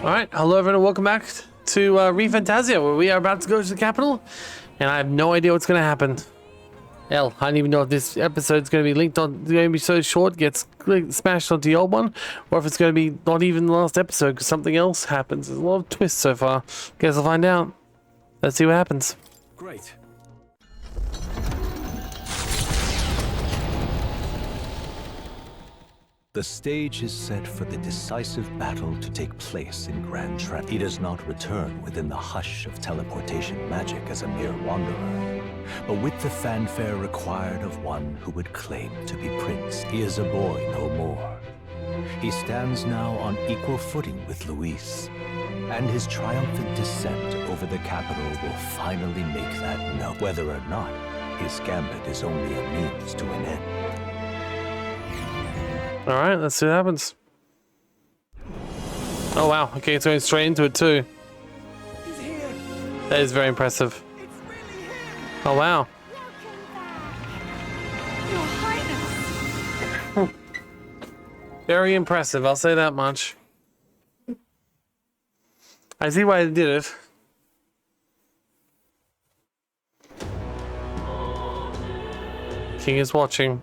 Alright, hello everyone and welcome back to ReFantazio, where we are about to go to the capital, and I have no idea what's going to happen. Hell, I don't even know if this episode's going to be linked on, going to be so short, gets smashed onto the old one, or if it's going to be not even the last episode because something else happens. There's a lot of twists so far. Guess I'll find out. Let's see what happens. Great. The stage is set for the decisive battle to take place in Grand Trap. He does not return within the hush of teleportation magic as a mere wanderer, but with the fanfare required of one who would claim to be prince. He is a boy no more. He stands now on equal footing with Luis, and his triumphant descent over the capital will finally make that known, whether or not his gambit is only a means to an end. Alright, let's see what happens. Oh wow, okay, it's going straight into it too. He's here. That is very impressive. It's really him. Oh wow. Your Highness. Very impressive, I'll say that much. I see why they did it. King is watching.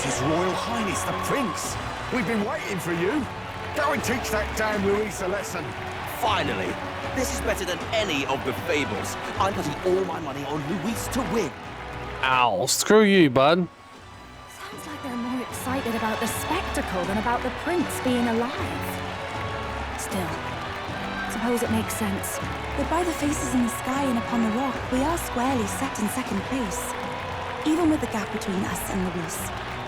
His Royal Highness, the Prince. We've been waiting for you. Go and teach that damn Luis a lesson. Finally! This is better than any of the fables. I'm putting all my money on Luis to win. Ow, screw you, bud. Sounds like they're more excited about the spectacle than about the prince being alive. Still, suppose it makes sense. But by the faces in the sky and upon the rock, we are squarely set in second place. Even with the gap between us and Luis,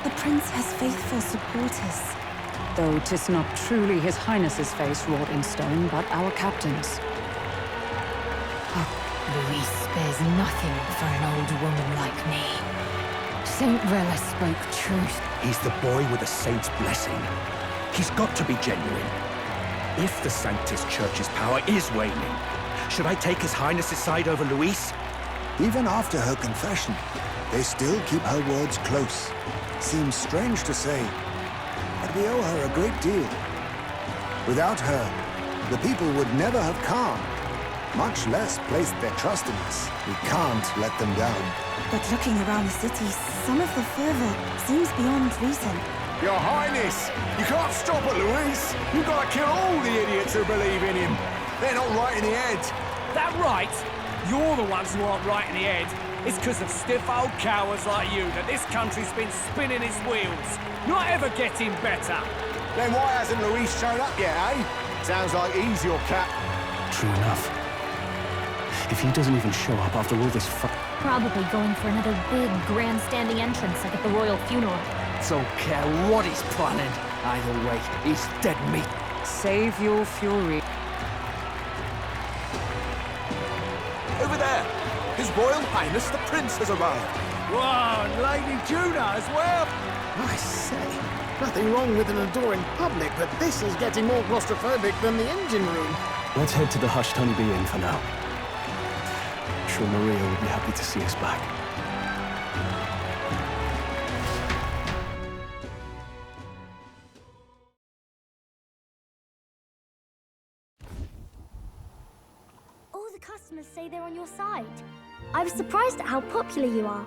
the prince has faithful supporters. Though 'tis not truly His Highness's face wrought in stone, but our captain's. Luis spares nothing for an old woman like me. Saint Rella spoke truth. He's the boy with a saint's blessing. He's got to be genuine. If the Sanctus Church's power is waning, should I take His Highness's side over Luis? Even after her confession, they still keep her words close. Seems strange to say, but we owe her a great deal. Without her, the people would never have calmed, much less placed their trust in us. We can't let them down. But looking around the city, some of the fervor seems beyond reason. Your Highness, you can't stop at Luis. You've got to kill all the idiots who believe in him. They're not right in the head. That right? You're the ones who aren't right in the head. It's because of stiff old cowards like you that this country's been spinning its wheels. Not ever getting better. Then why hasn't Luis shown up yet, eh? Sounds like he's your cap. True enough. If he doesn't even show up after all this Probably going for another big grandstanding entrance like at the royal funeral. Don't care what he's planning. Either way, he's dead meat. Save your fury. Over there, His Royal Highness the Prince has arrived. Whoa, and Lady Juna as well. I say, nothing wrong with an adoring public, but this is getting more claustrophobic than the engine room. Let's head to the hushed honeybee inn for now. I'm sure Maria will be happy to see us back. All the customers say they're on your side. I was surprised at how popular you are.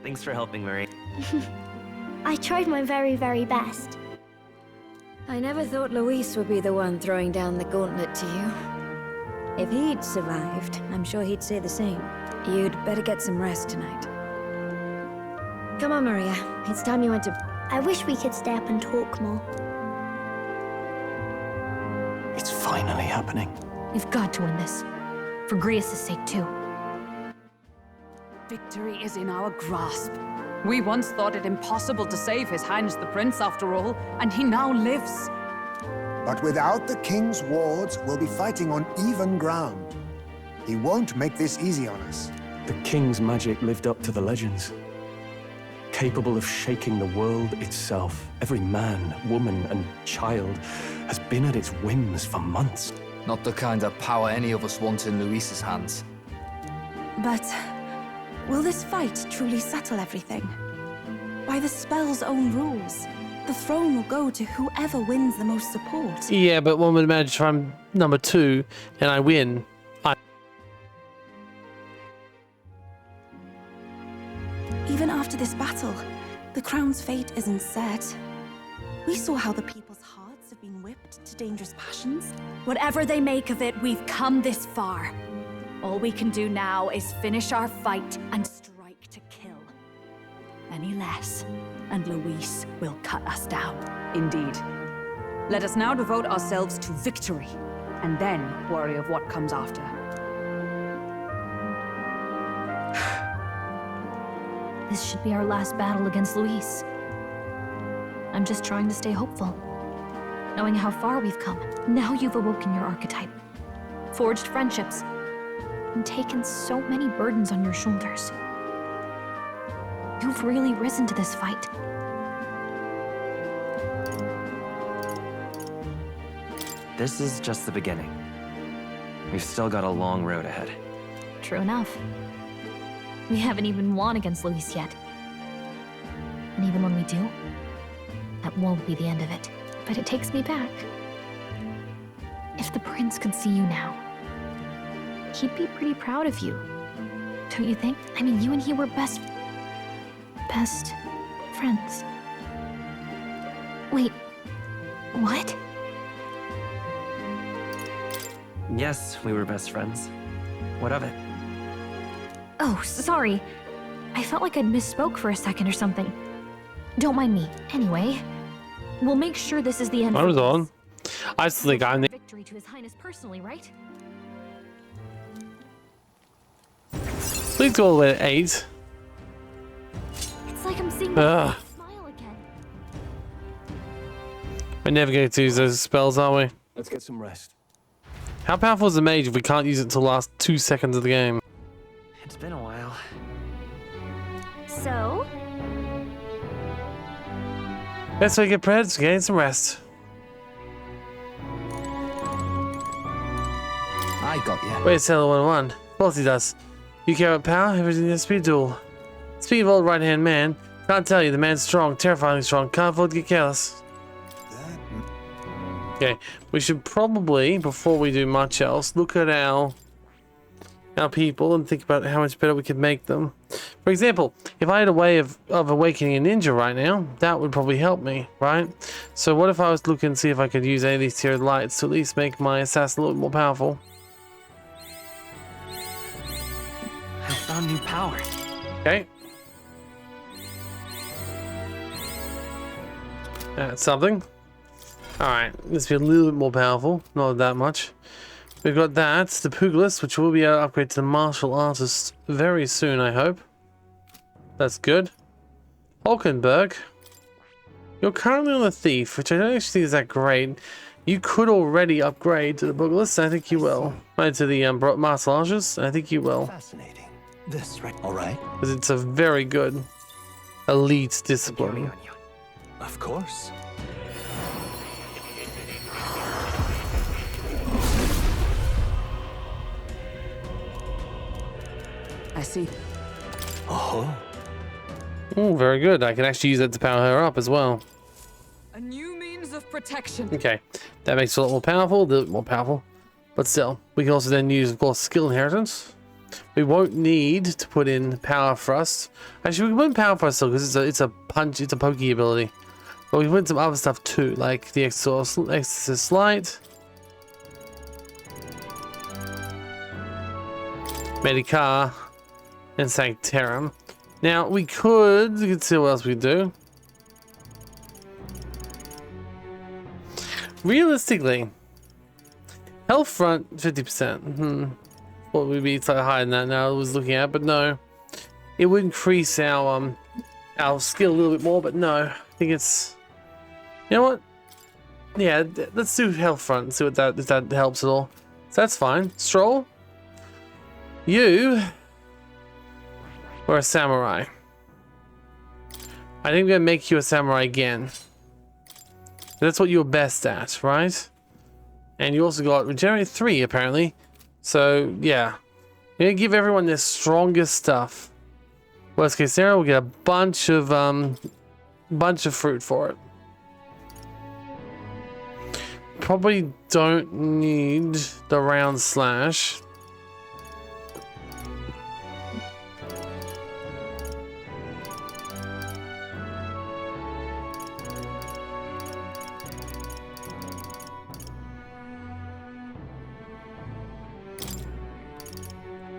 Thanks for helping, Marie. I tried my very, very best. I never thought Luis would be the one throwing down the gauntlet to you. If he'd survived, I'm sure he'd say the same. You'd better get some rest tonight. Come on, Maria. It's time you went to... I wish we could stay up and talk more. It's finally happening. You've got to win this. For Grius' sake, too. Victory is in our grasp. We once thought it impossible to save His Highness the Prince after all, and he now lives. But without the king's wards, we'll be fighting on even ground. He won't make this easy on us. The king's magic lived up to the legends. Capable of shaking the world itself. Every man, woman, and child has been at its whims for months. Not the kind of power any of us want in Luis's hands. But will this fight truly settle everything? By the spell's own rules, the throne will go to whoever wins the most support. Yeah, but one would imagine if I'm number 2 and I win, Even after this battle, the crown's fate isn't set. We saw how the people's hearts have been whipped to dangerous passions. Whatever they make of it, we've come this far. All we can do now is finish our fight and strike to kill. Any less, and Luis will cut us down. Indeed. Let us now devote ourselves to victory, and then worry of what comes after. This should be our last battle against Luis. I'm just trying to stay hopeful. Knowing how far we've come. Now you've awoken your archetype. Forged friendships. And taken so many burdens on your shoulders. You've really risen to this fight. This is just the beginning. We've still got a long road ahead. True enough. We haven't even won against Luis yet. And even when we do, that won't be the end of it. But it takes me back. If the prince could see you now, he'd be pretty proud of you. Don't you think? I mean, you and he were best friends. Wait, what? Yes, we were best friends. What of it? Oh, sorry. I felt like I'd misspoke for a second or something. Don't mind me. Anyway, we'll make sure this is the end. I was on. I still think I'm the victory to His Highness personally, right? Please go all the way to 8. It's like I'm seeing my smile again. We're never going to use those spells, are we? Let's get some rest. How powerful is the mage if we can't use it until the last 2 seconds of the game? It's been a while. So? Best way to get prepared is to gain some rest. I got you. Wait, Sailor 101. Of course he does. You care about power, everything has to be dual. Speaking of old right-hand man, can't tell you, the man's strong, terrifyingly strong, can't afford to get careless. Okay, we should probably, before we do much else, look at our people and think about how much better we could make them. For example, if I had a way of awakening a ninja right now, that would probably help me, right? So what if I was looking to see if I could use any of these tiered lights to at least make my assassin a little more powerful? I found new power. Okay. That's something. Alright, let's be a little bit more powerful. Not that much. We've got that, the Pugilist, which will be able to upgrade to the Martial Artist very soon, I hope. That's good. Hulkenberg. You're currently on the Thief, which I don't actually think is that great. You could already upgrade to the Pugilist, and I think you will. Right, to the Martial Artist, and I think you will. Fascinating. This right. All right. Because it's a very good elite discipline. Of course. I see. Oh. Oh, very good. I can actually use that to power her up as well. A new means of protection. Okay, that makes it a lot more powerful, a little bit more powerful. But still, we can also then use, of course, skill inheritance. We won't need to put in power thrust. Actually, we can put in power thrust still because it's a punch, it's a pokey ability. But we can put in some other stuff too, like the Exorcist Light, Medicar, and Sanctarum. Now we could see what else we do. Realistically, health front 50%. What would be slightly higher than that now I was looking at, but no. It would increase our skill a little bit more, but no. I think it's, you know what? Yeah, let's do health front and see what if that helps at all. So that's fine. Stroll. You were a samurai. I think we're gonna make you a samurai again. That's what you're best at, right? And you also got regenerate 3 apparently. So yeah, We're gonna give everyone their strongest stuff. Worst case scenario, we'll get a bunch of fruit for it. Probably don't need the round slash.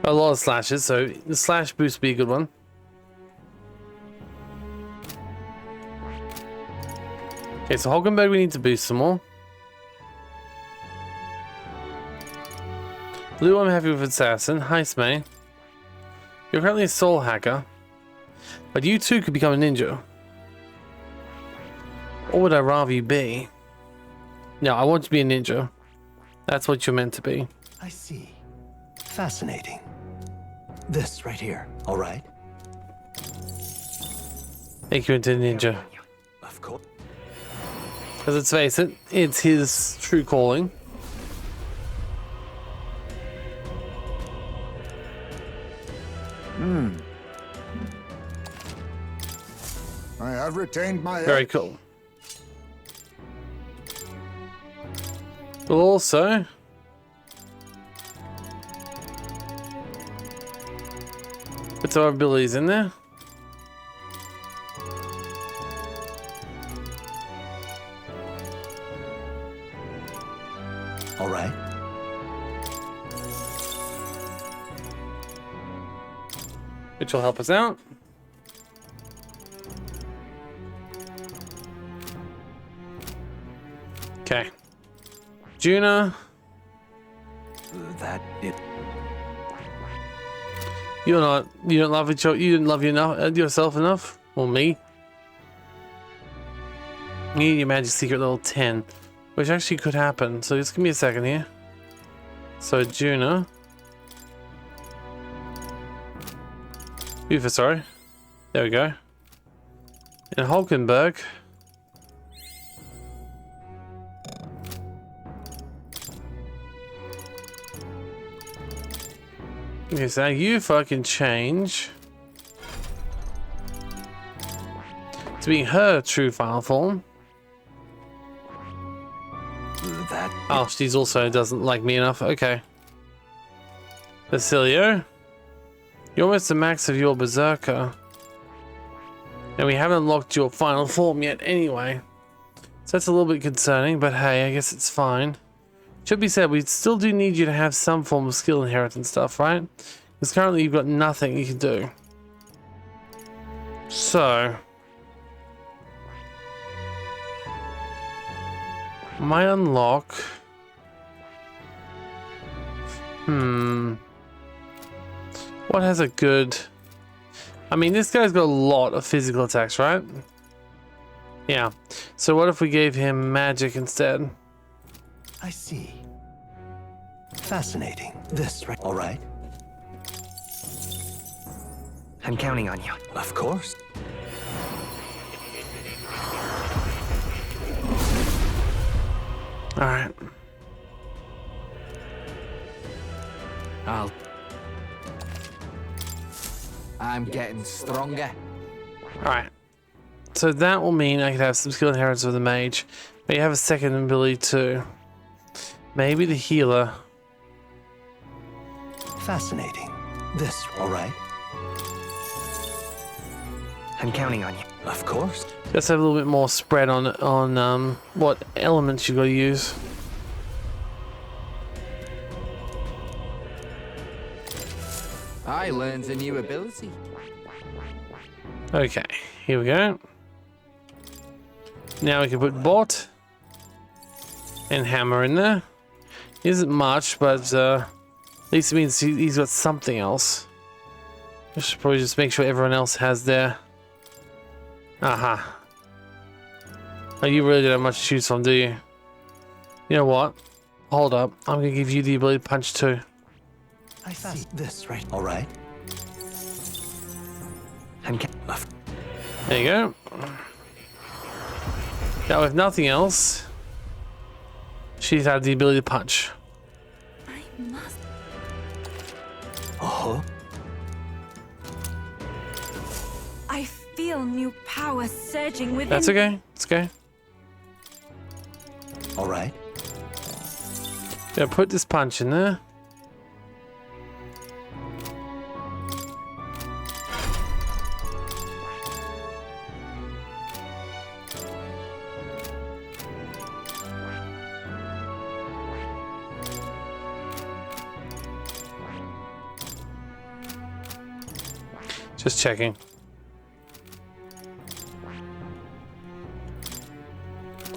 A lot of slashes, so the slash boost would be a good one. Okay, so Hulkenberg we need to boost some more. Blue, I'm happy with Assassin. Hi, Smay. You're currently a soul hacker, but you too could become a ninja. Or would I rather you be? No, I want you to be a ninja. That's what you're meant to be. I see. Fascinating. This right here, all right? Make you into a ninja. Of course. Because let's face it, it's his true calling. I have retained my... Very cool. We'll also... put some abilities in there. All right. Which will help us out. Okay. Juna. That it. You don't love each other. You didn't love yourself enough, or me. You need your magic secret level 10, which actually could happen. So just give me a second here. So Juna, Ufa, sorry. There we go. And Hulkenberg. Okay, so now Ufa can change to being her true final form. That. Oh, she's also doesn't like me enough. Okay. Basilio, you're almost the max of your berserker. And we haven't unlocked your final form yet anyway. So that's a little bit concerning, but hey, I guess it's fine. Should be said, we still do need you to have some form of skill inheritance stuff, right? Because currently you've got nothing you can do. So... might unlock... What has a good... I mean, this guy's got a lot of physical attacks, right? Yeah. So what if we gave him magic instead? I see. Fascinating. This right. All right. I'm counting on you. Of course. All right. I'm getting stronger. Alright. So that will mean I could have some skill inheritance with the mage. But you have a second ability too. Maybe the healer. Fascinating. This, all right? I'm counting on you. Of course. Just have a little bit more spread on what elements you got to use. I learned a new ability. Okay, here we go. Now we can put bot and hammer in there. Isn't much, but at least it means he's got something else. I should probably just make sure everyone else has their... Aha. Oh, you really don't have much to choose from, do you? You know what? Hold up. I'm going to give you the ability to punch too. I see. This, right? All right. There you go. Now, if nothing else, she's had the ability to punch. I must. Uh-huh. I feel new power surging within. That's okay. It's okay. All right. Yeah, put this punch in there. Just checking.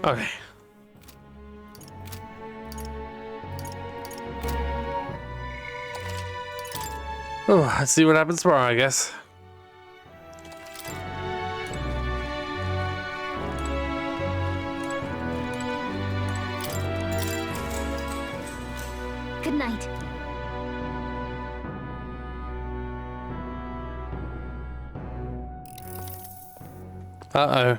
Okay. Oh, let's see what happens tomorrow, I guess. Good night. Uh-oh.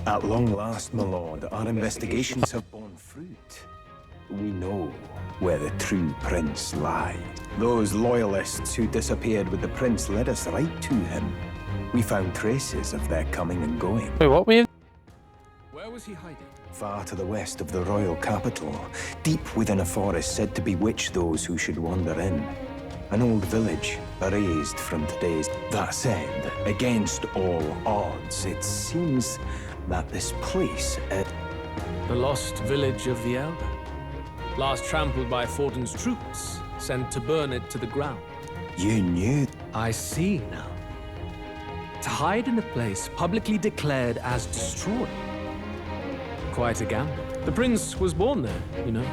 At long last, my lord, our investigations have borne fruit. We know where the true prince lie. Those loyalists who disappeared with the prince led us right to him. We found traces of their coming and going. Wait, what? Where was he hiding? Far to the west of the royal capital, deep within a forest said to bewitch those who should wander in. An old village, erased from today's. That said, against all odds, it seems that this place... The lost village of the Elder. Last trampled by Fortin's troops, sent to burn it to the ground. You knew? I see now. To hide in a place publicly declared as destroyed. Quite a gamble. The prince was born there, you know.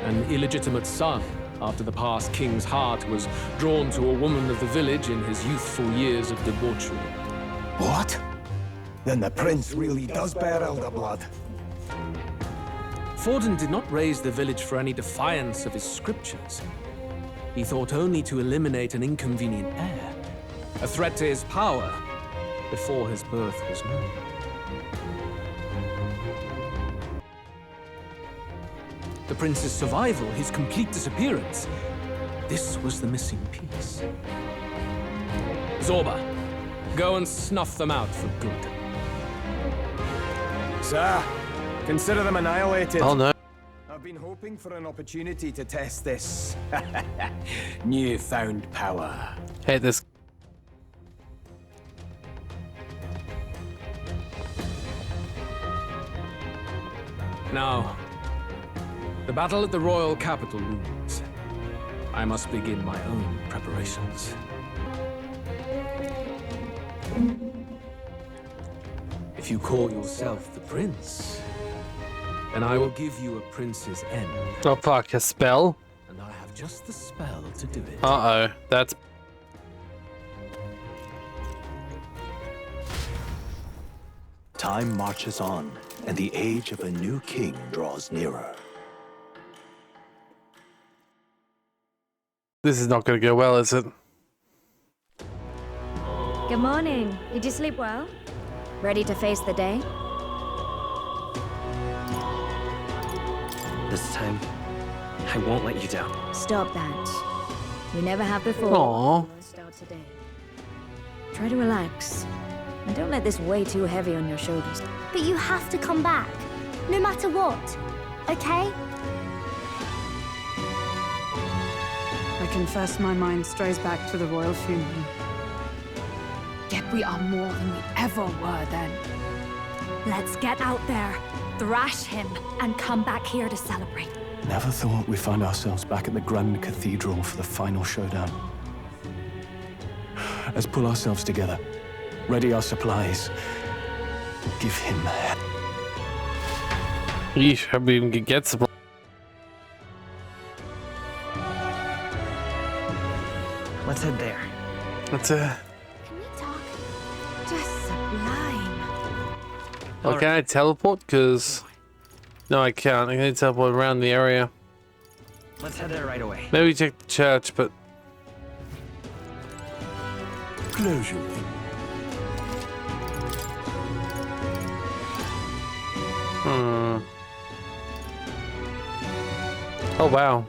An illegitimate son, after the past king's heart was drawn to a woman of the village in his youthful years of debauchery. What? Then the prince really does bear elder blood. Fortin did not raise the village for any defiance of his scriptures. He thought only to eliminate an inconvenient heir, a threat to his power, before his birth was known. The prince's survival, his complete disappearance, this was the missing piece. Zorba, go and snuff them out for good. Sir, consider them annihilated. Oh no. I've been hoping for an opportunity to test this newfound power. Hate this. Now, the battle at the royal capital looms. I must begin my own preparations. If you call yourself the prince, then I will give you a prince's end. Oh fuck, a spell? And I have just the spell to do it. Uh-oh, that's... Time marches on, and the age of a new king draws nearer. This is not gonna go well, is it? Good morning. Did you sleep well? Ready to face the day? This time, I won't let you down. Stop that. You never have before. Aww. You won't start today. Try to relax. And don't let this weigh too heavy on your shoulders. But you have to come back, no matter what, okay? I confess my mind strays back to the royal funeral. Yet we are more than we ever were then. Let's get out there, thrash him, and come back here to celebrate. Never thought we'd find ourselves back at the Grand Cathedral for the final showdown. Let's pull ourselves together, ready our supplies, give him hell. Yeesh, hope we even can get some... Let's head there. Let's, Can we talk? Just sublime. well, can I teleport? Because... No, I can't. I can only teleport around the area. Let's head there right away. Maybe check the church, but... Closure. Oh, wow.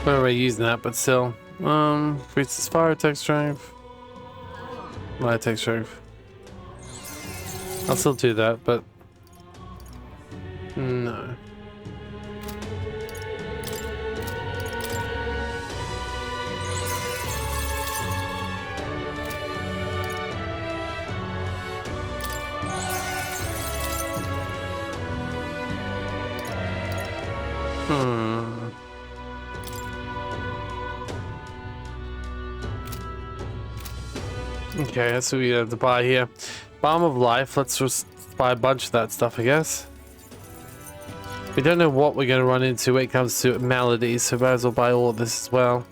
We're already using that, but still. Increases fire attack strength. Light attack strength. I'll still do that, but no. Okay, that's what we have to buy here. Balm of Life, let's just buy a bunch of that stuff, I guess. We don't know what we're going to run into when it comes to maladies, so might as well buy all of this as well.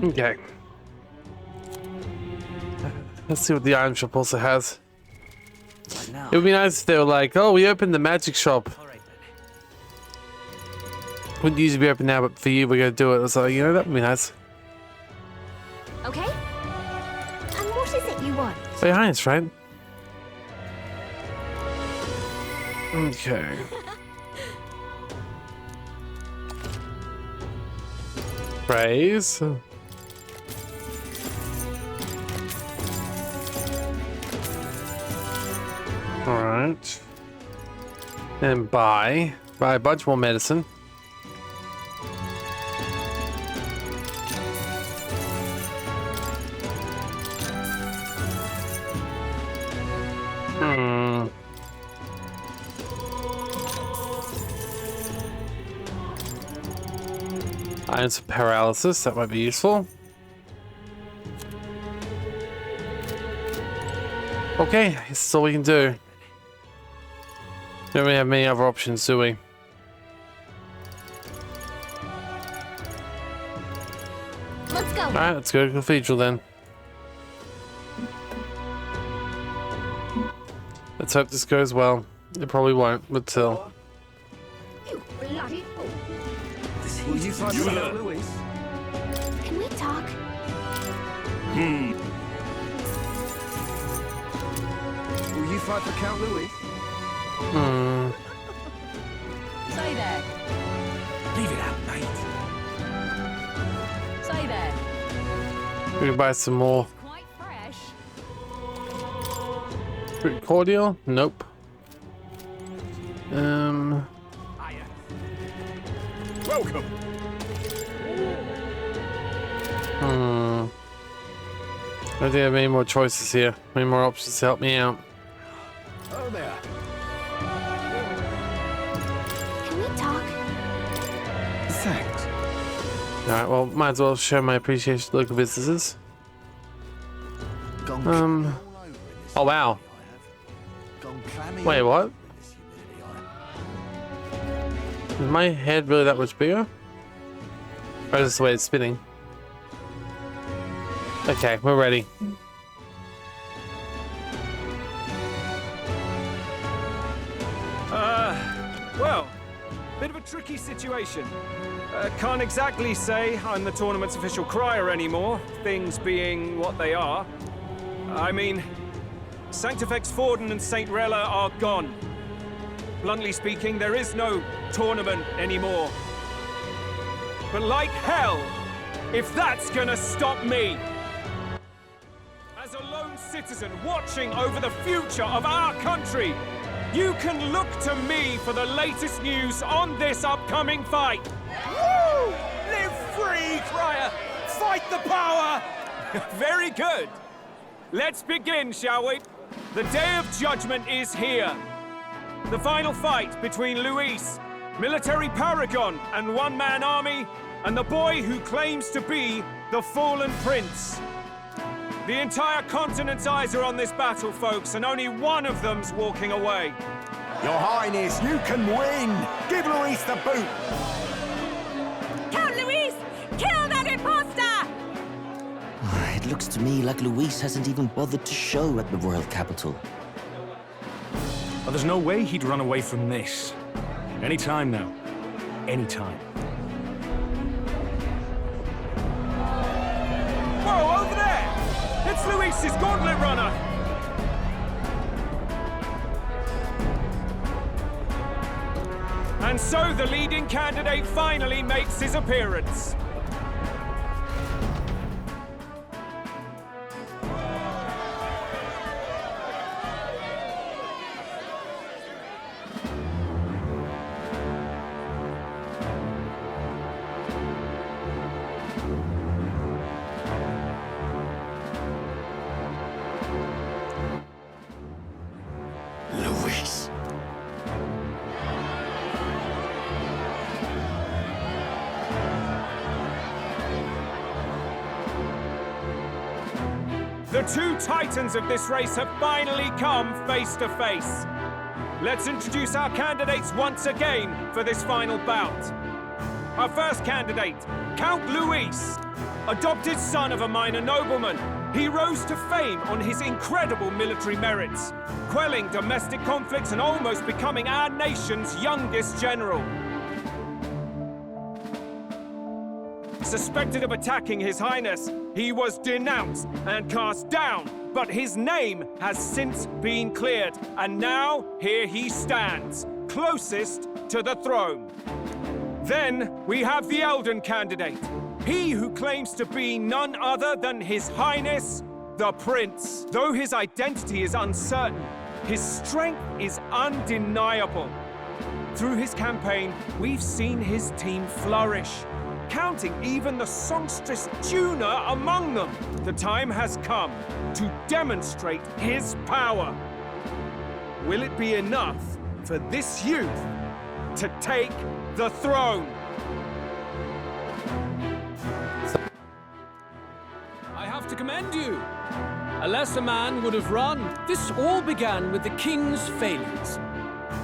Okay. Let's see what the item shop also has. It would be nice if they were like, oh, we opened the magic shop. Wouldn't usually be open now, but for you, we're going to do it. I was like, you know, that would be nice. Okay? And what is it you want? Very Highness, right? Okay. Praise. Alright. And buy a bunch more medicine. Irons of paralysis, that might be useful. Okay, this is all we can do. Don't really have many other options, do we? Let's go. Alright, let's go to the cathedral then. Let's hope this goes well. It probably won't, but still. You bloody fool. Will you fight for Count Louis? Can we talk? Will you fight for Count Louis? Say there. Leave it out, mate. Say there. We can buy some more. Quite fresh. Fruit cordial? Nope. Welcome. I think I have many more choices here. Many more options to help me out. Oh there. Can we talk? Thanks. Alright, well, might as well show my appreciation to local businesses. Oh wow. Wait, what? Is my head really that much bigger? Or is this the way it's spinning? Okay, we're ready. Well, bit of a tricky situation. Can't exactly say I'm the tournament's official crier anymore, things being what they are. I mean, Sanctifex Forden and St. Rella are gone. Bluntly speaking, there is no tournament anymore. But like hell, if that's gonna stop me! As a lone citizen watching over the future of our country, you can look to me for the latest news on this upcoming fight. Woo! Live free, crier! Fight the power! Very good. Let's begin, shall we? The Day of Judgment is here. The final fight between Luis, military paragon and one-man army, and the boy who claims to be the fallen prince. The entire continent's eyes are on this battle, folks, and only one of them's walking away. Your Highness, you can win! Give Luis the boot! Count Luis! Kill that imposter! It looks to me like Luis hasn't even bothered to show at the royal capital. Oh, there's no way he'd run away from this. Any time now. Any time. Luis's gauntlet runner! And so the leading candidate finally makes his appearance. Luis. The two titans of this race have finally come face to face. Let's introduce our candidates once again for this final bout. Our first candidate, Count Luis. Adopted son of a minor nobleman, he rose to fame on his incredible military merits, quelling domestic conflicts and almost becoming our nation's youngest general. Suspected of attacking His Highness, he was denounced and cast down, but his name has since been cleared, and now here he stands, closest to the throne. Then we have the Elden candidate, he who claims to be none other than His Highness, the Prince. Though his identity is uncertain, his strength is undeniable. Through his campaign, we've seen his team flourish, counting even the songstress Juna among them. The time has come to demonstrate his power. Will it be enough for this youth to take the throne? I have to commend you. A lesser man would have run. This all began with the king's failures.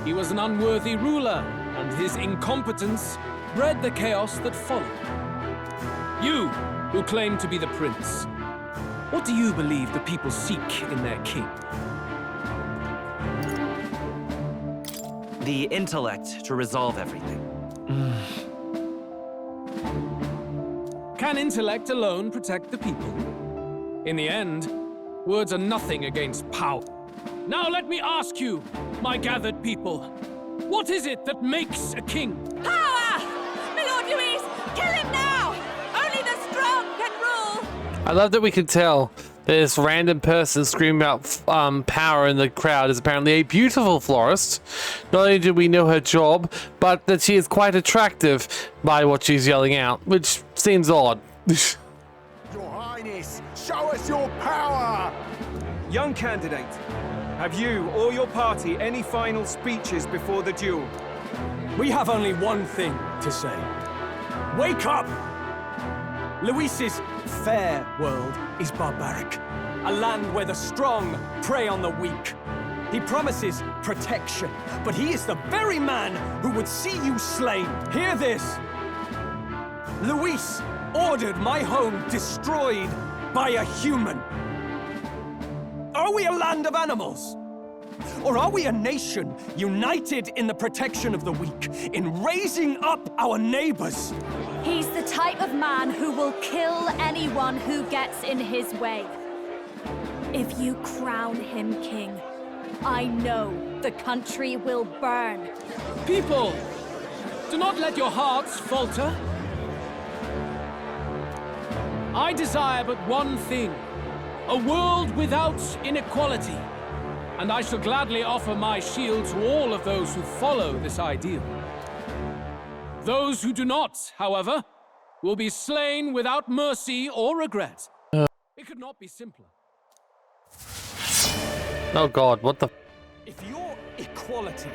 He was an unworthy ruler, and his incompetence bred the chaos that followed. You, who claim to be the prince, what do you believe the people seek in their king? The intellect to resolve everything. Can intellect alone protect the people? In the end, words are nothing against power. Now let me ask you, my gathered people, what is it that makes a king? Power! My Lord Luis, kill him now! Only the strong can rule! I love that we can tell that this random person screaming out power in the crowd is apparently a beautiful florist. Not only do we know her job, but that she is quite attractive by what she's yelling out, which seems odd. Your Highness, show us your power! Young candidate, have you or your party any final speeches before the duel? We have only one thing to say. Wake up! Luis's fair world is barbaric. A land where the strong prey on the weak. He promises protection, but he is the very man who would see you slain. Hear this! Luis ordered my home destroyed by a human. Are we a land of animals? Or are we a nation united in the protection of the weak, in raising up our neighbors? He's the type of man who will kill anyone who gets in his way. If you crown him king, I know the country will burn. People, do not let your hearts falter. I desire but one thing, a world without inequality. And I shall gladly offer my shield to all of those who follow this ideal. Those who do not, however, will be slain without mercy or regret. It could not be simpler. Oh God, what the? If your equality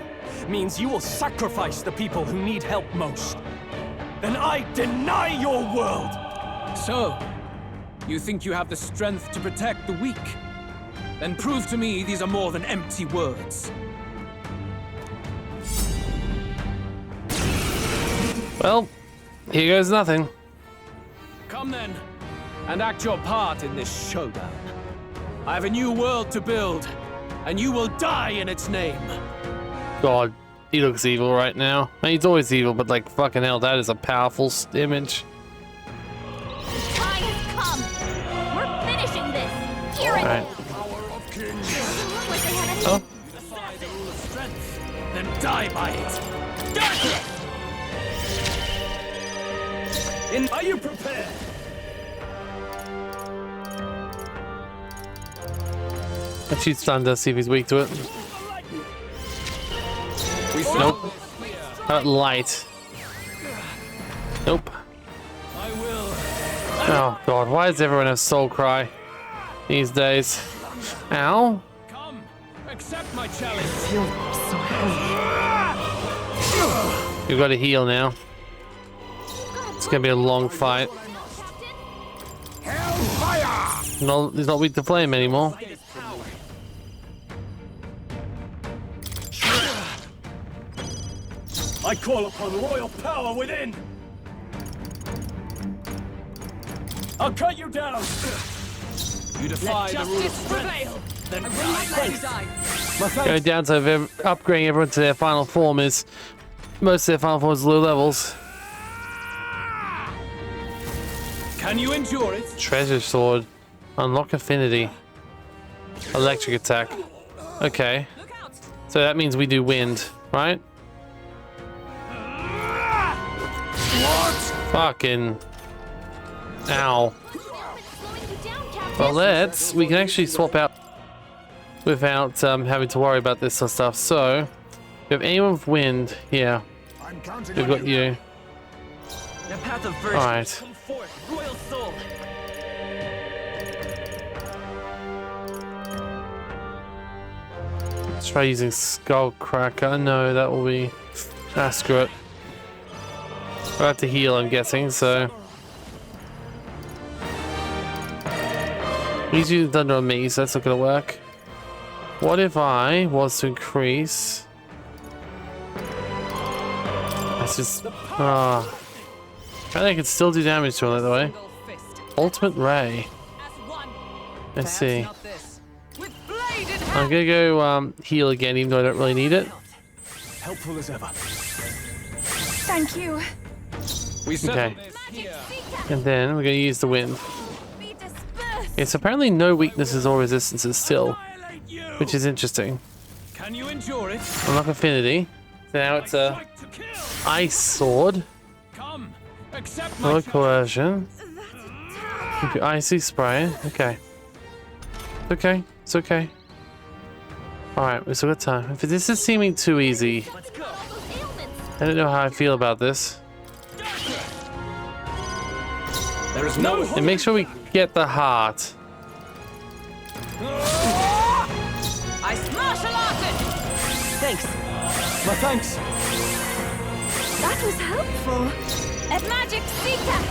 means you will sacrifice the people who need help most, then I deny your world! So, you think you have the strength to protect the weak? Then prove to me these are more than empty words. Well, here goes nothing. Come then, and act your part in this showdown. I have a new world to build, and you will die in its name. God, he looks evil right now. I mean, he's always evil, but like fucking hell, that is a powerful image. Time has come. We're finishing this. Alright. Oh. Then die by it. Are you prepared? Let's shoot Thunder, see if he's weak to it. Nope. Light. Nope. Oh god, why does everyone have soul cry these days? Ow. Come, accept my challenge. We've got to heal now. It's gonna be a long fight. No, he's not weak to flame anymore. I call upon royal power within. I'll cut you down. You defy the rule of strength. Then Going down to upgrading everyone to their final form is most of their final forms low levels. Can you endure it? Treasure sword. Unlock affinity. Electric attack. Okay. So that means we do wind, right? What? Fucking. Ow. Well, we can actually swap out without having to worry about this sort of stuff. So, we have anyone with wind here. We've got you. Alright. Let's try using Skullcracker. No, that will be... Ah, screw it. We'll have to heal, I'm guessing, so... He's using Thunder on me, so that's not gonna work. What if I was to increase... That's just... Ah. Apparently I can still do damage to him that way. Ultimate Ray. Let's see. I'm gonna go heal again, even though I don't really need it. Helpful as ever. Thank you. Okay. And then we're gonna use the wind. It's apparently no weaknesses or resistances still, which is interesting. Can you endure it? Unlock affinity. So now it's a ice sword. Come, accept No coercion. Icy spray. Okay. Okay. It's okay. Alright, we still got time. If this is seeming too easy, I don't know how I feel about this. There is no. And make sure we get the heart. I martial arted. Thanks. My thanks. That was helpful. A magic seeker.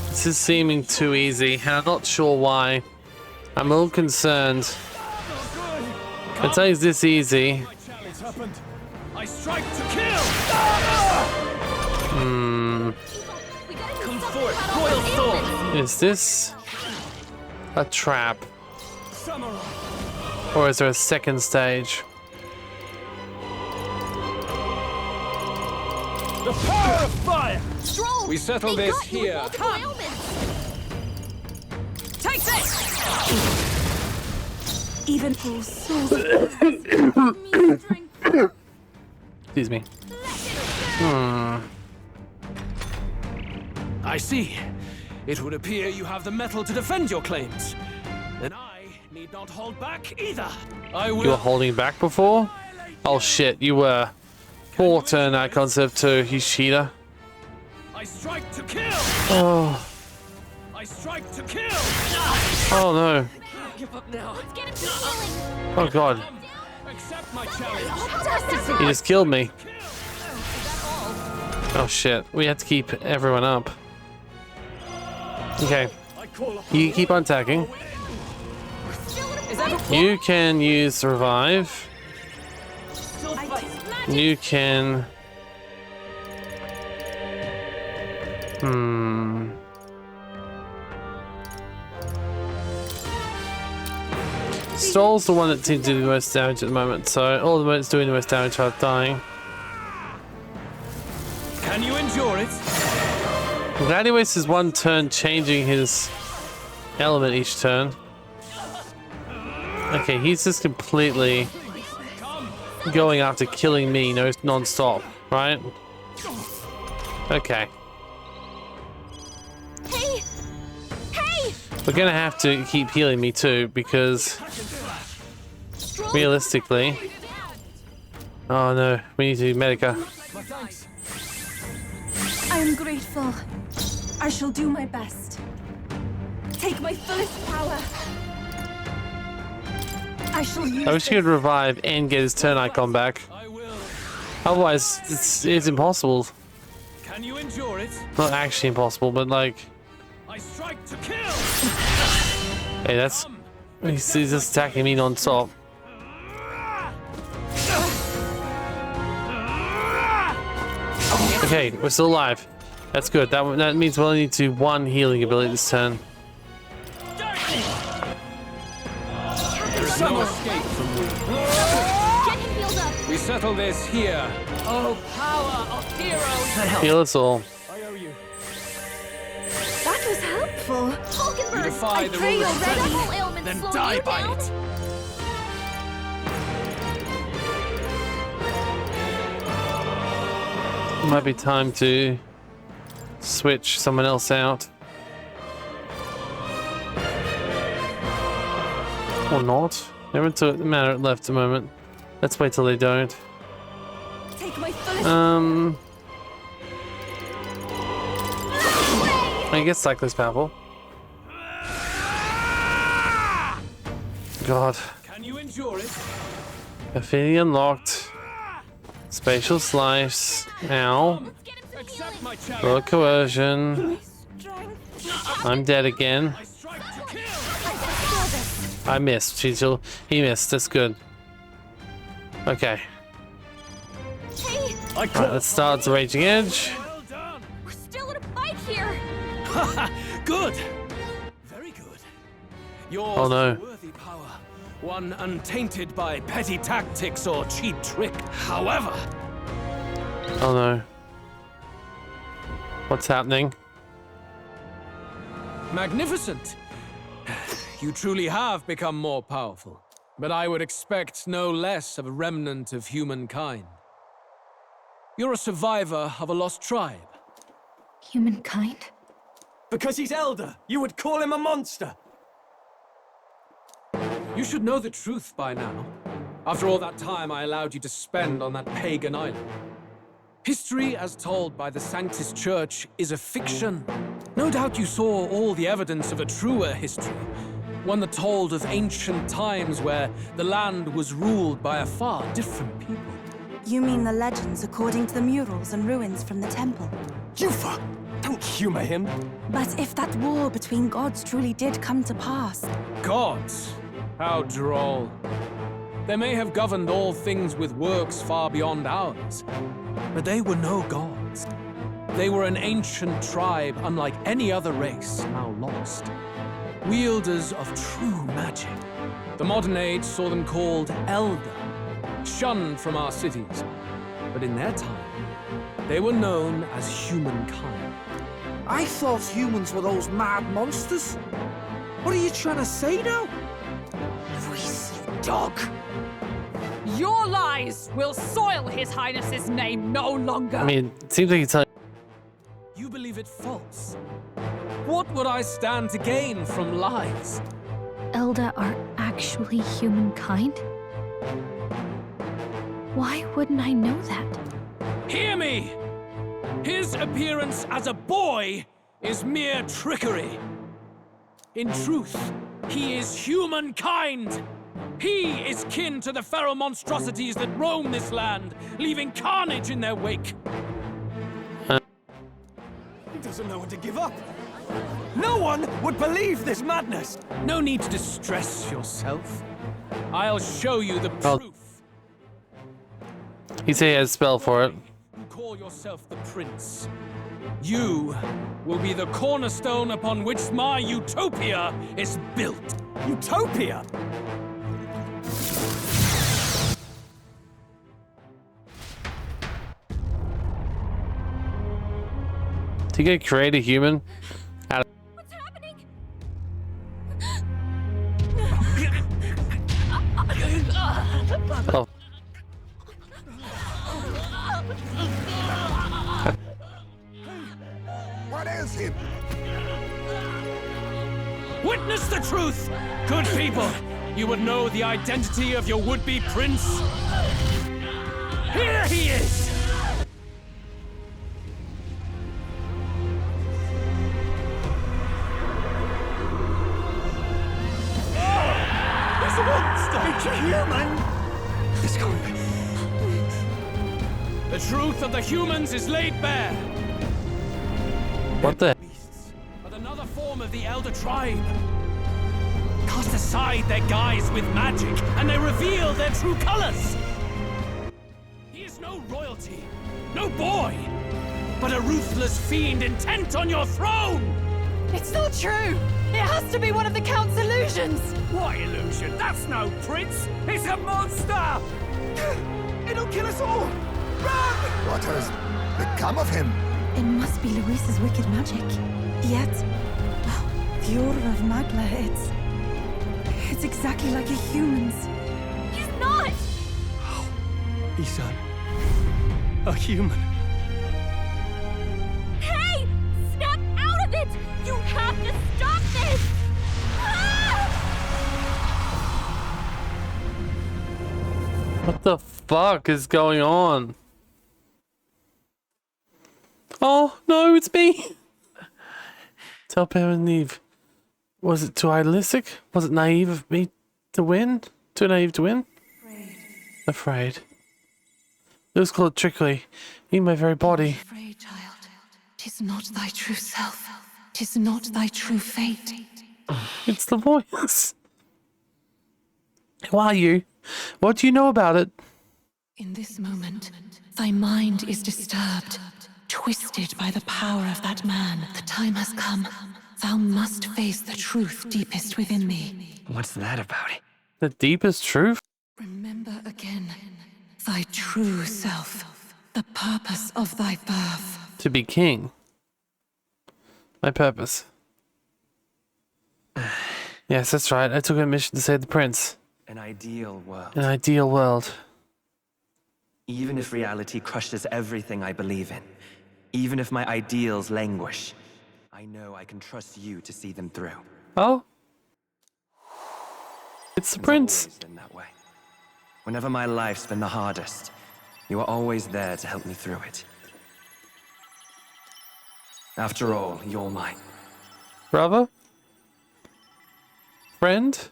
This is seeming too easy, and I'm not sure why. I'm a little concerned. I'd say it's this easy. I strike to kill. Come forth, royal sword. Is this a trap? Or is there a second stage? The power of fire. Stroll. We settle this here. Take this. Even Paul's soul. Excuse me. I see. It would appear you have the metal to defend your claims. Then I need not hold back either. I will. You were holding back before? Oh shit, you were. 4 turn that concept too, you cheater. I strike to kill. Oh. I strike to kill. Oh no. Give up now. Oh god. Accept my challenge. He just killed me. Oh shit. We have to keep everyone up. Okay. You keep on attacking. You can use revive. You can... Stall's the one that seems to do the most damage at the moment, so all the moments doing the most damage are dying. endure it? I'm glad he wastes his one turn changing his element each turn. Okay, he's just completely going after killing me non-stop, right? Okay. Hey! Hey! We're gonna have to keep healing me too, because realistically... Oh no, we need to do Medica. I am grateful. I shall do my best. Take my fullest power. I shall use I wish he could revive and get his turn icon back. Otherwise, it's impossible. Can you endure it? Not actually impossible, but like... I strike to kill. Hey, that's... He's just attacking me non-stop. Okay, we're still alive. That's good. That means we'll only need to one healing ability this turn. There's no escape from me. Get him healed up! We settle this here. Oh, power of heroes! Heal us all. I owe you. That was helpful. You Hulkenberg! defy the pray rule your of red duty, apple ailments then slow die you by down. it. Might be time to switch someone else out. Or not. They haven't to matter left a moment. Let's wait till they don't. Take my fullest I guess Cyclo's powerful. God. Can you endure it? Affinity unlocked. Spatial slice. Ow. Accept my challenge. Low coercion. I'm dead again. I missed. He missed. That's good. Okay. Alright, let's start the Raging Edge. We're still in a fight here! Good. Very good. Yours Oh no. is a worthy power. One untainted by petty tactics or cheap trick. However, Oh no. What's happening? magnificent. You truly have become more powerful. But I would expect no less of a remnant of humankind. You're a survivor of a lost tribe. Humankind? Because he's elder, you would call him a monster. You should know the truth by now. After all that time I allowed you to spend on that pagan island. History, as told by the Sanctus Church, is a fiction. No doubt you saw all the evidence of a truer history. One that told of ancient times where the land was ruled by a far different people. You mean the legends according to the murals and ruins from the temple? Yufa! Don't humor him. But if that war between gods truly did come to pass... Gods? How droll. They may have governed all things with works far beyond ours, but they were no gods. They were an ancient tribe unlike any other race, now lost. Wielders of true magic. The modern age saw them called Elder, shunned from our cities. But in their time, they were known as humankind. I thought humans were those mad monsters. What are you trying to say now? Luis, you dog! Your lies will soil His Highness's name no longer! I mean, it seems like it's You believe it false? What would I stand to gain from lies? Elda are actually humankind? Why wouldn't I know that? Hear me! His appearance as a boy is mere trickery. In truth, he is humankind! He is kin to the feral monstrosities that roam this land, leaving carnage in their wake. He doesn't know when to give up. No one would believe this madness. No need to distress yourself. I'll show you the proof. He said he has a spell for it. You call yourself the prince. You will be the cornerstone upon which my utopia is built. Utopia? You gonna create a human out of... What's happening? Oh. What ails him? Witness the truth! Good people, you would know the identity of your would-be prince. Here he is! He's a monster! It's a human! It's going. The truth of the humans is laid bare. What the? But another form of the Elder Tribe. Cast aside their guise with magic, and they reveal their true colors. He is no royalty, no boy, but a ruthless fiend intent on your throne! It's not true! It has to be one of the Count's illusions! What illusion? That's no prince! It's a monster! It'll kill us all! Run! What has become of him? It must be Luis's wicked magic. Yet, the Order of Magla, it's exactly like a human's. He's not! He's a human. Hey! Snap out of it! You have to stop this! Ah! What the fuck is going on? Oh, no, it's me! Tell Pam and Neve. Was it too idealistic? Was it naive of me to win? Too naive to win? Afraid. It was called trickery. In my very body. Afraid, child. 'Tis not thy true self. 'Tis not thy true fate. It's the voice. Who are you? What do you know about it? In this moment, thy mind is disturbed, twisted by the power of that man. The time has come. Thou must face the truth deepest within thee. What's that about? The deepest truth? Remember again thy true self, the purpose of thy birth. To be king. My purpose. Yes, that's right. I took a mission to save the prince. An ideal world. An ideal world. Even if reality crushes everything I believe in, even if my ideals languish, I know I can trust you to see them through. Oh? It's the prince. Always been that way. Whenever my life's been the hardest, you are always there to help me through it. After all, you're mine. Brother? Friend?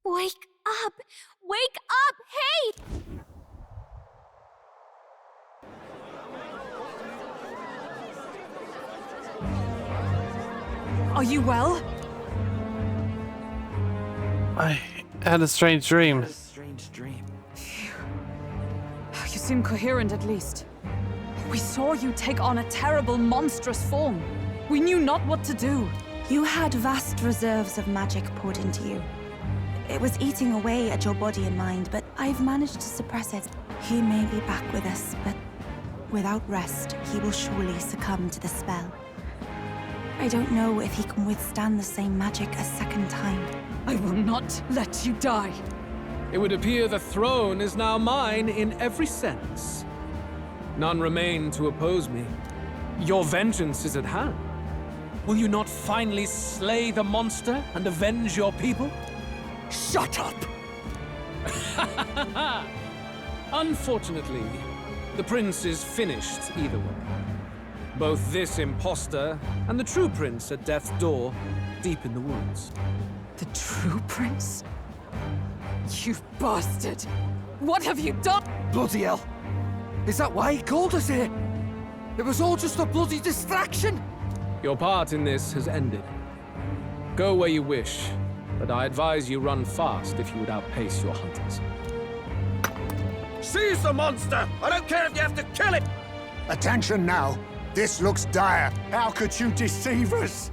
Wake up! Wake up! Hey! Are you well? I had a strange dream. Strange dream. You seem coherent at least. We saw you take on a terrible, monstrous form. We knew not what to do. You had vast reserves of magic poured into you. It was eating away at your body and mind, but I've managed to suppress it. He may be back with us, but without rest, he will surely succumb to the spell. I don't know if he can withstand the same magic a second time. I will not let you die. It would appear the throne is now mine in every sense. None remain to oppose me. Your vengeance is at hand. Will you not finally slay the monster and avenge your people? Shut up! Unfortunately, the prince is finished either way. Both this imposter and the true prince at death's door, deep in the woods. The true prince? You bastard! What have you done? Bloody hell! Is that why he called us here? It was all just a bloody distraction! Your part in this has ended. Go where you wish, but I advise you run fast if you would outpace your hunters. Seize the monster! I don't care if you have to kill him! Attention now. This looks dire. How could you deceive us?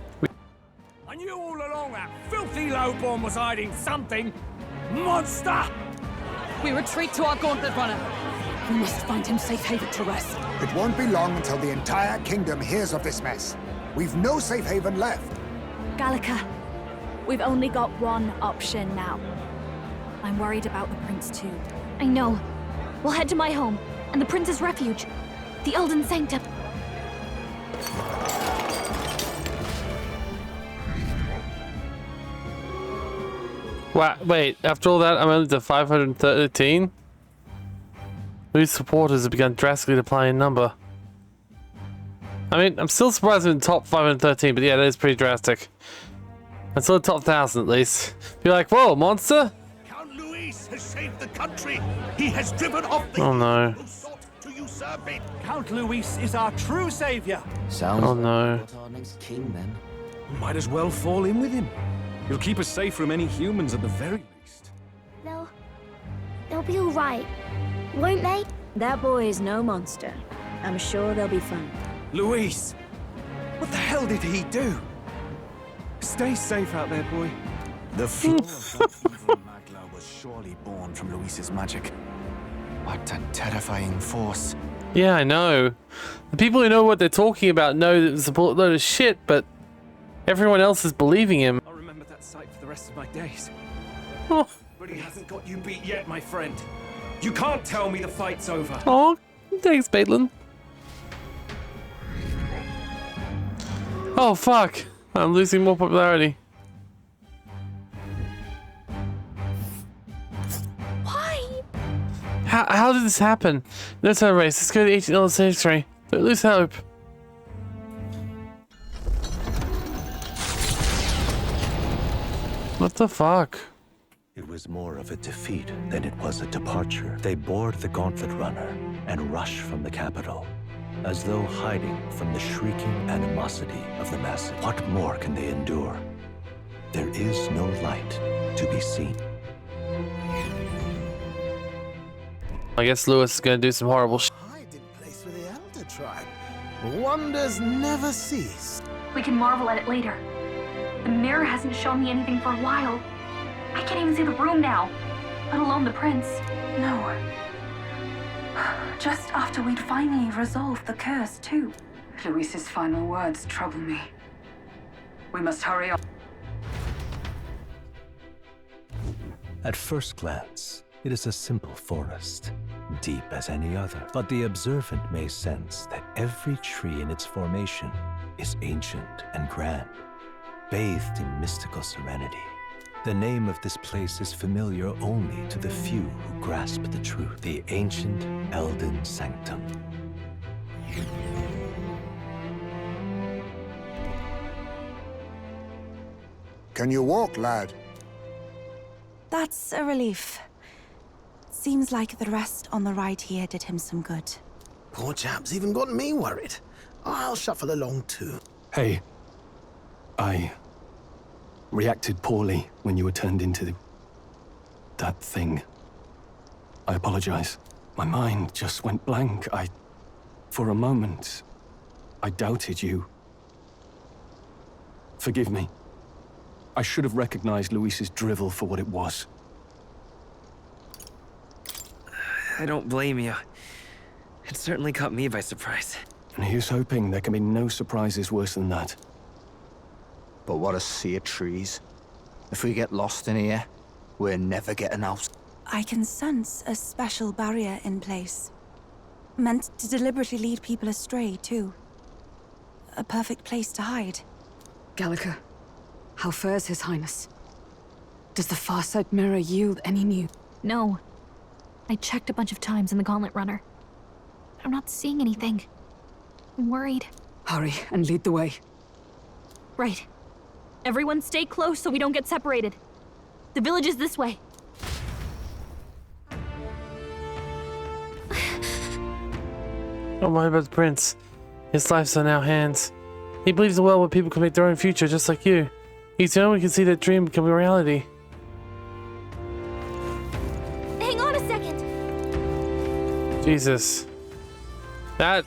I knew all along that filthy lowborn was hiding something! Monster! We retreat to our gauntlet runner. We must find him safe haven to rest. It won't be long until the entire kingdom hears of this mess. We've no safe haven left. Gallica, we've only got one option now. I'm worried about the prince too. I know. We'll head to my home, and the prince's refuge. The Elden Sanctum. Wait, after all that, I'm only to 513? Whose supporters have begun drastically declining in number. I mean, I'm still surprised I'm in the top 513, but yeah, that is pretty drastic. I'm still in the top 1,000 at least. Be like, whoa, monster? Count Luis has saved the country. He has driven off the Oh no. who sought to usurp it. Count Luis is our true savior. Sounds Oh no. our next king then. Might as well fall in with him. He'll keep us safe from any humans at the very least. They'll be all right, won't they? That boy is no monster. I'm sure they'll be fine. Luis! What the hell did he do? Stay safe out there, boy. The flow of that evil Magla was surely born from Luis's magic. What a terrifying force. Yeah, I know. The people who know what they're talking about know that it's a load of shit, but everyone else is believing him. I'll remember that sight for the rest of my days. Oh. But he hasn't got you beat yet, my friend. You can't tell me the fight's over. Oh, thanks, Baitland. Oh, fuck. I'm losing more popularity. Why? How did this happen? No time race. Let's go to the 18 century. Don't lose hope. What the fuck? It was more of a defeat than it was a departure. They board the gauntlet runner and rush from the capital, as though hiding from the shrieking animosity of the masses. What more can they endure? There is no light to be seen. I guess Lewis is gonna do some horrible shit. Hiding place for the Elder tribe. Wonders never cease. We can marvel at it later. The mirror hasn't shown me anything for a while. I can't even see the room now, let alone the prince. No. Just after we'd finally resolved the curse, too. Luis's final words trouble me. We must hurry on. At first glance, it is a simple forest, deep as any other. But the observant may sense that every tree in its formation is ancient and grand, bathed in mystical serenity. The name of this place is familiar only to the few who grasp the truth, the ancient Elden Sanctum. Can you walk, lad? That's a relief. Seems like the rest on the ride here did him some good. Poor chap's even got me worried. I'll shuffle along too. Hey, I reacted poorly when you were turned into that thing. I apologize. My mind just went blank. For a moment, I doubted you. Forgive me. I should have recognized Luis's drivel for what it was. I don't blame you. It certainly caught me by surprise. And here's hoping there can be no surprises worse than that. But what a sea of trees. If we get lost in here, we're never getting out. I can sense a special barrier in place. Meant to deliberately lead people astray, too. A perfect place to hide. Gallica, how fares His Highness? Does the Farsight mirror yield any new? No. I checked a bunch of times in the Gauntlet Runner. I'm not seeing anything. I'm worried. Hurry and lead the way. Right. Everyone stay close so we don't get separated. The village is this way. Don't worry about the prince. His life's in our hands. He believes in the world where people can make their own future just like you. He's the only one who can see that dream become a reality. Hang on a second. Jesus. That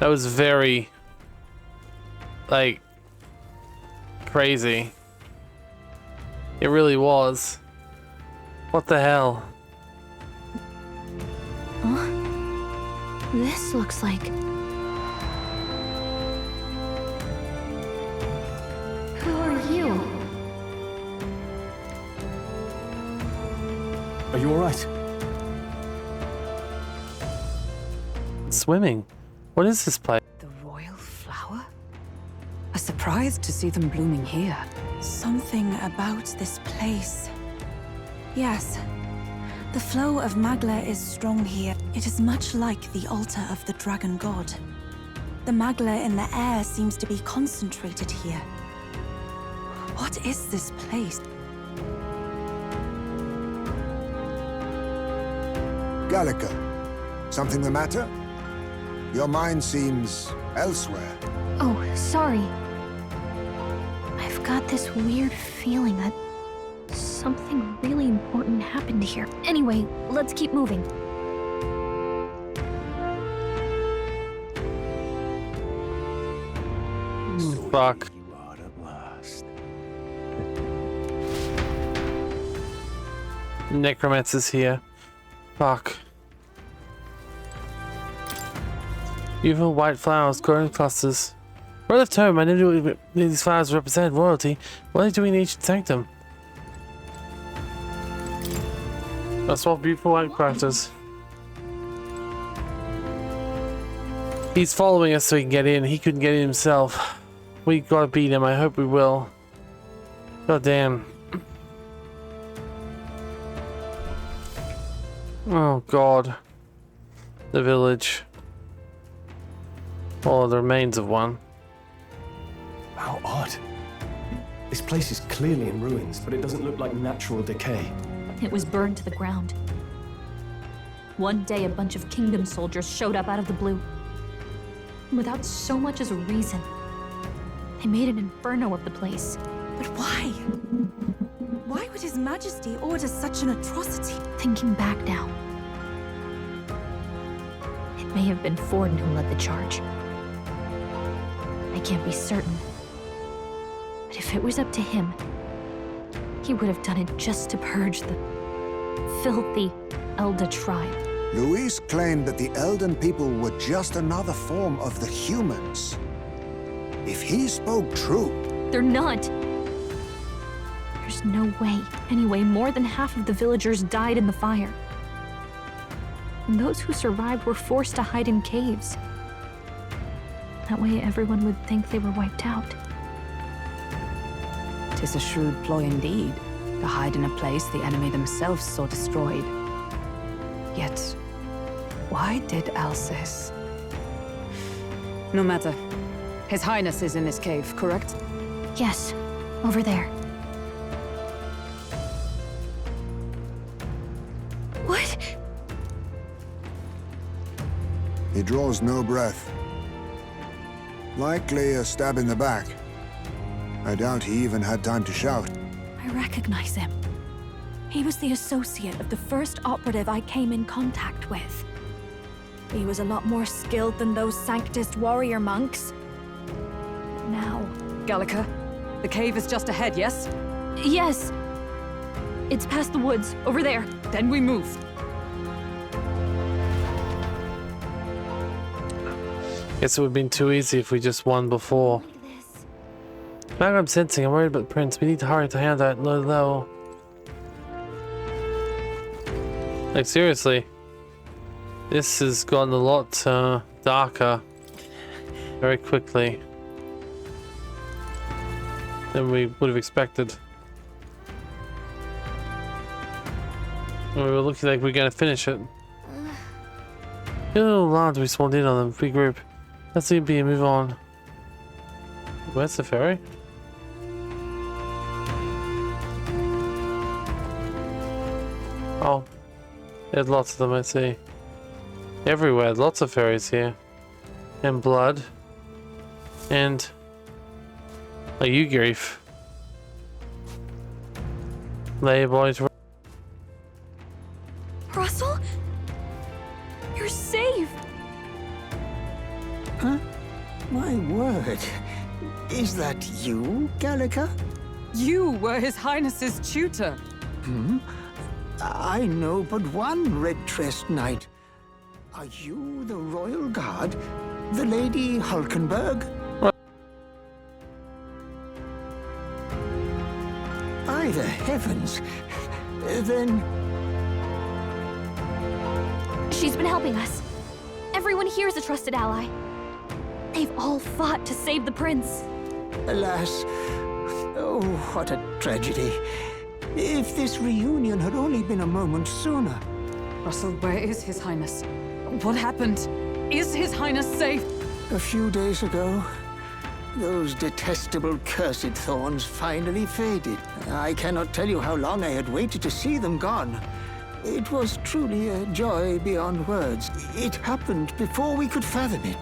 was very, like, crazy. It really was. What the hell? This looks like... Who are you? Are you alright? Swimming. What is this place? The royal flower? A surprise to see them blooming here. Something about this place. Yes. The flow of Magla is strong here. It is much like the altar of the dragon god. The Magla in the air seems to be concentrated here. What is this place? Gallica, something the matter? Your mind seems elsewhere. Oh, sorry. I've got this weird feeling that something really important happened here. Anyway, let's keep moving. Fuck. Necromancer's here. Fuck. Beautiful white flowers growing in clusters. Where I left home, I knew these flowers represent royalty. What are they doing in ancient sanctum? That's what beautiful white characters. He's following us so he can get in. He couldn't get in himself. We gotta beat him. I hope we will. God damn. Oh god. The village. Or the remains of one. How odd. This place is clearly in ruins, but it doesn't look like natural decay. It was burned to the ground. One day, a bunch of kingdom soldiers showed up out of the blue. Without so much as a reason. They made an inferno of the place. But why? Why would His Majesty order such an atrocity? Thinking back now, it may have been Forden who led the charge. I can't be certain. But if it was up to him, he would have done it just to purge the filthy Elda tribe. Luis claimed that the Elden people were just another form of the humans. If he spoke true... They're not. There's no way. Anyway, more than half of the villagers died in the fire. And those who survived were forced to hide in caves. That way everyone would think they were wiped out. 'Tis a shrewd ploy indeed, to hide in a place the enemy themselves saw destroyed. Yet, why did Alsace? No matter. His Highness is in this cave, correct? Yes, over there. What? He draws no breath. Likely a stab in the back. I doubt he even had time to shout. I recognize him. He was the associate of the first operative I came in contact with. He was a lot more skilled than those Sanctist warrior monks. Now... Gallica, the cave is just ahead, yes? Yes. It's past the woods, over there. Then we move. Guess it would have been too easy if we just won before. Back I'm sensing, I'm worried about the prince. We need to hurry to hand that low. Like seriously. This has gotten a lot darker very quickly than we would have expected. We were looking like we are gonna finish it. Oh, lads, we spawned in on them. Regroup. Let's leave be and move on. Where's the ferry? Oh, there's lots of them, I see. Everywhere, lots of ferries here. And blood. And a U-grief. Lay boys. Russell? You're safe! Huh? My word. Is that you, Gallica? You were His Highness's tutor. Hmm? I know but one red-tressed knight. Are you the royal guard? The Lady Hulkenberg? By the heavens! Then... She's been helping us. Everyone here is a trusted ally. They've all fought to save the prince. Alas, oh, what a tragedy. If this reunion had only been a moment sooner. Russell, where is His Highness? What happened? Is His Highness safe? A few days ago, those detestable cursed thorns finally faded. I cannot tell you how long I had waited to see them gone. It was truly a joy beyond words. It happened before we could fathom it.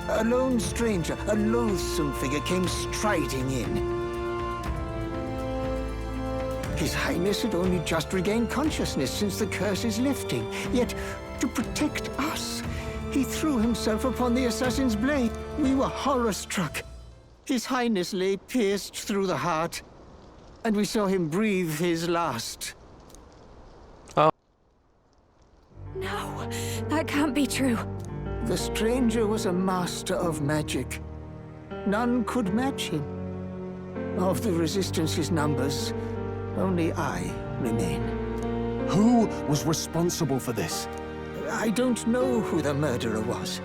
A lone stranger, a loathsome figure came striding in. His Highness had only just regained consciousness since the curse's lifting. Yet, to protect us, he threw himself upon the assassin's blade. We were horror-struck. His Highness lay pierced through the heart, and we saw him breathe his last. No, that can't be true. The stranger was a master of magic. None could match him. Of the Resistance's numbers, only I remain. Who was responsible for this? I don't know who the murderer was,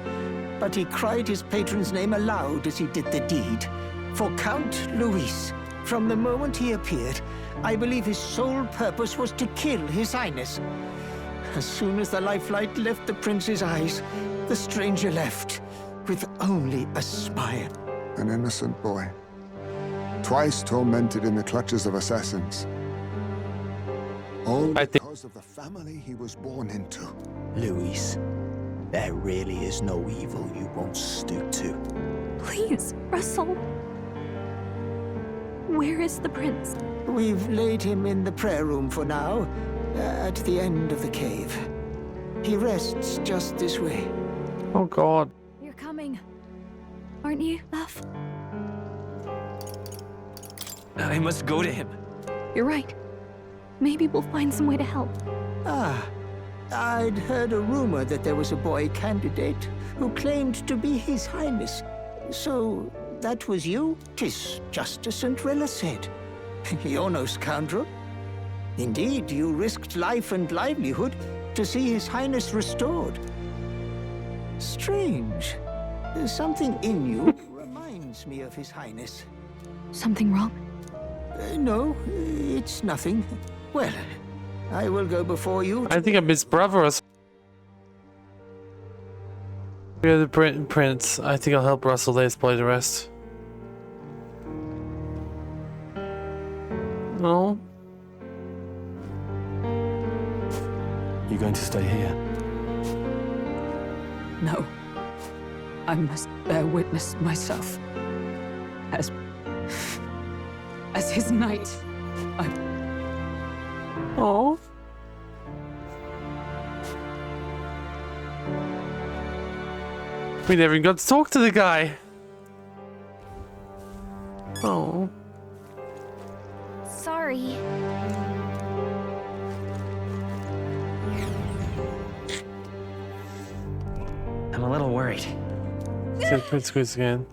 but he cried his patron's name aloud as he did the deed. For Count Luis, from the moment he appeared, I believe his sole purpose was to kill His Highness. As soon as the lifelight left the prince's eyes, the stranger left, with only a smile. An innocent boy, twice tormented in the clutches of assassins. All because of the family he was born into. Luis, there really is no evil you won't stoop to. Please, Russell. Where is the prince? We've laid him in the prayer room for now, at the end of the cave. He rests just this way. Oh God. You're coming, aren't you, love? I must go to him. You're right. Maybe we'll find some way to help. Ah, I'd heard a rumor that there was a boy candidate who claimed to be His Highness. So, that was you? 'Tis just as St. Rilla said. You're no scoundrel. Indeed, you risked life and livelihood to see His Highness restored. Strange. Something in you reminds me of His Highness. Something wrong? No, it's nothing. Well, I will go before you. I think I miss brother or something. We're the prince. I think I'll help Russell lay his boy to rest. No. You going to stay here? No. I must bear witness myself. As his knight, Oh. We never even got to talk to the guy. Oh. Sorry. I'm a little worried. See the prince squeeze again.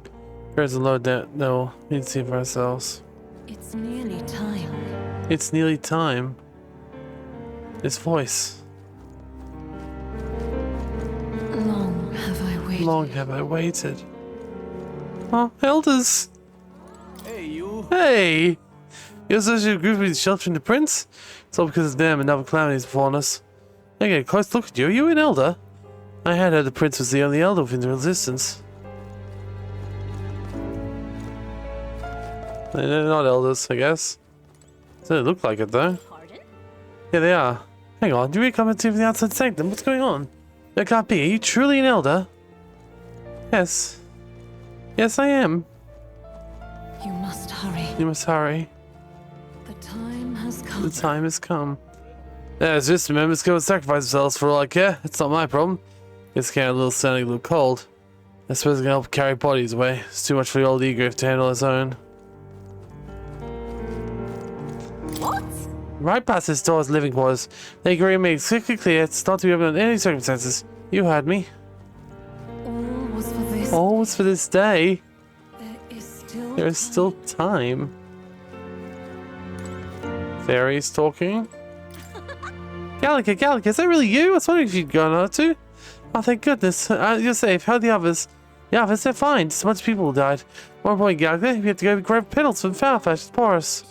There's a load that no, we need to see for ourselves. It's nearly time. It's nearly time. His voice. Long have I waited. Long have I waited. Oh, elders. Hey, you. Hey! You associate a group with sheltering the prince? It's all because of them and other calamities befallen us. I get a close look at you. Are you an elder? I had heard the prince was the only elder within the resistance. They're not elders, I guess. They look like it, though. Pardon? Yeah, they are. Hang on, do you come into the outside sanctum? What's going on? That can't be. Are you truly an elder? Yes. Yes, I am. You must hurry. You must hurry. The time has come. The time has come. Yeah, it's just members go and sacrifice themselves for all I care. It's not my problem. It's getting a little sounding a little cold. I suppose it can help carry bodies away. It's too much for the old ego to handle its own. What? right past this door's living quarters. They agree and make it quickly clear it's not to be opened under any circumstances. You heard me. All was for this. All was for this day. There is still time. Fairies talking. Gallica, is that really you? I was wondering if you'd gone out too. Oh, thank goodness. You're safe. How are the others? The others, they're fine. Just a bunch of people died. More point, Gallica. We have to go grab pedals from Foulfash. It's porous.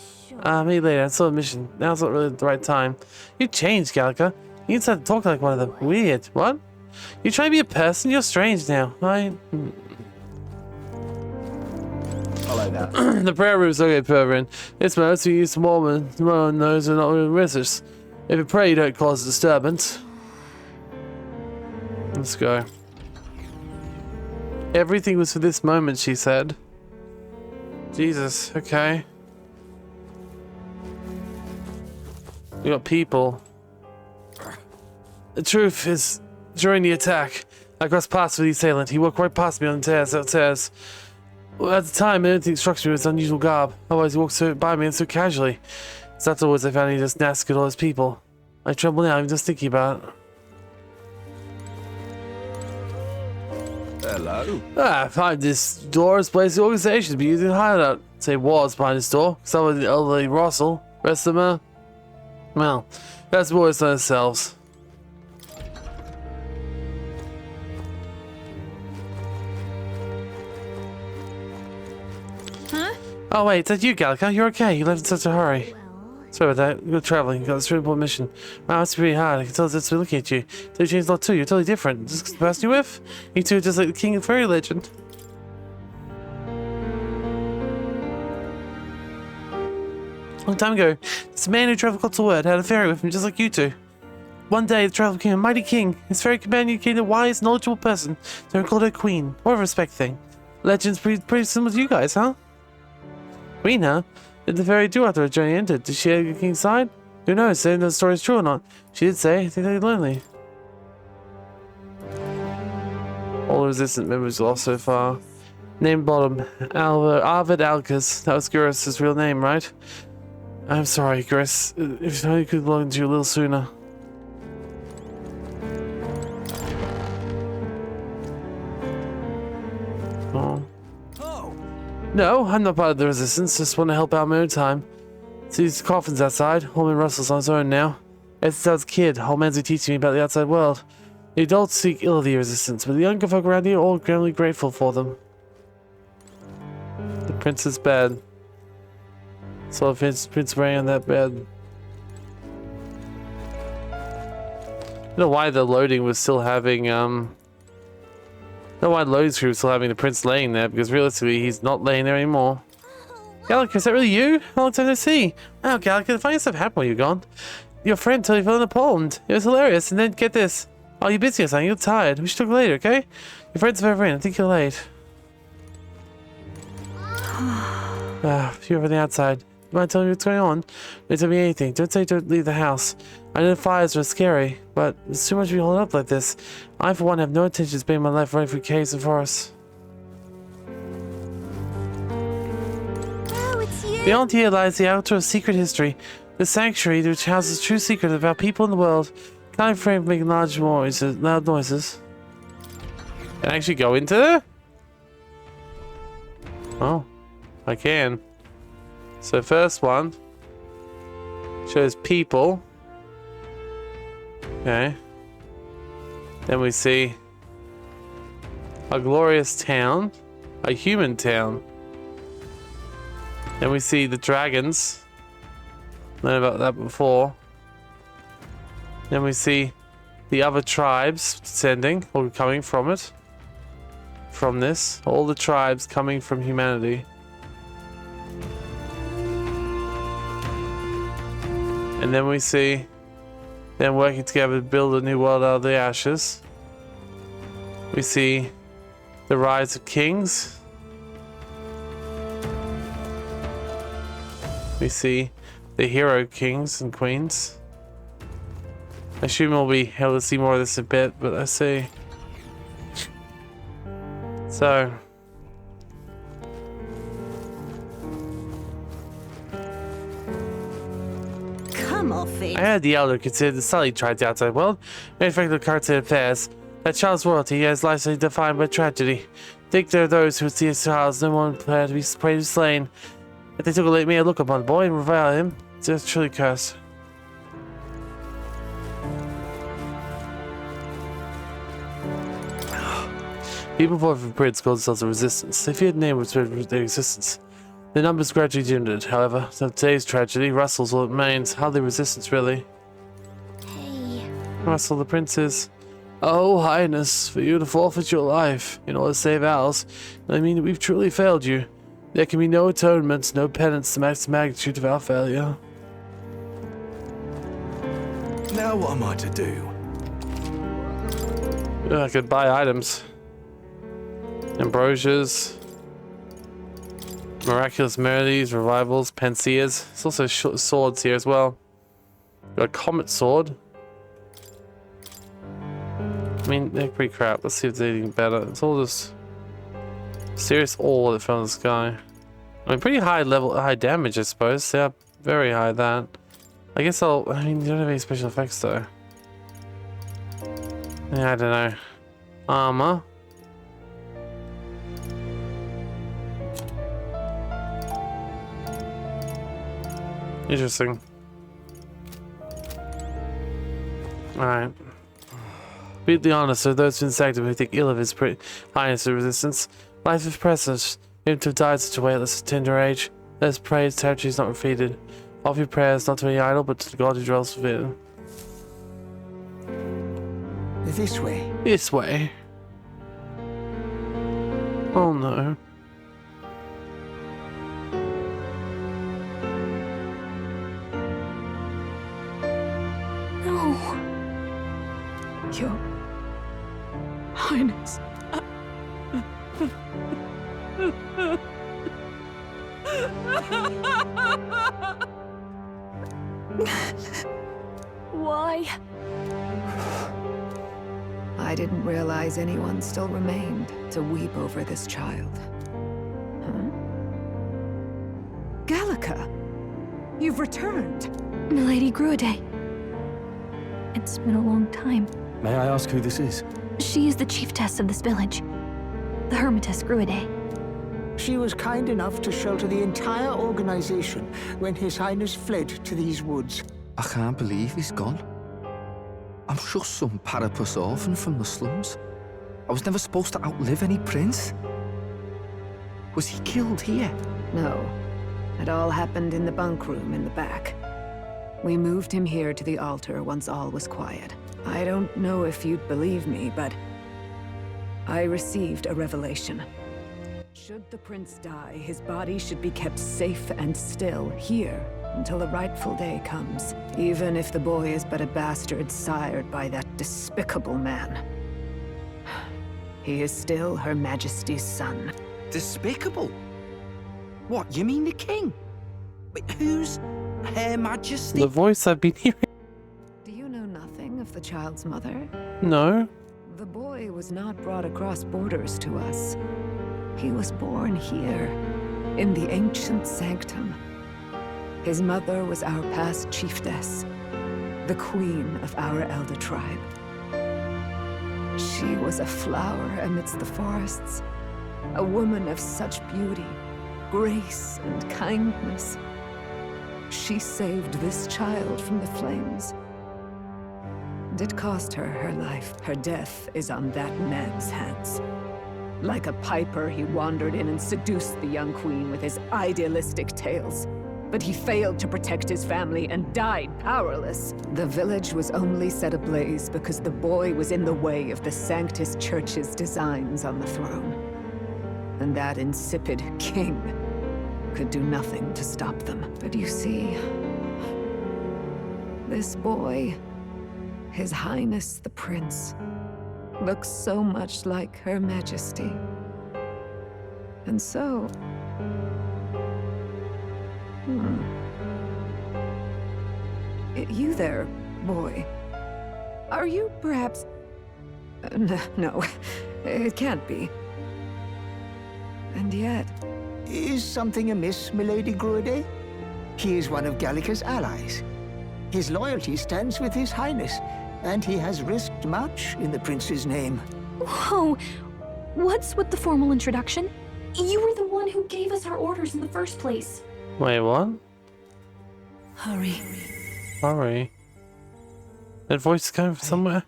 Maybe later. It's still a mission. Now's not really the right time. You changed, Gallica. You decided to talk like one of them. Weird. What? You trying to be a person? You're strange now. Follow that. The prayer room's okay, Pervin. It's most we use the Mormon. Mormon knows are not religious. If you pray, you don't cause a disturbance. Let's go. Everything was for this moment, she said. Jesus, okay. We got people. The truth is, during the attack, I crossed paths with the assailant. He walked right past me on the stairs. Well, at the time, anything struck me with his unusual garb. Otherwise, he walked by me and so casually. So afterwards, I found he just massacred all his people. I tremble now, even just thinking about it. Hello. I find this door is place the organization to be using hideout. Say was behind this door. Some of the elderly Russell. Rest of them well, that's boys on themselves. Huh? Oh wait, is that you, Gallica? You're okay. You left in such a hurry. Sorry about that. You're traveling. You got this really important mission. Wow, it's pretty hard. I can tell it's been looking at you. So you changed a lot too. You're totally different. Just the person you're with? You two are just like the king of fairy legend. A long time ago, this man who traveled across the world had a fairy with him just like you two. One day, the traveler became a mighty king. His fairy companion became a wise, knowledgeable person. They called her queen. More of a respect thing. Legend's pretty similar to you guys, huh? Queen, huh? Did the fairy do after her journey ended? Did she have the king's side? Who knows, saying the story is true or not. She did say, I think they're lonely. All the resistant members lost so far. Name bottom, Arvid Alkas. That was Gurus' real name, right? I'm sorry, Gurus. If only could log into you a little sooner. Oh. No, I'm not part of the resistance. Just want to help out my own time. See these coffins outside. Old man Russell's on his own now. Ever since I was a kid, old man's been teaching me about the outside world. The adults speak ill of the resistance, but the younger folk around here are all grimly grateful for them. The prince's bed. Saw the prince wearing on that bed. I don't know why the loading was still having, I don't know why the loading screen was still having the prince laying there, because realistically, he's not laying there anymore. Gallica, is that really you? How long time to see? Wow, Gallica, the funniest stuff happened when you're gone. Your friend totally fell in a pond. It was hilarious, and then, get this. Oh, you're busy or something? You're tired. We should talk later, okay? Your friend's over in. I think you're late. You're over the outside. You mind telling me what's going on? Don't tell me anything. Don't say don't leave the house. I know fires are scary, but there's too much to be holding up like this. I, for one, have no intention of spending my life running through caves and forests. Oh, it's you! Beyond here lies the outer of secret history. The sanctuary which houses true secrets about people in the world. Can't refrain from making loud noises. Can I actually go into there? Oh, I can. So first one shows people. Okay. Then we see a glorious town, a human town. Then we see the dragons. Learned about that before. Then we see the other tribes descending or coming from it. From this, all the tribes coming from humanity. And then we see them working together to build a new world out of the ashes. We see the rise of kings. We see the hero kings and queens. I assume we'll be able to see more of this in a bit, but let's see. So. Amalfi. I heard the elder considered the sully tried the outside world, and affected the current affairs. That child's royalty has life defined by tragedy. Think there are those who see his child no one prepared to be slain. If they took a mere look upon the boy and revile him, it's truly cursed. People fought for Prince called themselves the Resistance. They feared name was their existence. The numbers gradually dwindled, however. So today's tragedy, Russell's all it remains. Hardly resistance, really. Hey. Russell, the princes. Oh, Highness, for you to forfeit your life in order to save ours, I mean we've truly failed you. There can be no atonement, no penance to match the magnitude of our failure. Now what am I to do? I could buy items. Ambrosias. Miraculous melodies, revivals, panseas. There's also swords here as well. Got a comet sword. I mean, they're pretty crap. Let's see if there's anything better. It's all just serious ore that fell in the sky. I mean, pretty high level, high damage, I suppose. Yeah, very high that. I guess I mean, you don't have any special effects though. Yeah, I don't know. Armor. Interesting. Alright. Be the honest of those insected who think ill of his highness of resistance. Life is precious. Him to have died such a way at this tender age. Let us pray his territory is not defeated. Offer your prayers not to any idol, but to the God who dwells within. This way. This way. Oh no. No. Your Highness. Why? I didn't realize anyone still remained to weep over this child. Huh? Gallica! You've returned! Milady Gruade. It's been a long time. May I ask who this is? She is the chiefess of this village. The Hermitess Gruade. She was kind enough to shelter the entire organization when His Highness fled to these woods. I can't believe he's gone. I'm just some parapus orphan from the slums. I was never supposed to outlive any prince. Was he killed here? No. It all happened in the bunk room in the back. We moved him here to the altar once all was quiet. I don't know if you'd believe me, but I received a revelation. Should the prince die, his body should be kept safe and still here until the rightful day comes, even if the boy is but a bastard sired by that despicable man. He is still Her Majesty's son. Despicable? What, you mean the king? Wait, who's Her Majesty? The voice I've been hearing. Do you know nothing of the child's mother? No. The boy was not brought across borders to us. He was born here, in the ancient sanctum. His mother was our past chiefess, the queen of our elder tribe. She was a flower amidst the forests, a woman of such beauty, grace, and kindness. She saved this child from the flames. And it cost her her life. Her death is on that man's hands. Like a piper, he wandered in and seduced the young queen with his idealistic tales. But he failed to protect his family and died powerless. The village was only set ablaze because the boy was in the way of the Sanctus Church's designs on the throne. And that insipid king could do nothing to stop them. But you see, this boy, His Highness the Prince, looks so much like Her Majesty. And so... You there, boy. Are you perhaps... No, it can't be. And yet... Is something amiss, Milady Gruade? He is one of Gallica's allies. His loyalty stands with His Highness, and he has risked much in the prince's name. Whoa! What's with the formal introduction? You were the one who gave us our orders in the first place. Wait, what? Hurry. Hurry. That voice is coming from somewhere.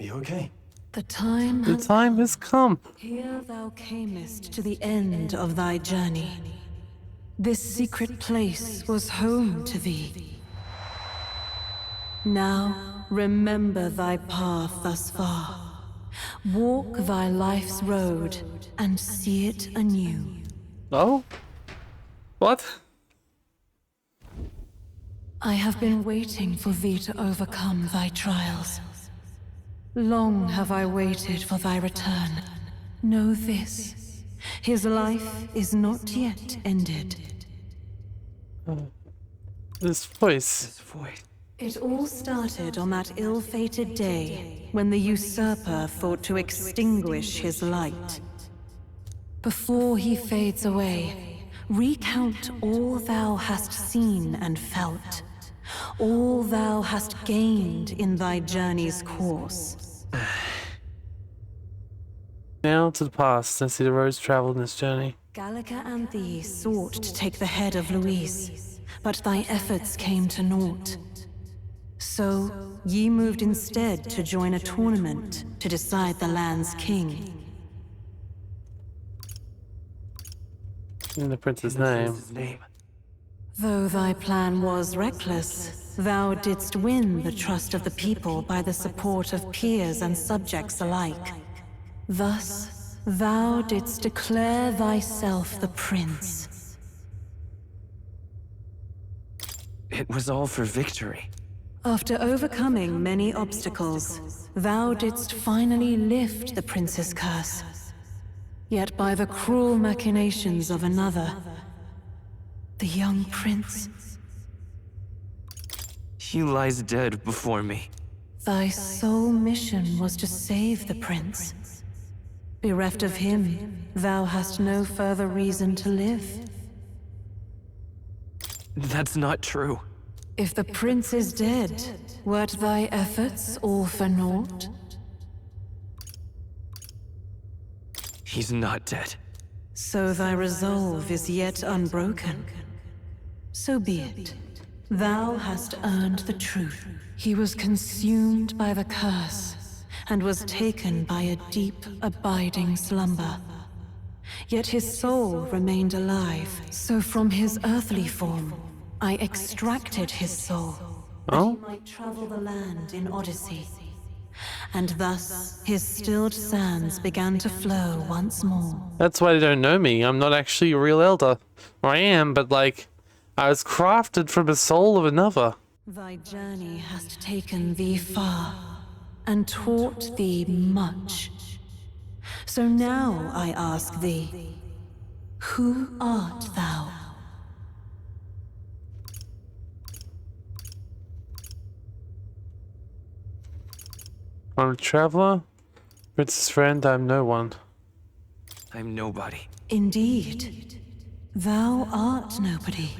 Are you okay? The time has come. Here thou camest to the end of thy journey. This secret place was home to thee. Now remember thy path thus far. Walk thy life's road and see it anew. Oh? What? I have been waiting for thee to overcome thy trials. Long have I waited for thy return. Know this, his life is not yet ended. This voice. It all started on that ill-fated day when the usurper thought to extinguish his light. Before he fades away, recount all thou hast seen and felt, all thou hast gained in thy journey's course. Now to the past, and see the roads traveled in this journey. Gallica and thee sought to take the head of Luis, but thy efforts came to naught. So, ye moved instead to join a tournament to decide the land's king. In the prince's name. Though thy plan was reckless, thou didst win the trust of the people by the support of peers and subjects alike. Thus, thou didst declare thyself the prince. It was all for victory. After overcoming many obstacles, thou didst finally lift the prince's curse. Yet by the cruel machinations of another, the young prince, He lies dead before me. thy sole mission was to save the prince. Bereft of him, thou hast no further reason to live. That's not true. If the prince is dead, wert thy efforts all for naught? He's not dead. So thy resolve is yet unbroken. So be it. Thou hast earned the truth. He was consumed by the curse, and was taken by a deep, abiding slumber. Yet his soul remained alive, so from his earthly form, I extracted his soul, that he might travel the land in Odyssey. And thus, his stilled sands began to flow once more. That's why they don't know me. I'm not actually a real elder. Or I am, but like, I was crafted from the soul of another. Thy journey hast taken thee far, and taught thee much. So now I ask thee, who art thou? I'm a traveler. Prince's friend, I'm no one. I'm nobody. Indeed. Thou art nobody,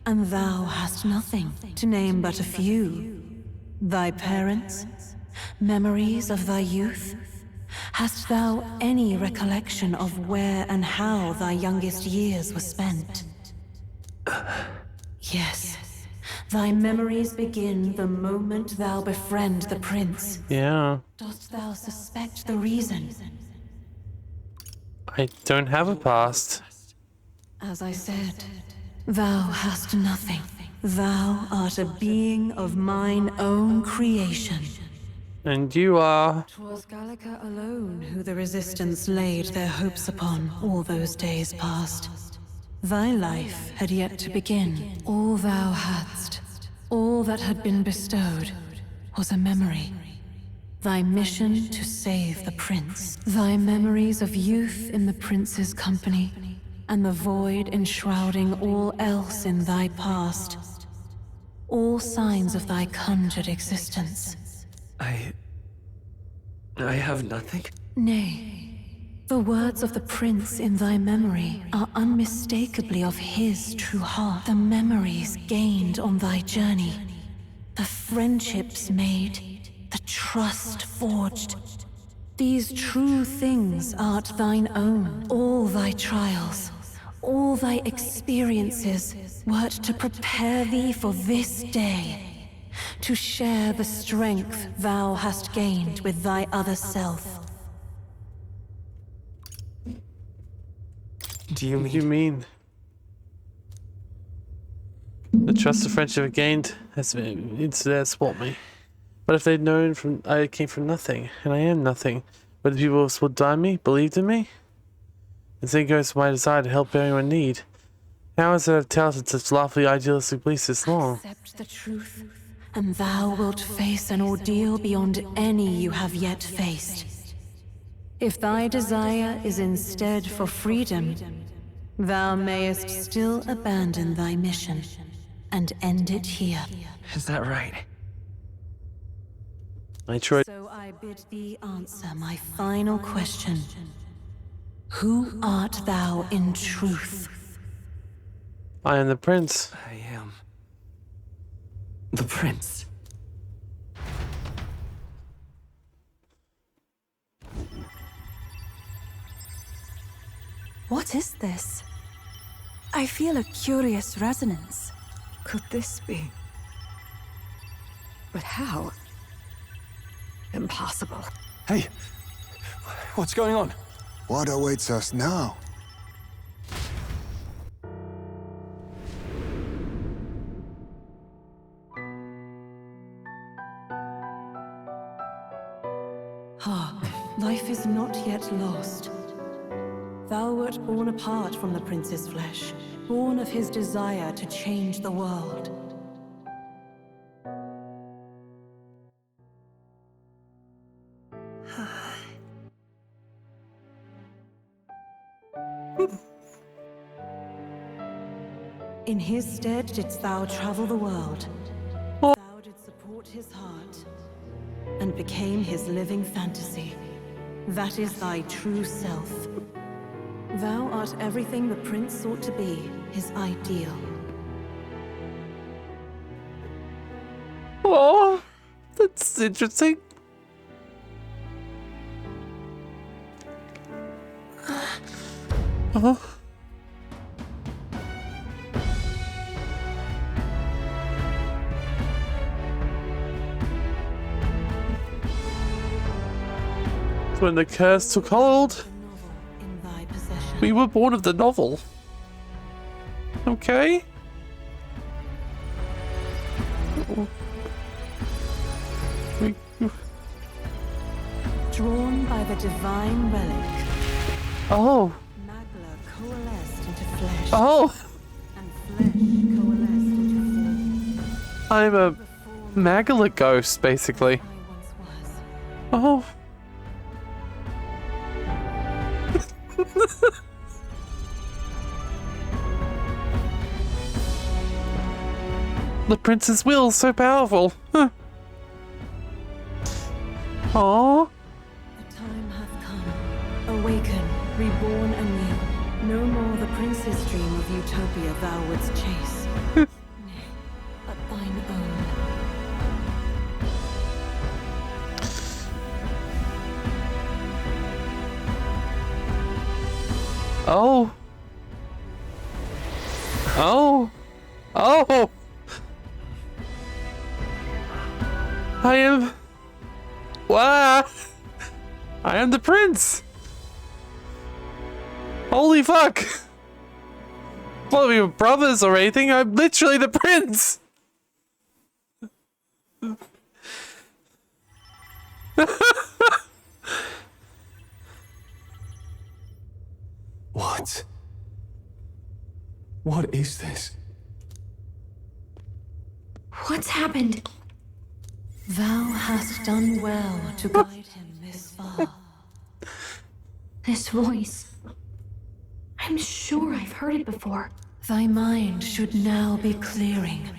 and thou hast nothing, to name but a few. Thy parents, memories of thy youth? Hast thou any recollection of where and how thy youngest years were spent? Yes. Thy memories begin the moment thou befriend the prince. Yeah. Dost thou suspect the reason? I don't have a past. As I said, thou hast nothing. Thou art a being of mine own creation. And you are... 'Twas Gallica alone who the Resistance laid their hopes upon all those days past. Thy life had yet to begin. All thou hadst, all that had been bestowed, was a memory. Thy mission to save the prince. Thy memories of youth in the prince's company, and the void enshrouding all else in thy past. All signs of thy conjured existence. I have nothing? Nay, the words of the prince in thy memory are unmistakably of his true heart. The memories gained on thy journey, the friendships made, the trust forged. These true things art thine own. All thy trials, all thy experiences wert to prepare thee for this day, to share the strength thou hast gained with thy other self. Do you mean? The trust and friendship I gained has support me. But if they'd known I came from nothing, and I am nothing, would the people have stood by me, believed in me? The same goes for my desire to help anyone in need. How is it I've touted such lofty idealistic beliefs this long? Accept the truth, and thou wilt face an ordeal beyond any you have yet faced. If thy desire is instead for freedom, thou mayest still abandon thy mission and end it here. Is that right? I tried. So I bid thee answer my final question. Who art thou in truth? I am the prince. I am the prince. What is this? I feel a curious resonance. Could this be? But how? Impossible. Hey, what's going on? What awaits us now? Hark, life is not yet lost. Thou wert born apart from the prince's flesh, born of his desire to change the world. In his stead didst thou travel the world. Thou didst support his heart, and became his living fantasy. That is thy true self. Thou art everything the prince sought to be, his ideal. Oh, that's interesting. Oh. When the curse took hold, we were born of the novel. Okay. Drawn by the divine relic. Oh. Magla coalesced into flesh. Oh. And flesh coalesced into form. I'm a Magala ghost, basically. Oh. The prince's will is so powerful. Huh. Aww. The time hath come. Awaken, reborn anew. No more the prince's dream of utopia thou wouldst chase. Nay, but thine own. Oh. Oh. Oh. I am... Wow. I am the prince. Holy fuck. Well, we were brothers or anything. I'm literally the prince. What? What is this? What's happened? Thou hast done well to guide him this far. This voice. I'm sure I've heard it before. Thy mind should now be clearing.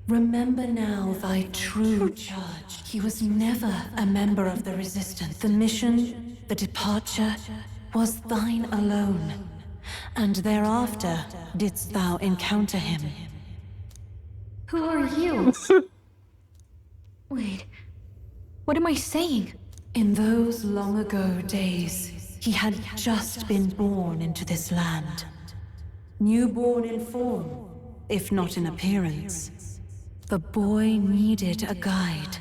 Remember now thy true charge. He was never a member of the Resistance. The mission, the departure, was thine alone. And thereafter didst thou encounter him. Who are you? Wait. What am I saying? In those long ago days, he had just been born into this land. Newborn in form, if not in appearance. The boy needed a guide.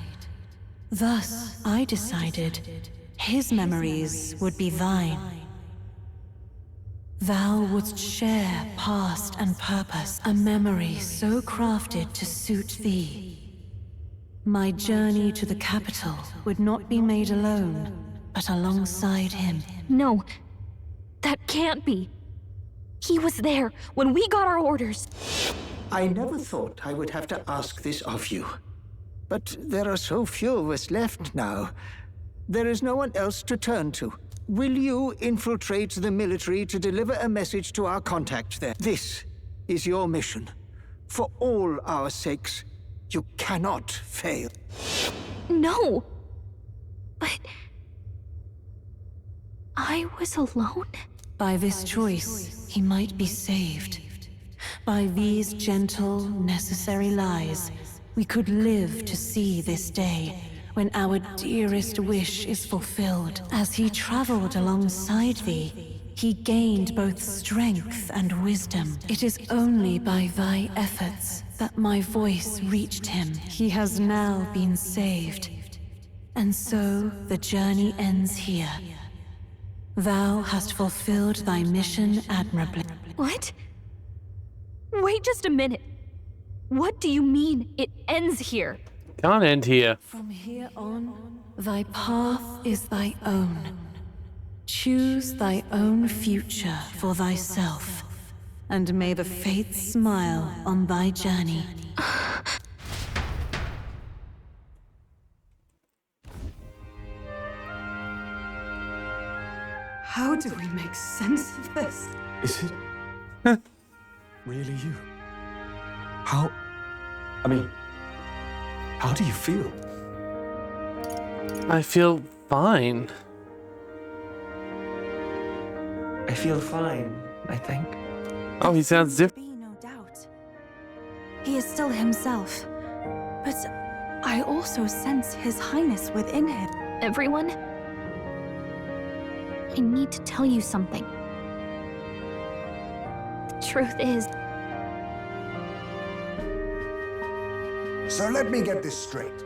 Thus, I decided his memories would be thine. Thou wouldst share past and purpose, a memory so crafted to suit thee. My journey to the capital would not be made alone, but alongside him. No. That can't be. He was there when we got our orders. I never thought I would have to ask this of you. But there are so few of us left now. There is no one else to turn to. Will you infiltrate the military to deliver a message to our contact there? This is your mission. For all our sakes, you cannot fail. No. But... I was alone? By this choice, he might be saved. By these gentle, necessary lies, we could live to see this day, when our dearest wish is fulfilled. As he traveled alongside thee, he gained both strength and wisdom. It is only by thy efforts that my voice reached him. He has now been saved. And so the journey ends here. Thou hast fulfilled thy mission admirably. What? Wait just a minute. What do you mean it ends here? Can't end here. From here on, thy path is thy own. Choose thy own future for thyself, and may the fates smile on thy journey. How do we make sense of this? Is it really you? How do you feel? I feel fine. I feel fine, I think. Oh, he sounds different. Be no doubt. He is still himself. But I also sense His Highness within him. Everyone? I need to tell you something. The truth is... So let me get this straight.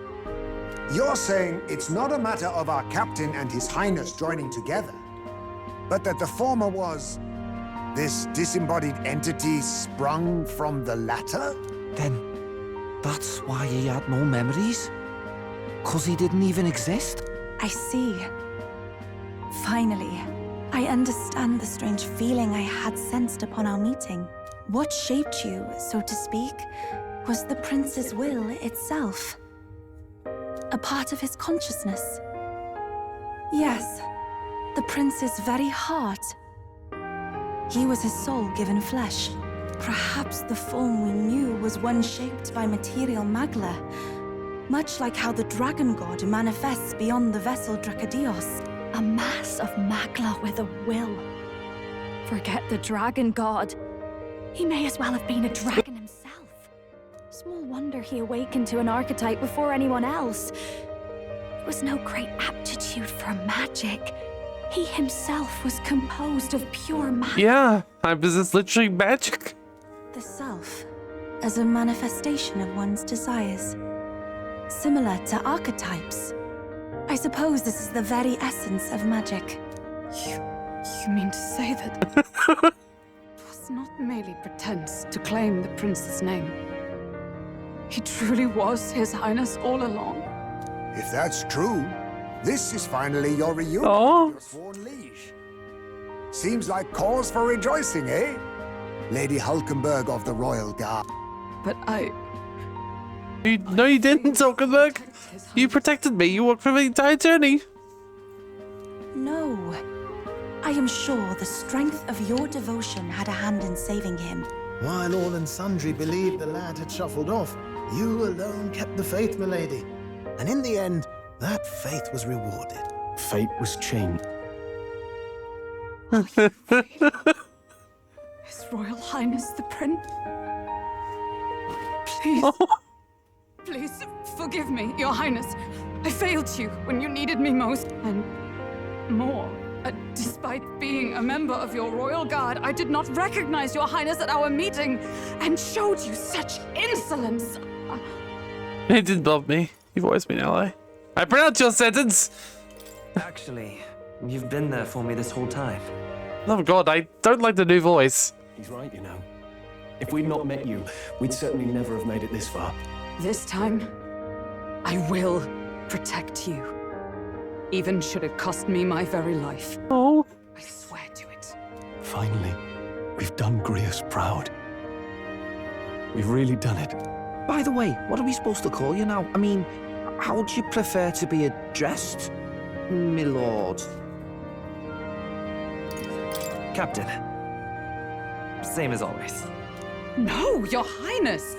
You're saying it's not a matter of our captain and His Highness joining together, but that the former was this disembodied entity sprung from the latter? Then that's why he had no memories? 'Cause he didn't even exist? I see. Finally, I understand the strange feeling I had sensed upon our meeting. What shaped you, so to speak, was the prince's will itself. A part of his consciousness. Yes, the prince's very heart. He was his soul given flesh. Perhaps the form we knew was one shaped by material magla, much like how the dragon god manifests beyond the vessel Drakadios. A mass of magla with a will. Forget the dragon god. He may as well have been a dragon himself. Small wonder he awakened to an archetype before anyone else. It was no great aptitude for magic. He himself was composed of pure magic. Yeah, this is literally magic. The self, as a manifestation of one's desires. Similar to archetypes. I suppose this is the very essence of magic. You mean to say that it was not merely pretense to claim the prince's name? He truly was His Highness all along? If that's true, this is finally your reunion with your sworn liege. Seems like cause for rejoicing, eh? Lady Hulkenberg of the Royal Guard. But No, you didn't, Hulkenberg. You protected me. You worked for the entire journey. No. I am sure the strength of your devotion had a hand in saving him. While all and sundry believed the lad had shuffled off, you alone kept the faith, milady. And in the end, that faith was rewarded. Fate was changed. His Royal Highness the Prince? Please, Please, forgive me, Your Highness. I failed you when you needed me most, and more. Despite being a member of your royal guard, I did not recognize Your Highness at our meeting, and showed you such insolence. It didn't bother me. You've always been ally. I pronounced your sentence! Actually, you've been there for me this whole time. Oh god, I don't like the new voice. He's right, you know. If we'd not met you, we'd certainly never have made it this far. This time, I will protect you. Even should it cost me my very life. Oh. I swear to it. Finally, we've done Grius proud. We've really done it. By the way, what are we supposed to call you now? I mean, how would you prefer to be addressed, my lord? Captain. Same as always. No, Your Highness!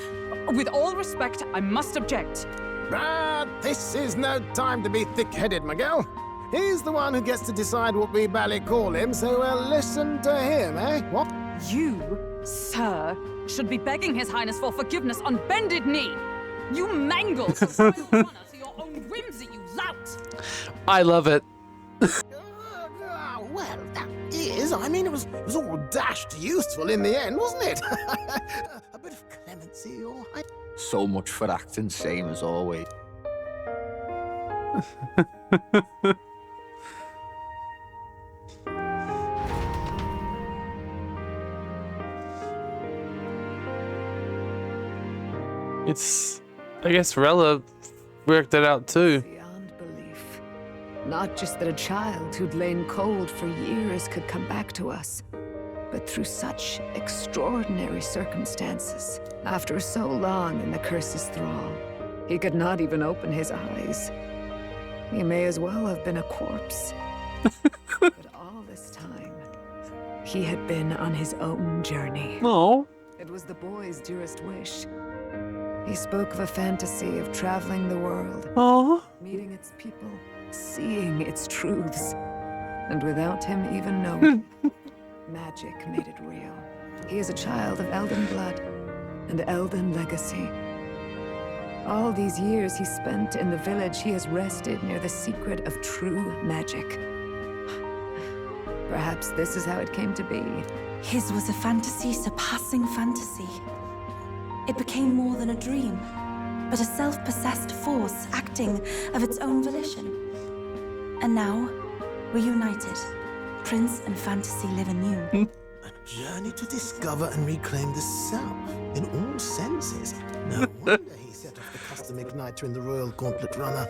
With all respect, I must object. But this is no time to be thick-headed, Miguel. He's the one who gets to decide what we bally call him, so we'll listen to him, eh? What? You, sir, should be begging His Highness for forgiveness on bended knee. You mangled the royal honor to your own whimsy, you lout! I love it. Well, that is. I mean, it was all dashed useful in the end, wasn't it? A bit of clemency, all right. So much for acting same as always. It's... I guess Rella worked it out too. Beyond belief. Not just that a child who'd lain cold for years could come back to us, but through such extraordinary circumstances. After so long in the curse's thrall, he could not even open his eyes. He may as well have been a corpse. But all this time, he had been on his own journey. No. It was the boy's dearest wish. He spoke of a fantasy of traveling the world, meeting its people, seeing its truths. And without him even knowing, magic made it real. He is a child of Elden blood and Elden legacy. All these years he spent in the village, he has rested near the secret of true magic. Perhaps this is how it came to be. His was a fantasy surpassing fantasy. It became more than a dream, but a self-possessed force acting of its own volition. And now, reunited, Prince and fantasy live anew. A journey to discover and reclaim the self, in all senses. No wonder he set off the custom igniter in the Royal Gauntlet Runner.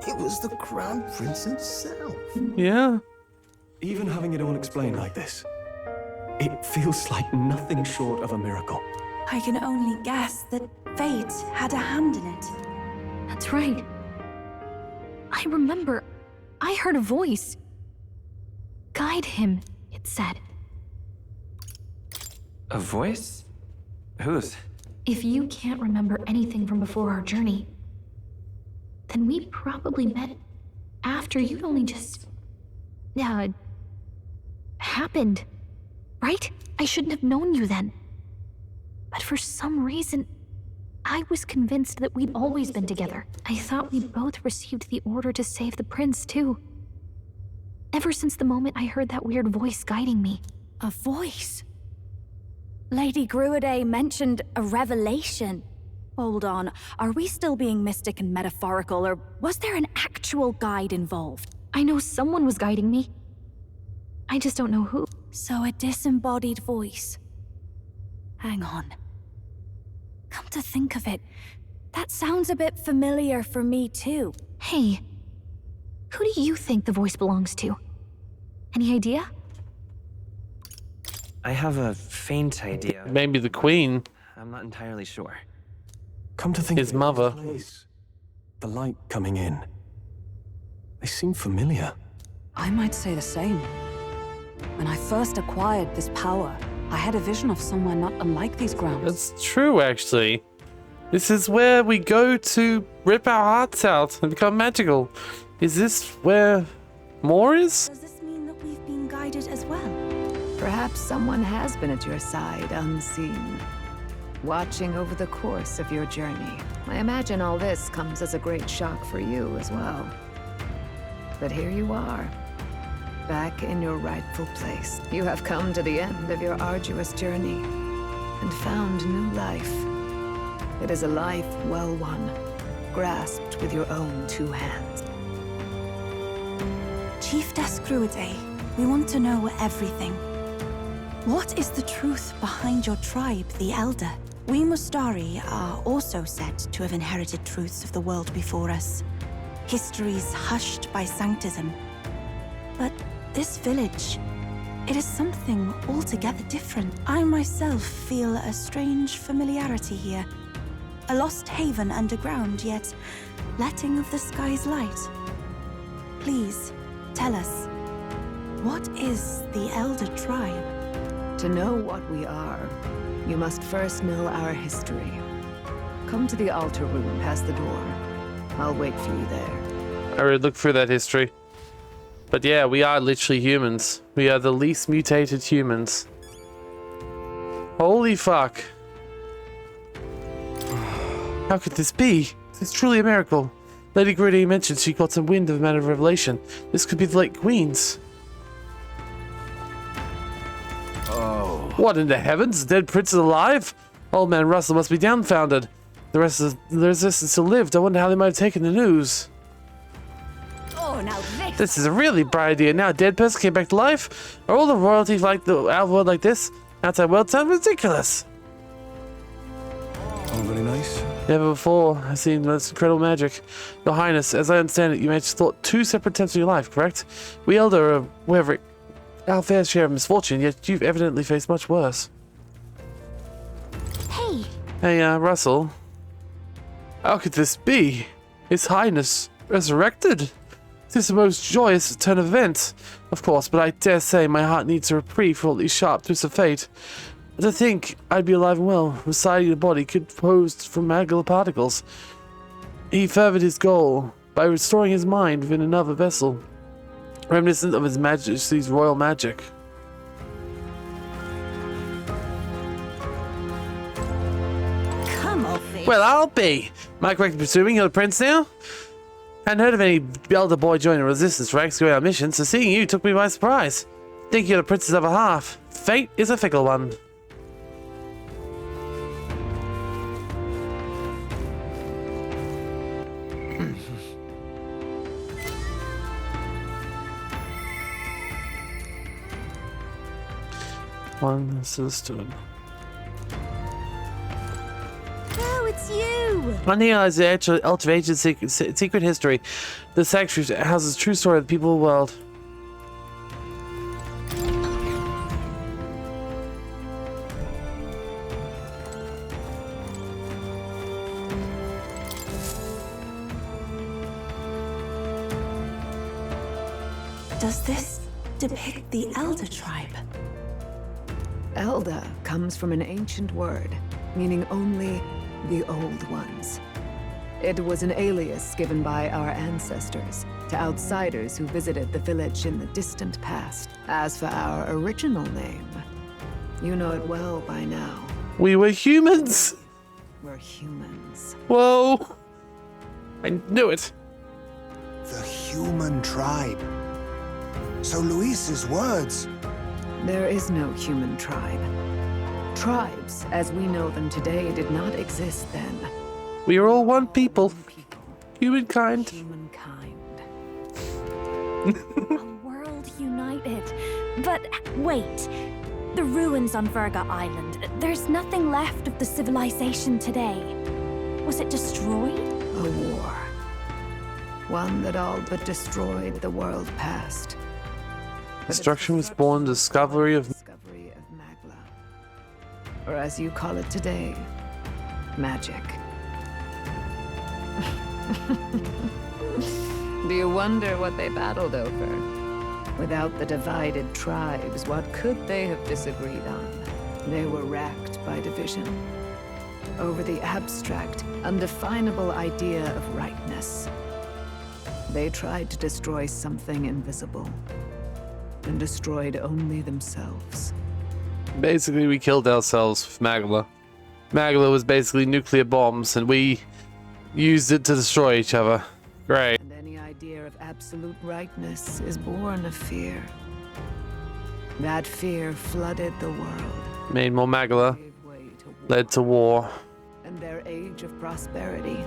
It was the Crown Prince himself. Yeah. Even having it all explained like this, it feels like nothing short of a miracle. I can only guess that fate had a hand in it. That's right. I remember, I heard a voice. Guide him, it said. A voice? Whose? If you can't remember anything from before our journey, then we probably met after you'd only just... happened, right? I shouldn't have known you then. But for some reason, I was convinced that we'd always been together. I thought we both received the order to save the prince, too. Ever since the moment I heard that weird voice guiding me. A voice? Lady Gruaday mentioned a revelation. Hold on, are we still being mystic and metaphorical, or was there an actual guide involved? I know someone was guiding me. I just don't know who. So a disembodied voice. Hang on. Come to think of it, that sounds a bit familiar for me too. Hey, who do you think the voice belongs to? Any idea? I have a faint idea. Maybe the queen. I'm not entirely sure. Come to think his of it, mother. this place, the light coming in. They seem familiar. I might say the same. When I first acquired this power, I had a vision of somewhere not unlike these grounds. That's true, actually. This is where we go to rip our hearts out and become magical. Is this where more is? Does this mean that we've been guided as well? Perhaps someone has been at your side unseen. watching over the course of your journey. I imagine all this comes as a great shock for you as well. But here you are, back in your rightful place. You have come to the end of your arduous journey and found new life. It is a life well won, grasped with your own 2 hands. Chief Descruidae, we want to know everything. What is the truth behind your tribe, the Elder? We Mustari are also said to have inherited truths of the world before us. Histories hushed by sanctism. But this village, it is something altogether different. I myself feel a strange familiarity here. A lost haven underground, yet letting of the sky's light. Please, tell us, what is the Elder Tribe? To know what we are, you must first know our history. Come to the altar room past the door. I'll wait for you there. I already looked through that history. But yeah, we are literally humans. We are the least mutated humans. Holy fuck. How could this be? It's truly a miracle. Lady Gritty mentioned she got some wind of a matter of revelation. This could be the late Queen's. Oh. What in the heavens? The dead prince is alive? Old man Russell must be dumbfounded. The rest of the resistance still lived. I wonder how they might have taken the news. Oh, now This is a really bright idea. Now a dead person came back to life? Are all the royalty like the outer world like this? Outside world sounds ridiculous. Oh, very nice. Never before I've seen this incredible magic. Your Highness, as I understand it, you may have thought 2 separate attempts in your life, correct? We Elder are, wherever our fair share of misfortune, yet you've evidently faced much worse. Hey! Hey, Russell. How could this be? His Highness resurrected? This is the most joyous turn of events, of course, but I dare say my heart needs a reprieve for all these sharp twists of fate. To think I'd be alive and well, residing in a body composed from magma particles. He furthered his goal by restoring his mind within another vessel, reminiscent of His Majesty's royal magic. Come off it. Well, I'll be. Am I correct in presuming you're the prince now? Hadn't heard of any elder boy joining the resistance ranks going on mission, so seeing you took me by surprise. Think you're the prince's other half. Fate is a fickle one. One understood. Oh, it's you! On here is the actual ultimate secret history. The sanctuary houses true story of the people of the world. Does this depict the Elder Tribe? Elder comes from an ancient word, meaning only the old ones. It was an alias given by our ancestors to outsiders who visited the village in the distant past. As for our original name, you know it well by now. We were humans! We're humans. Whoa! I knew it. The human tribe. So Luis's words. There is no human tribe. Tribes, as we know them today, did not exist then. We are all one people. Humankind. A world united. But wait. The ruins on Virga Island. There's nothing left of the civilization today. Was it destroyed? A war. One that all but destroyed the world past. Destruction was born, discovery of Magla. Or as you call it today, magic. Do you wonder what they battled over? Without the divided tribes, what could they have disagreed on? They were racked by division. Over the abstract, undefinable idea of rightness. They tried to destroy something invisible. And destroyed only themselves. Basically, we killed ourselves with Magla. Magla was basically nuclear bombs, and we used it to destroy each other. Great. And any idea of absolute rightness is born of fear. That fear flooded the world. Made more Magla. Led to war. And their age of prosperity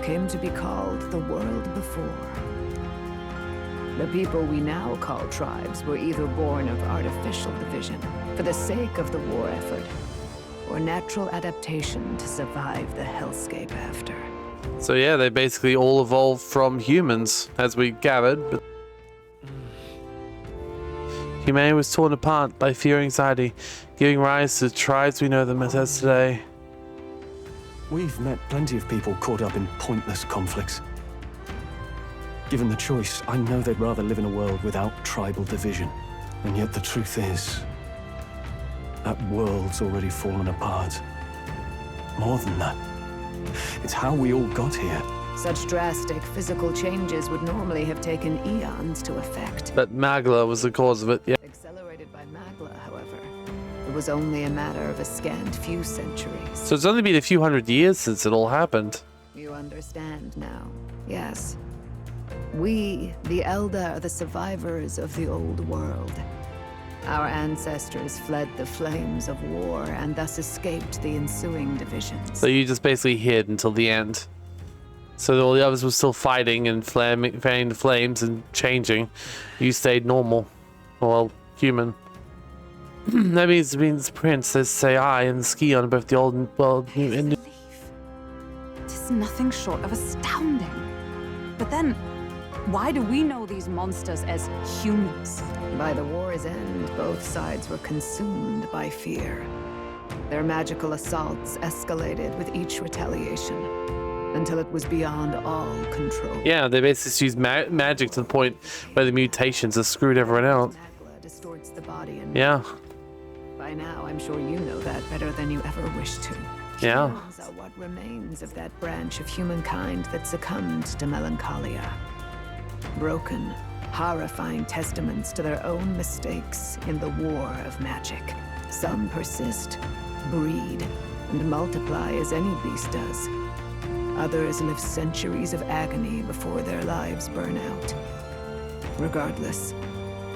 came to be called the world before. The people we now call tribes were either born of artificial division for the sake of the war effort, or natural adaptation to survive the hellscape after. So yeah, they basically all evolved from humans, as we gathered. But humanity was torn apart by fear and anxiety, giving rise to the tribes we know them as today. We've met plenty of people caught up in pointless conflicts. Given the choice, I know they'd rather live in a world without tribal division. And yet the truth is, that world's already fallen apart. More than that, it's how we all got here. Such drastic physical changes would normally have taken eons to effect. But Magla was the cause of it, yeah. Accelerated by Magla, however, it was only a matter of a scant few centuries. So it's only been a few hundred years since it all happened. You understand now, yes. We, the Elder, are the survivors of the old world. Our ancestors fled the flames of war and thus escaped the ensuing divisions. So you just basically hid until the end. So all the others were still fighting and fanning the flames and changing. You stayed normal. Well, human. That means Prince says say I and ski on both the old and well and It is nothing short of astounding. But then, why do we know these monsters as humans? By the war's end, both sides were consumed by fear. Their magical assaults escalated with each retaliation, until it was beyond all control. Yeah, they basically used magic to the point where the mutations have screwed everyone out. Distorts the body and yeah. By now, I'm sure you know that better than you ever wished to. Yeah. Humans are what remains of that branch of humankind that succumbed to melancholia. Broken, horrifying testaments to their own mistakes in the war of magic. Some persist, breed, and multiply as any beast does. Others live centuries of agony before their lives burn out. Regardless,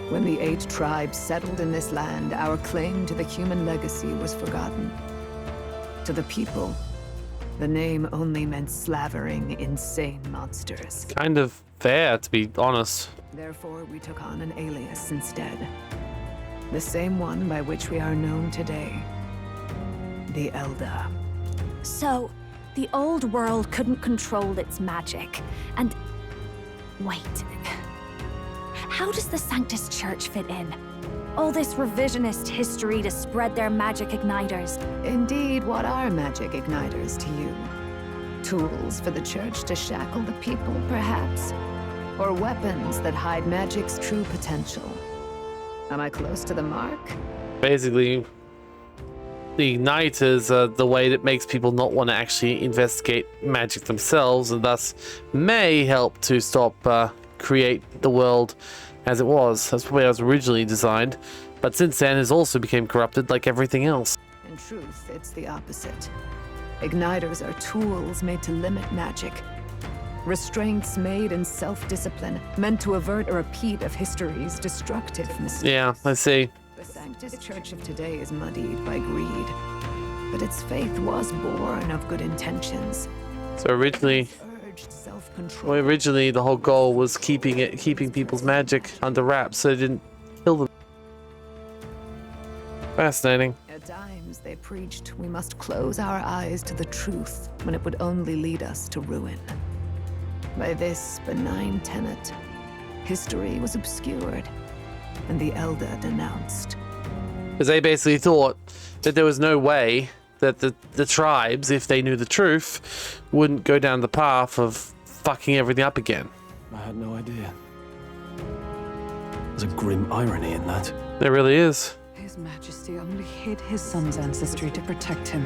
when the 8 tribes settled in this land, our claim to the human legacy was forgotten. To the people, the name only meant slavering, insane monsters. Kind of fair, to be honest. Therefore, we took on an alias instead. The same one by which we are known today. The Elder. So, the old world couldn't control its magic, and... Wait. How does the Sanctus Church fit in? All this revisionist history to spread their magic igniters. Indeed, what are magic igniters to you? Tools for the Church to shackle the people, perhaps? Or weapons that hide magic's true potential? Am I close to the mark? Basically, the igniters are the way that makes people not want to actually investigate magic themselves, and thus may help to stop create the world as it was. That's the way it was originally designed, but since then has also become corrupted like everything else. In truth, it's the opposite. Igniters are tools made to limit magic. Restraints made in self-discipline, meant to avert a repeat of history's destructive mistakes. Yeah, I see. The Sanctus Church of today is muddied by greed, but its faith was born of good intentions. So originally the whole goal was keeping people's magic under wraps so they didn't kill them. Fascinating. At times they preached we must close our eyes to the truth when it would only lead us to ruin. By this benign tenet, history was obscured and the Elder denounced. Because they basically thought that there was no way that the tribes, if they knew the truth, wouldn't go down the path of fucking everything up again. I had no idea. There's a grim irony in that. There really is. His Majesty only hid his son's ancestry to protect him.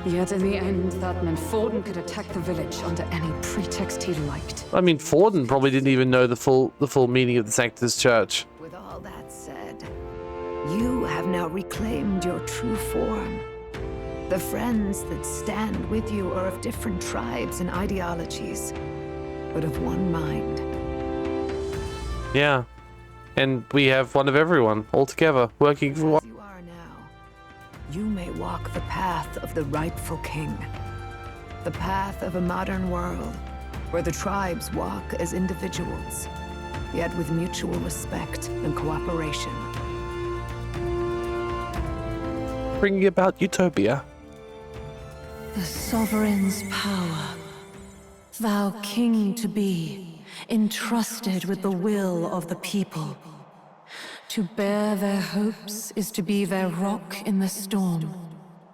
Yet in the end, that meant Forden could attack the village under any pretext he liked. I mean, Forden probably didn't even know the full meaning of the Sanctus Church. With all that said, you have now reclaimed your true form. The friends that stand with you are of different tribes and ideologies, but of one mind. Yeah. And we have one of everyone, all together, working for one. As you are now, you may walk the path of the rightful king. The path of a modern world, where the tribes walk as individuals, yet with mutual respect and cooperation. Bringing about utopia. The sovereign's power. Thou king to be, entrusted with the will of the people. To bear their hopes is to be their rock in the storm,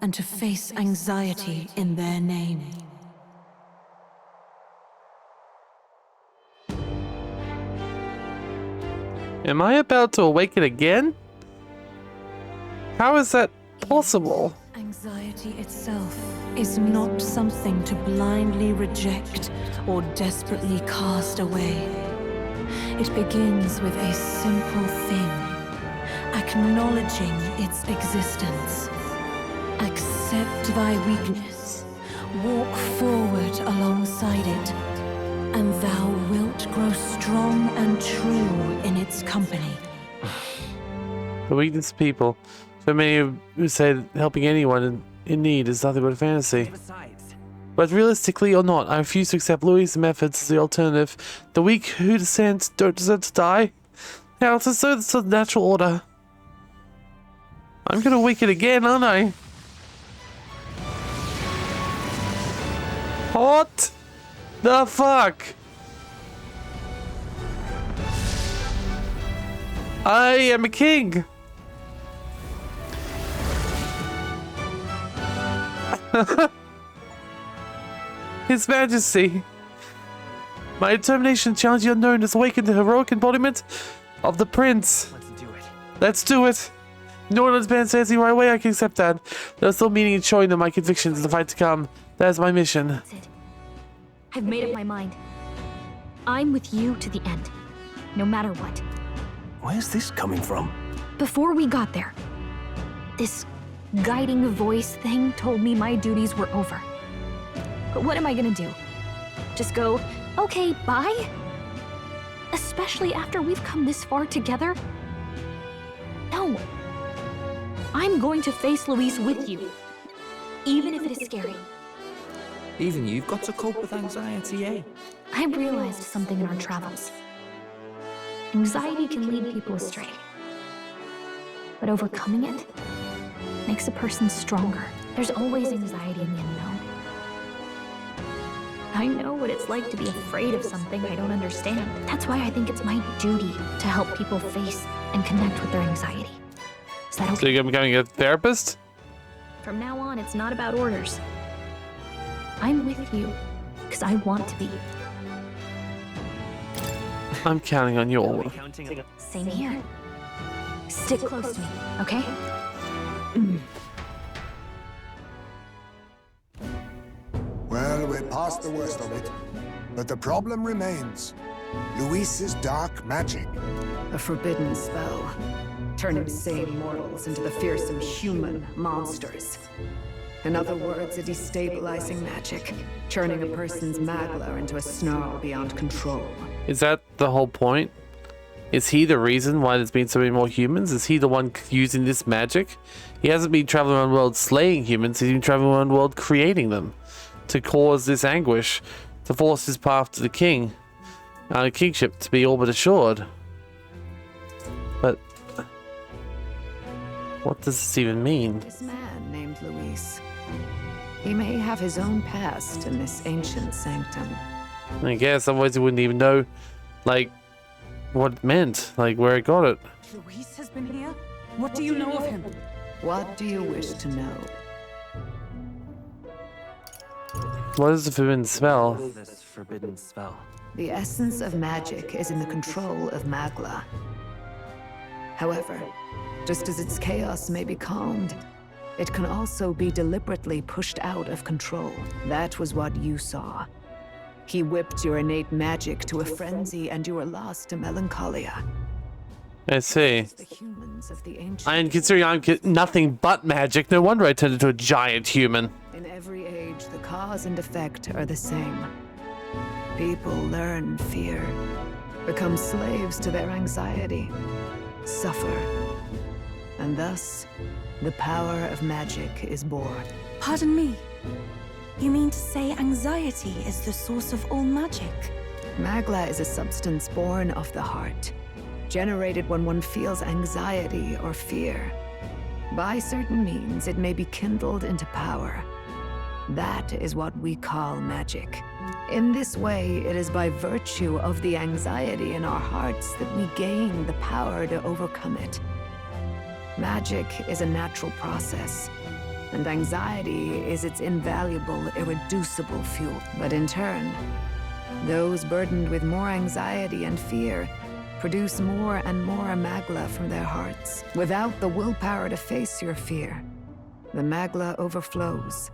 and to face anxiety in their name. Am I about to awaken again? How is that possible? Anxiety itself is not something to blindly reject or desperately cast away. It begins with a simple thing, acknowledging its existence. Accept thy weakness, walk forward alongside it, and thou wilt grow strong and true in its company. The weakness of people. So many who say helping anyone in need is nothing but a fantasy. But realistically or not, I refuse to accept Louis' methods as the alternative. The weak who descend don't deserve to die. Now it's as though it's a natural order. I'm gonna awaken again, aren't I? What the fuck? I am a king. His Majesty. My determination to challenge the unknown has awakened the heroic embodiment of the Prince. Let's do it. No one understands fancy right away, I can accept that. There's still meaning in showing them my convictions in the fight to come. That's my mission. That's it. I've made up my mind. I'm with you to the end, no matter what. Where's this coming from? Before we got there, this guiding voice thing told me my duties were over. But what am I gonna do? Just go, okay, bye? Especially after we've come this far together? No. I'm going to face Luis with you, even if it is scary. Even you've got to cope with anxiety, eh? I realized something in our travels. Anxiety can lead people astray. But overcoming it makes a person stronger. There's always anxiety in the unknown. I know what it's like to be afraid of something I don't understand. That's why I think it's my duty to help people face and connect with their anxiety. Is that okay? So you're becoming a therapist? From now on, it's not about orders. I'm with you, because I want to be. I'm counting on you all. Same here. Stick close to me, okay? Well, we're past the worst of it. But the problem remains. Luis's dark magic. A forbidden spell, turning sane mortals into the fearsome human monsters. In other words, a destabilizing magic, turning a person's magla into a snarl beyond control. Is that the whole point? Is he the reason why there's been so many more humans? Is he the one using this magic? He hasn't been traveling around the world slaying humans, he's been traveling around the world creating them. To cause this anguish, to force his path to the king. Kingship to be all but assured. But what does this even mean? This man named Luis. He may have his own past in this ancient sanctum. I guess otherwise he wouldn't even know, like, what it meant, like where it got it. Luis has been here? What do you know of him? What do you wish to know? What is the forbidden spell? This forbidden spell. The essence of magic is in the control of magla. However, just as its chaos may be calmed, it can also be deliberately pushed out of control. That was what you saw. He whipped your innate magic to a frenzy and you were lost to melancholia. I see. The humans of the ancient And considering I'm nothing but magic, no wonder I turned into a giant human. In every age, the cause and effect are the same. People learn fear, become slaves to their anxiety, suffer, and thus, the power of magic is born. Pardon me. You mean to say anxiety is the source of all magic? Magla is a substance born of the heart, generated when one feels anxiety or fear. By certain means, it may be kindled into power. That is what we call magic. In this way, it is by virtue of the anxiety in our hearts that we gain the power to overcome it. Magic is a natural process, and anxiety is its invaluable, irreducible fuel. But in turn, those burdened with more anxiety and fear produce more and more magla from their hearts. Without the willpower to face your fear, the magla overflows.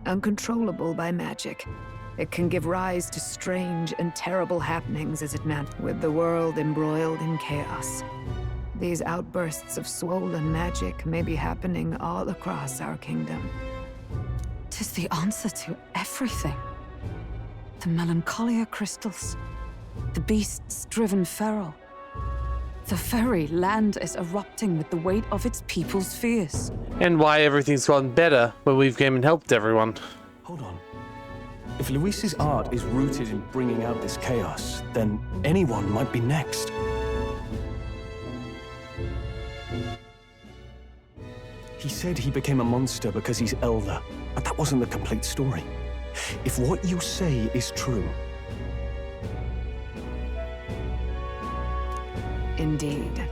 Uncontrollable by magic, it can give rise to strange and terrible happenings as it meant, with the world embroiled in chaos. These outbursts of swollen magic may be happening all across our kingdom. 'Tis the answer to everything. The melancholia crystals, the beasts driven feral. The very land is erupting with the weight of its people's fears. And why everything's gotten better when we've came and helped everyone. Hold on. If Luis's art is rooted in bringing out this chaos, then anyone might be next. He said he became a monster because he's elder, but that wasn't the complete story. If what you say is true... Indeed.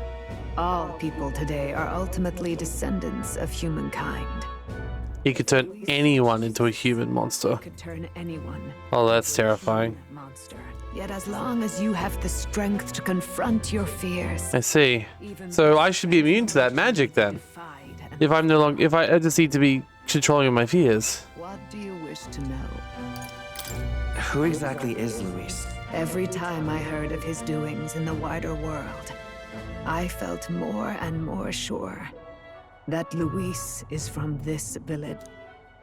All people today are ultimately descendants of humankind. He could turn anyone into a human monster. Could turn anyone. Oh, that's terrifying. Monster. Yet as long as you have the strength to confront your fears. I see. So I should be immune to that magic then. If I'm no longer, if I just need to be controlling my fears. What do you wish to know? Who exactly is Luis? Every time I heard of his doings in the wider world, I felt more and more sure that Luis is from this village.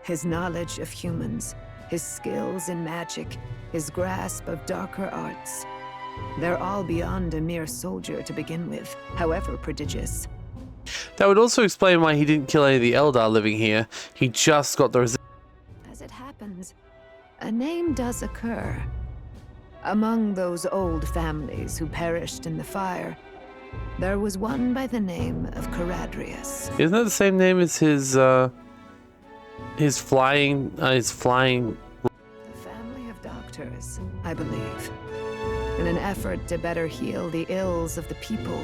His knowledge of humans, his skills in magic, his grasp of darker arts, they're all beyond a mere soldier to begin with, however prodigious. That would also explain why he didn't kill any of the Eldar living here. He just got the As it happens, a name does occur. Among those old families who perished in the fire, there was one by the name of Caradrius. Isn't that the same name as his flying The family of doctors, I believe. In an effort to better heal the ills of the people,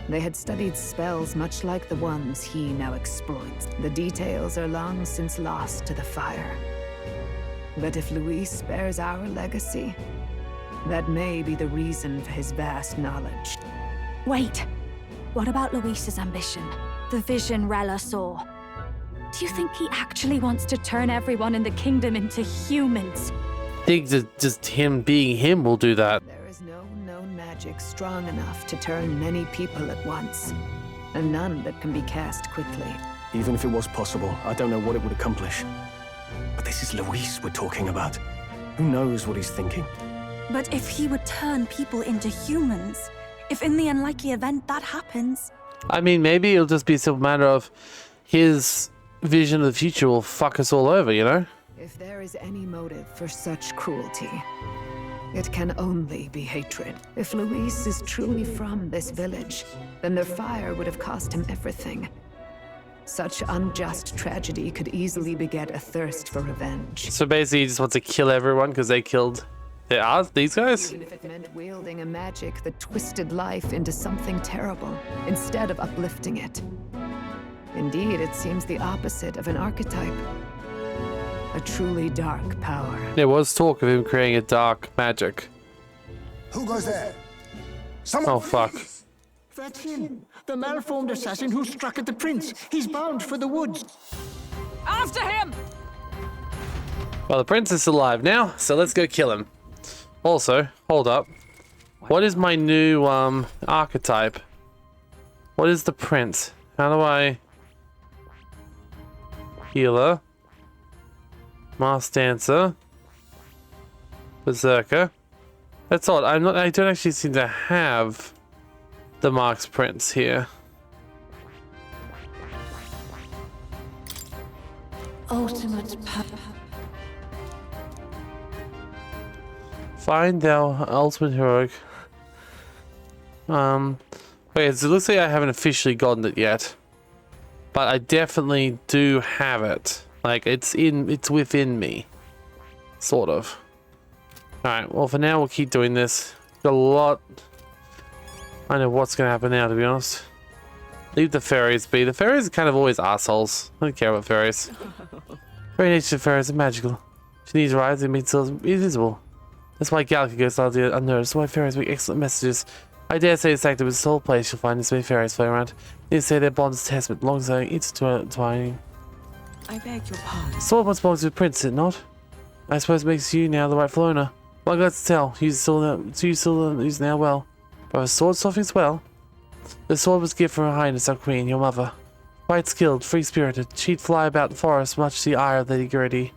they had studied spells much like the ones he now exploits. The details are long since lost to the fire. But if Luis bears our legacy, that may be the reason for his vast knowledge. Wait. What about Luis's ambition? The vision Rella saw? Do you think he actually wants to turn everyone in the kingdom into humans? I think that just him being him will do that. There is no known magic strong enough to turn many people at once, and none that can be cast quickly. Even if it was possible, I don't know what it would accomplish. But this is Luis we're talking about. Who knows what he's thinking? But if he would turn people into humans, if in the unlikely event that happens... I mean, maybe it'll just be a simple matter of his vision of the future will fuck us all over, you know? If there is any motive for such cruelty, it can only be hatred. If Luis is truly from this village, then the fire would have cost him everything. Such unjust tragedy could easily beget a thirst for revenge. So basically he just wants to kill everyone because they killed these guys? Even if it meant wielding a magic that twisted life into something terrible, instead of uplifting it. Indeed, it seems the opposite of an archetype. A truly dark power. There was talk of him creating a dark magic. Who goes there? Someone. Oh, fuck. That's him. The malformed assassin who struck at the prince. He's bound for the woods. After him! Well, the prince is alive now, so let's go kill him. Also, hold up. What is my new archetype? What is the prince? How do I... Healer. Masked Dancer. Berserker. That's odd. I don't actually seem to have the Mark's Prince here. Ultimate Find thou ultimate heroic. Okay, so it looks like I haven't officially gotten it yet. But I definitely do have it. Like, it's within me. Sort of. Alright, well for now we'll keep doing this. Got a lot. I know what's gonna happen now, to be honest. Leave the fairies be. The fairies are kind of always assholes. I don't care about fairies. Very nature of fairies are magical. She needs rides and makes themselves invisible. That's why Gallica goes largely unnoticed. Why fairies make excellent messages. I dare say it's active with this whole place you'll find this many fairies flying around. They say their bond is testament, alongside intertwining. I beg your pardon. Sword once belongs to the prince, is it not? I suppose it makes you now the rightful owner. Well, I'm glad to tell. You still use now well. But the sword softens well. The sword was a gift from Her Highness, our queen, your mother. Quite skilled, free-spirited, she'd fly about the forest, much to the ire of Lady Gertie.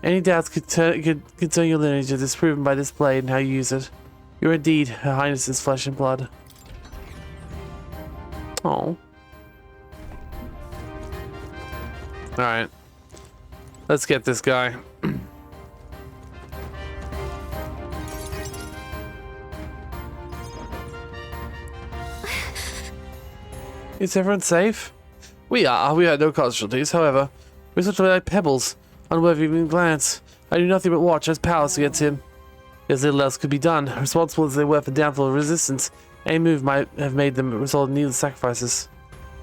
Any doubts concern your lineage are disproven by this blade and how you use it. You're indeed Her Highness's flesh and blood. Oh. Alright. Let's get this guy. Is everyone safe? We had no casualties, however. We sort of like pebbles, unworthy of even glance. I do nothing but watch as powerless against him. There's little else could be done. Responsible as they were for the downfall of resistance, any move might have made them result in needless sacrifices.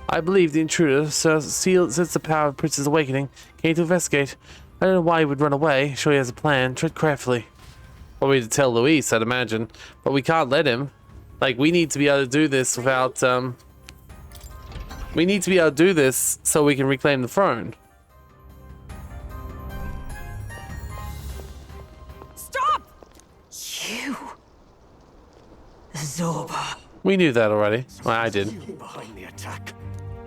I believe the intruder, since the power of Prince's awakening, came to investigate. I don't know why he would run away. Sure he has a plan. Tread carefully. Probably to tell Luis, I'd imagine. But we can't let him. Like, we need to be able to do this without, we need to be able to do this so we can reclaim the throne. Stop! You. Zorba. We knew that already. Well, I did. Behind the attack.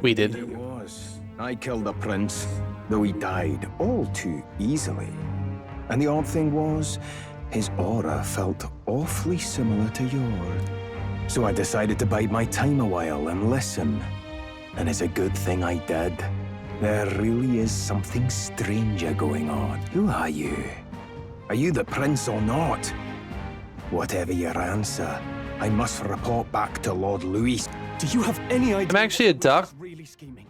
We did. It was. I killed the prince, though he died all too easily. And the odd thing was, his aura felt awfully similar to yours. So I decided to bide my time a while and listen. And it's a good thing I did. There really is something stranger going on. Who are you? Are you the prince or not? Whatever your answer, I must report back to Lord Luis. Do you have any idea? I'm actually a duck. Really scheming.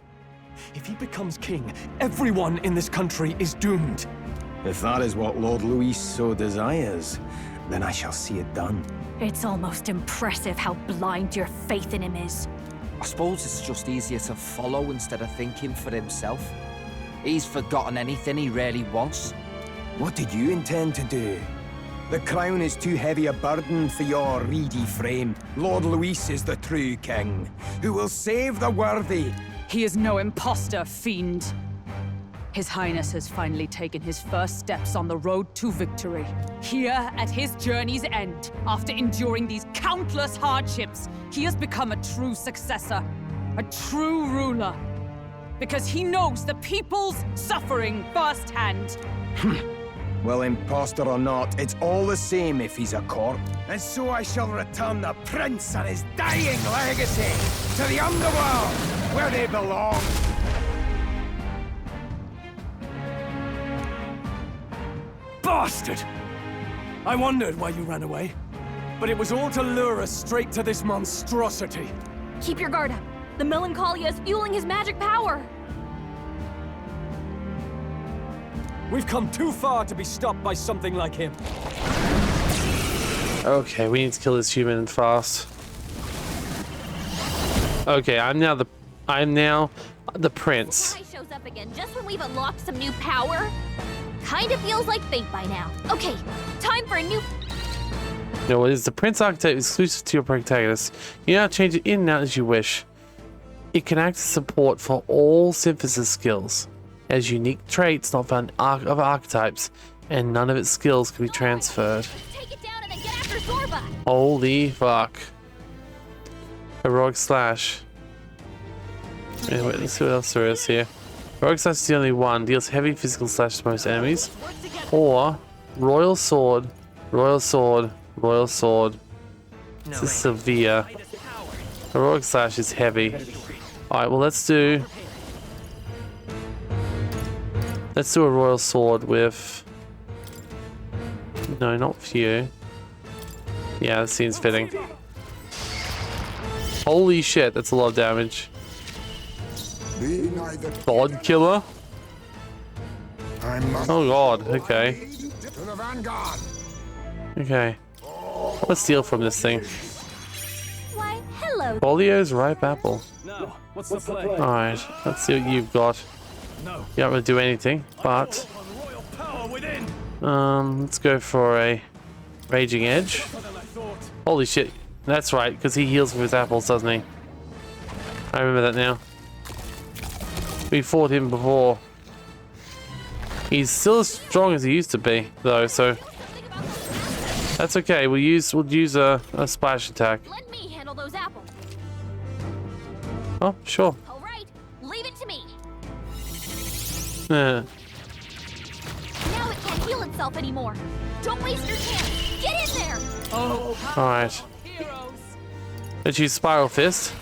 If he becomes king, everyone in this country is doomed. If that is what Lord Luis so desires, then I shall see it done. It's almost impressive how blind your faith in him is. I suppose it's just easier to follow instead of thinking for himself. He's forgotten anything he really wants. What did you intend to do? The crown is too heavy a burden for your reedy frame. Lord Luis is the true king, who will save the worthy. He is no imposter, fiend. His Highness has finally taken his first steps on the road to victory. Here, at his journey's end, after enduring these countless hardships, he has become a true successor, a true ruler. Because he knows the people's suffering firsthand. Well, imposter or not, it's all the same if he's a corpse. And so I shall return the prince and his dying legacy to the underworld, where they belong. Bastard! I wondered why you ran away, but it was all to lure us straight to this monstrosity. Keep your guard up. The Melancholia is fueling his magic power. We've come too far to be stopped by something like him. Okay, we need to kill this human fast. Okay, I'm now the prince. Guy shows up again just when we've unlocked some new power. Kind of feels like fate by now. Okay, time for a new. No, it is the Prince Archetype exclusive to your protagonist. You now change it in and out as you wish. It can act as support for all synthesis skills. It has unique traits not found in other archetypes, and none of its skills can be transferred. Take it down and then get after Zorba. Holy fuck. Heroic slash. Anyway, let's see what else there is here. Rogue Slash is the only one. Deals heavy physical slash to most enemies. Or Royal Sword, Royal Sword, Royal Sword. This is severe. Heroic Slash is heavy. Alright, well let's do a Royal Sword with... No, not with you. Yeah, that seems fitting. Holy shit, that's a lot of damage. God Killer? Oh god, okay. Okay. Let's steal from this thing. Why, hello. Folio's ripe apple. No, what's the play? Alright, let's see what you've got. You don't really do anything, but... let's go for a Raging Edge. Holy shit. That's right, because he heals with his apples, doesn't he? I remember that now. We fought him before. He's still as strong as he used to be, though, so... That's okay, we'll use a splash attack. Let me handle those apples. Oh, sure. All right, leave it to me. Yeah. Now it can't heal itself anymore. Don't waste your chance. Get in there. Oh. All right. Let's use Spiral Fist.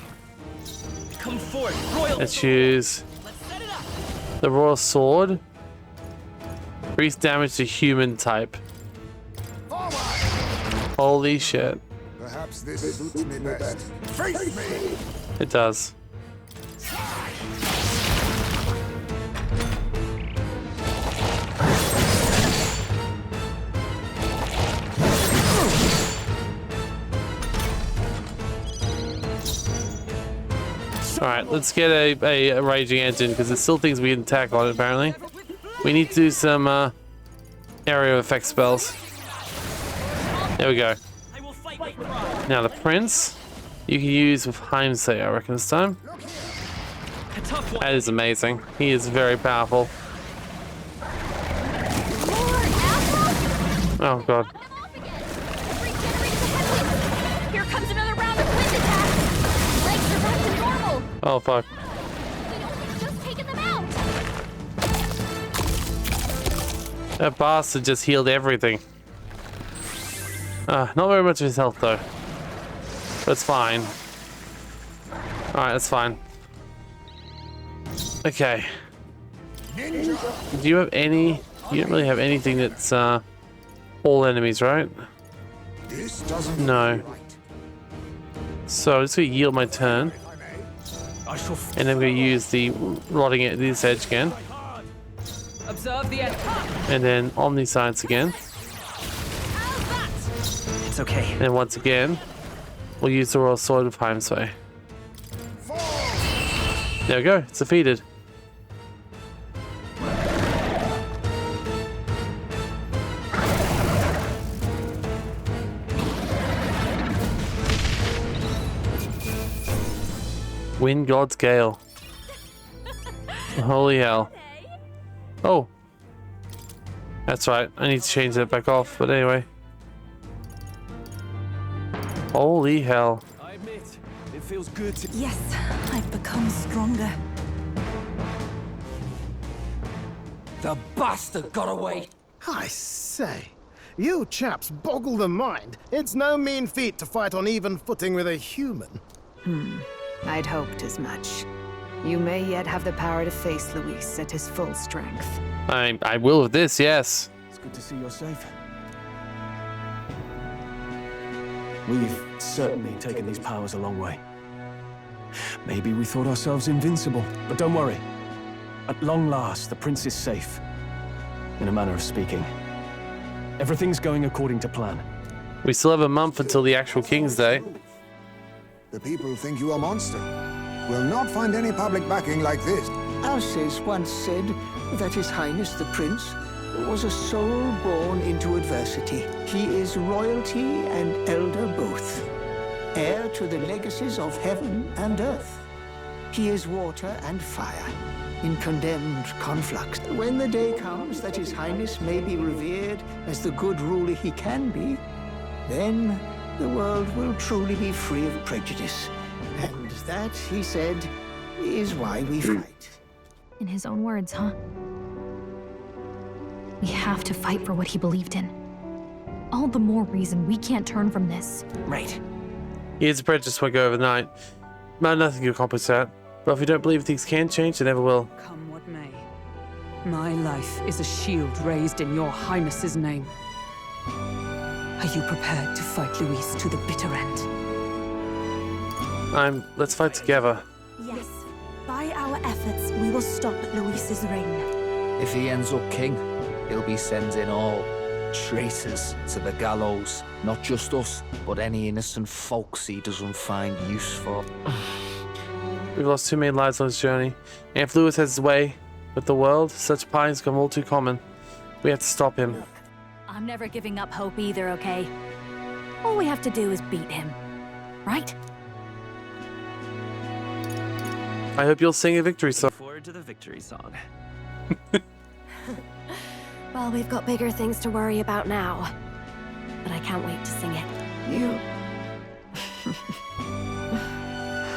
Come forth, Royal. Let's use the Royal Sword. Increase damage to human type. Holy shit. Perhaps this suits me best. Face me! It does. Alright, let's get a Raging Engine, because there's still things we can attack on, apparently. We need to do some area effect spells. There we go. Now the Prince, you can use with Heimsay, I reckon, this time. That is amazing. He is very powerful. Oh god. Here comes another round of wind attacks. Legs are back to normal. Oh fuck. Just taking them out. That bastard just healed everything. Not very much of his health though. That's fine. Alright, that's fine. Okay. Do you have any... You don't really have anything that's all enemies, right? No. So I'm just going to yield my turn. And I'm going to use the rotting at this edge again. Observe the end. And then Omniscience again. It's okay. And once again, we'll use the Royal Sword of Heimsway. There we go, it's defeated. Wind God's Gale. Holy hell. Oh. That's right, I need to change that back off, but anyway. Holy hell. I admit, it feels good to... Yes, I've become stronger. The bastard got away. I say, you chaps boggle the mind. It's no mean feat to fight on even footing with a human. I'd hoped as much. You may yet have the power to face Luis at his full strength. I will with this, yes. It's good to see you're safe. We've certainly taken these powers a long way. Maybe we thought ourselves invincible, but don't worry. At long last, the prince is safe. In a manner of speaking. Everything's going according to plan. We still have a month until the actual King's Day. The people think you a monster. Will not find any public backing like this. Alces once said that His Highness the Prince was a soul born into adversity. He is royalty and elder both, heir to the legacies of heaven and earth. He is water and fire, in condemned conflux. When the day comes that His Highness may be revered as the good ruler he can be, then the world will truly be free of prejudice. And that, he said, is why we fight. In his own words, huh? We have to fight for what he believed in. All the more reason we can't turn from this. Right. Years of prejudice won't go overnight. Nothing to accomplish that. But if we don't believe things can change, they never will. Come what may. My life is a shield raised in your highness's name. Are you prepared to fight Luis to the bitter end? Let's fight together. Yes. By our efforts, we will stop Luis's reign. If he ends up king, he'll be sending all traitors to the gallows. Not just us, but any innocent folks he doesn't find useful. We've lost too many lives on this journey. And if Lewis has his way with the world, such pines become all too common. We have to stop him. I'm never giving up hope either, okay? All we have to do is beat him, right? I hope you'll sing a victory song. Look forward to the victory song. Well, we've got bigger things to worry about now. But I can't wait to sing it. You...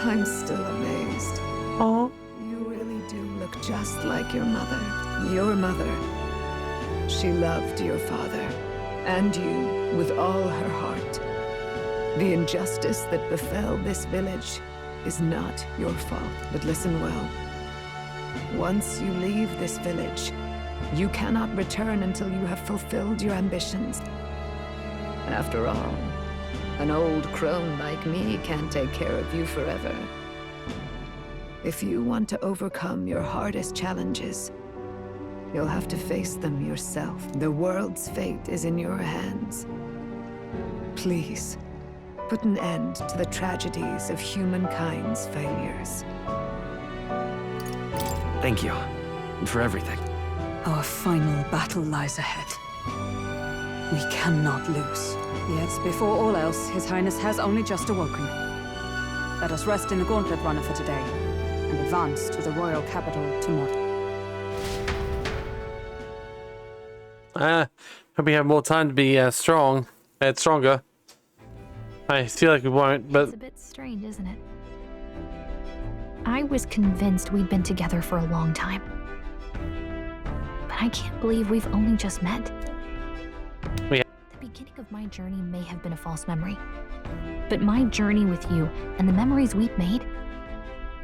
I'm still amazed. Oh. You really do look just like your mother. Your mother. She loved your father, and you, with all her heart. The injustice that befell this village is not your fault. But listen well. Once you leave this village, you cannot return until you have fulfilled your ambitions. After all, an old crone like me can't take care of you forever. If you want to overcome your hardest challenges, you'll have to face them yourself. The world's fate is in your hands. Please, put an end to the tragedies of humankind's failures. Thank you. And for everything. Our final battle lies ahead. We cannot lose. Yet, before all else, His Highness has only just awoken. Let us rest in the Gauntlet Runner for today, and advance to the royal capital tomorrow. Hope we have more time to be stronger. I feel like we won't, but... It's a bit strange, isn't it? I was convinced we'd been together for a long time. But I can't believe we've only just met. Yeah. The beginning of my journey may have been a false memory. But my journey with you and the memories we've made,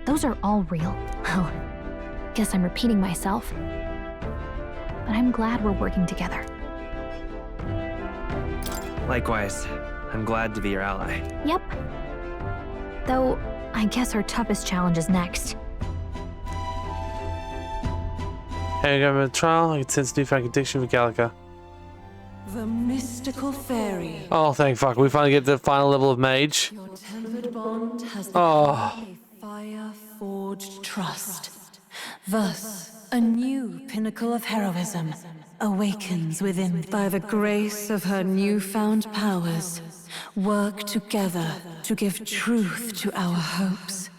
those are all real. Well, guess I'm repeating myself. But I'm glad we're working together. Likewise, I'm glad to be your ally. Yep. Though, I guess our toughest challenge is next. Hey, I'm going to trial. I can sense newfound addiction for Gallica. The mystical fairy. Oh, thank fuck. We finally get to the final level of mage. Your tempered bond has Oh. become a fire-forged trust. Thus, a new pinnacle of heroism awakens within. By the grace of her newfound powers, work together to give truth to our hopes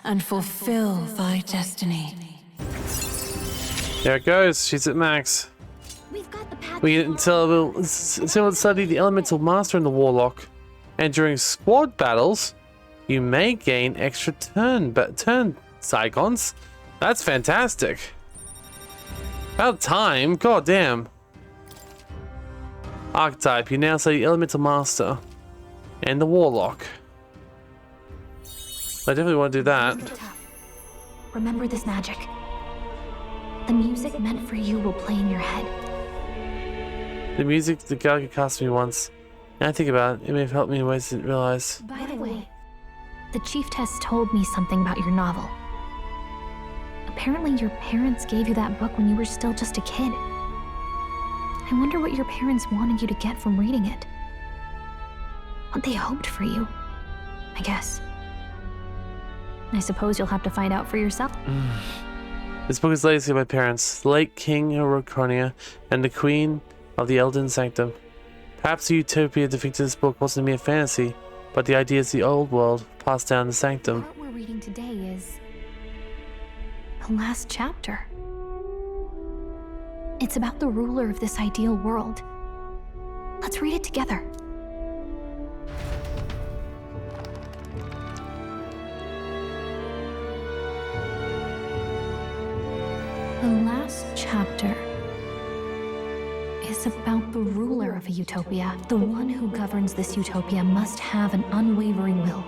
and fulfill thy destiny. There it goes. She's at max. We get until we'll study the elemental master in the warlock, and during squad battles, you may gain extra turn icons. That's fantastic. About time. God damn. Archetype. You now study elemental master and the warlock. I definitely want to do that. Remember this magic. The music meant for you will play in your head. The music the Gallica cast me once. Now I think about it, it may have helped me in ways I didn't realize. By the way, the Chieftess told me something about your novel. Apparently your parents gave you that book when you were still just a kid. I wonder what your parents wanted you to get from reading it. What they hoped for you, I guess. I suppose you'll have to find out for yourself. This book is legacy of my parents, the late King Oroconia and the Queen of the Elden Sanctum. Perhaps the utopia depicted in this book wasn't a mere fantasy, but the ideas of the old world passed down the Sanctum. What we're reading today is the last chapter. It's about the ruler of this ideal world. Let's read it together. chapter is about the ruler of a utopia. The one who governs this utopia must have an unwavering will.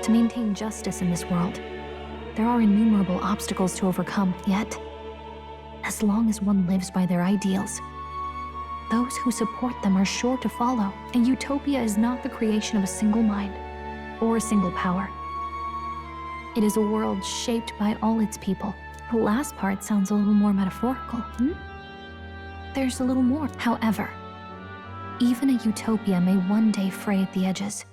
To maintain justice in this world, there are innumerable obstacles to overcome, yet, as long as one lives by their ideals, those who support them are sure to follow. A utopia is not the creation of a single mind or a single power. It is a world shaped by all its people. The last part sounds a little more metaphorical, There's a little more. However, even a utopia may one day fray at the edges,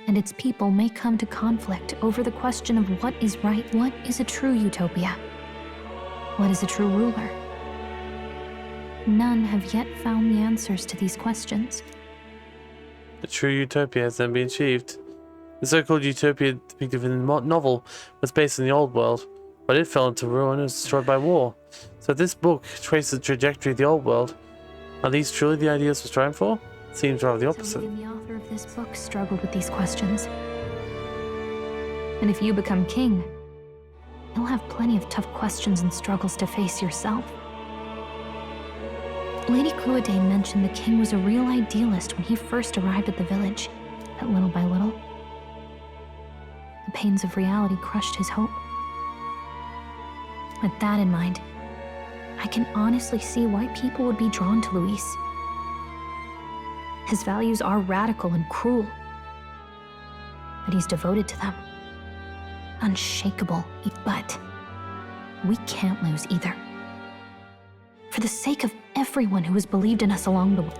and its people may come to conflict over the question of what is right. What is a true utopia? What is a true ruler? None have yet found the answers to these questions. The true utopia has then been achieved. The so-called utopia depicted in the novel was based in the old world, but it fell into ruin and was destroyed by war. So this book traces the trajectory of the old world. Are these truly the ideas we're striving for? Seems rather the opposite. So even the author of this book struggled with these questions. And if you become king, you'll have plenty of tough questions and struggles to face yourself. Lady Cruaday mentioned the king was a real idealist when he first arrived at the village, but little by little, the pains of reality crushed his hope. With that in mind, I can honestly see why people would be drawn to Luis. His values are radical and cruel, but he's devoted to them. Unshakable, but we can't lose either. For the sake of everyone who has believed in us along the way.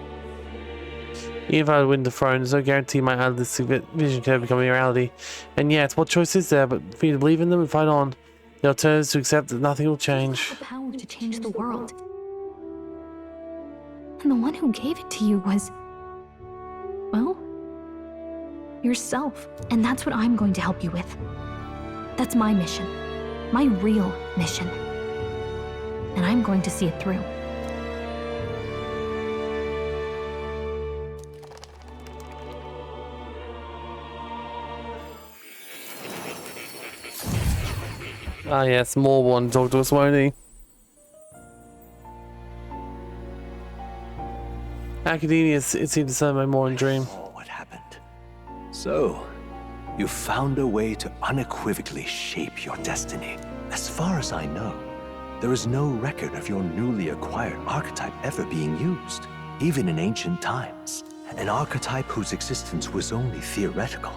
Even if I win the throne, there's no guarantee my idealistic vision can ever become a reality. And yet, what choice is there but for me to believe in them and fight on? The alternative is to accept that nothing will change. The power to change the world. And the one who gave it to you was, well, yourself. And that's what I'm going to help you with. That's my mission. My real mission. And I'm going to see it through. Ah yes, more one talk to us, won't he? Academia, it seemed to sound my more in dream. What happened? So, you found a way to unequivocally shape your destiny. As far as I know, there is no record of your newly acquired archetype ever being used, even in ancient times. An archetype whose existence was only theoretical,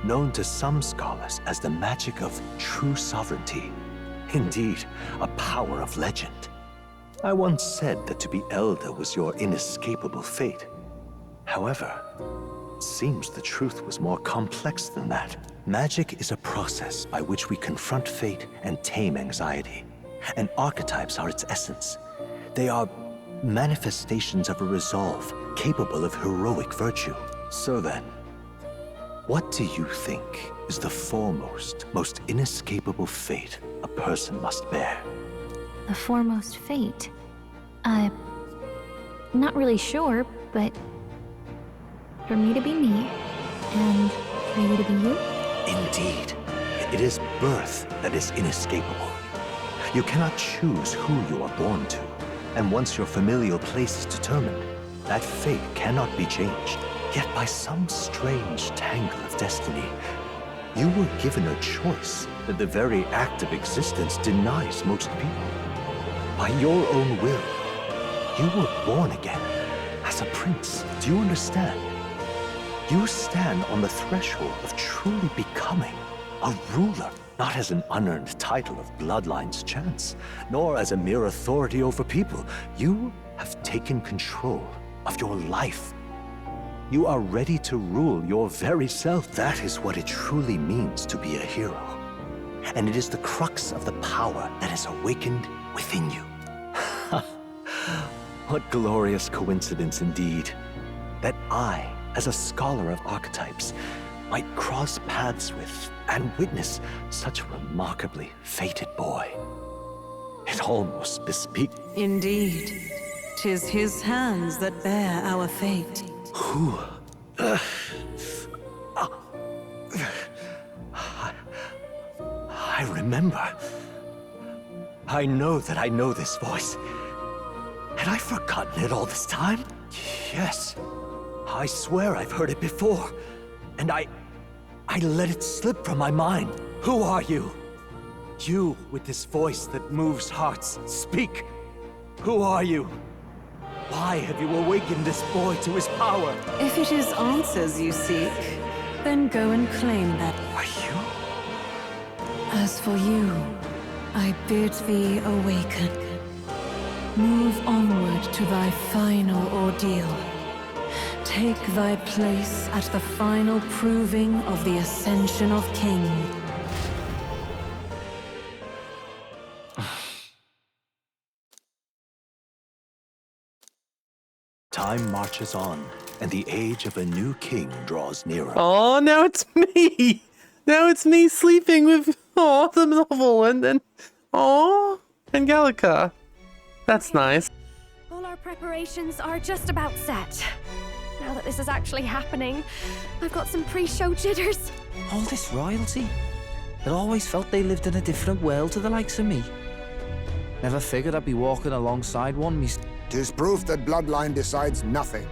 known to some scholars as the magic of true sovereignty. Indeed, a power of legend. I once said that to be elder was your inescapable fate. However, it seems the truth was more complex than that. Magic is a process by which we confront fate and tame anxiety. And archetypes are its essence. They are manifestations of a resolve capable of heroic virtue. So then, what do you think is the foremost, most inescapable fate a person must bear? The foremost fate? Not really sure, but for me to be me, and for you to be you? Indeed. It is birth that is inescapable. You cannot choose who you are born to, and once your familial place is determined, that fate cannot be changed. Yet by some strange tangle of destiny, you were given a choice that the very act of existence denies most people. By your own will, you were born again as a prince. Do you understand? You stand on the threshold of truly becoming a ruler, not as an unearned title of bloodline's chance, nor as a mere authority over people. You have taken control of your life. You are ready to rule your very self. That is what it truly means to be a hero. And it is the crux of the power that is awakened within you. What glorious coincidence indeed, that I, as a scholar of archetypes, might cross paths with and witness such a remarkably fated boy. It almost bespeaks. Indeed, 'tis his hands that bear our fate. Who? I remember. I know that I know this voice. Had I forgotten it all this time? Yes. I swear I've heard it before. And I let it slip from my mind. Who are you? You with this voice that moves hearts. Speak. Who are you? Why have you awakened this boy to his power? If it is answers you seek, then go and claim them. Are you? As for you, I bid thee awaken. Move onward to thy final ordeal. Take thy place at the final proving of the ascension of King. Time marches on, and the age of a new king draws nearer. Oh, now it's me! Now it's me sleeping with the novel and then Angelica. That's nice. All our preparations are just about set. Now that this is actually happening, I've got some pre-show jitters. All this royalty? I'd always felt they lived in a different world to the likes of me. Never figured I'd be walking alongside one, me. 'Tis proof that bloodline decides nothing.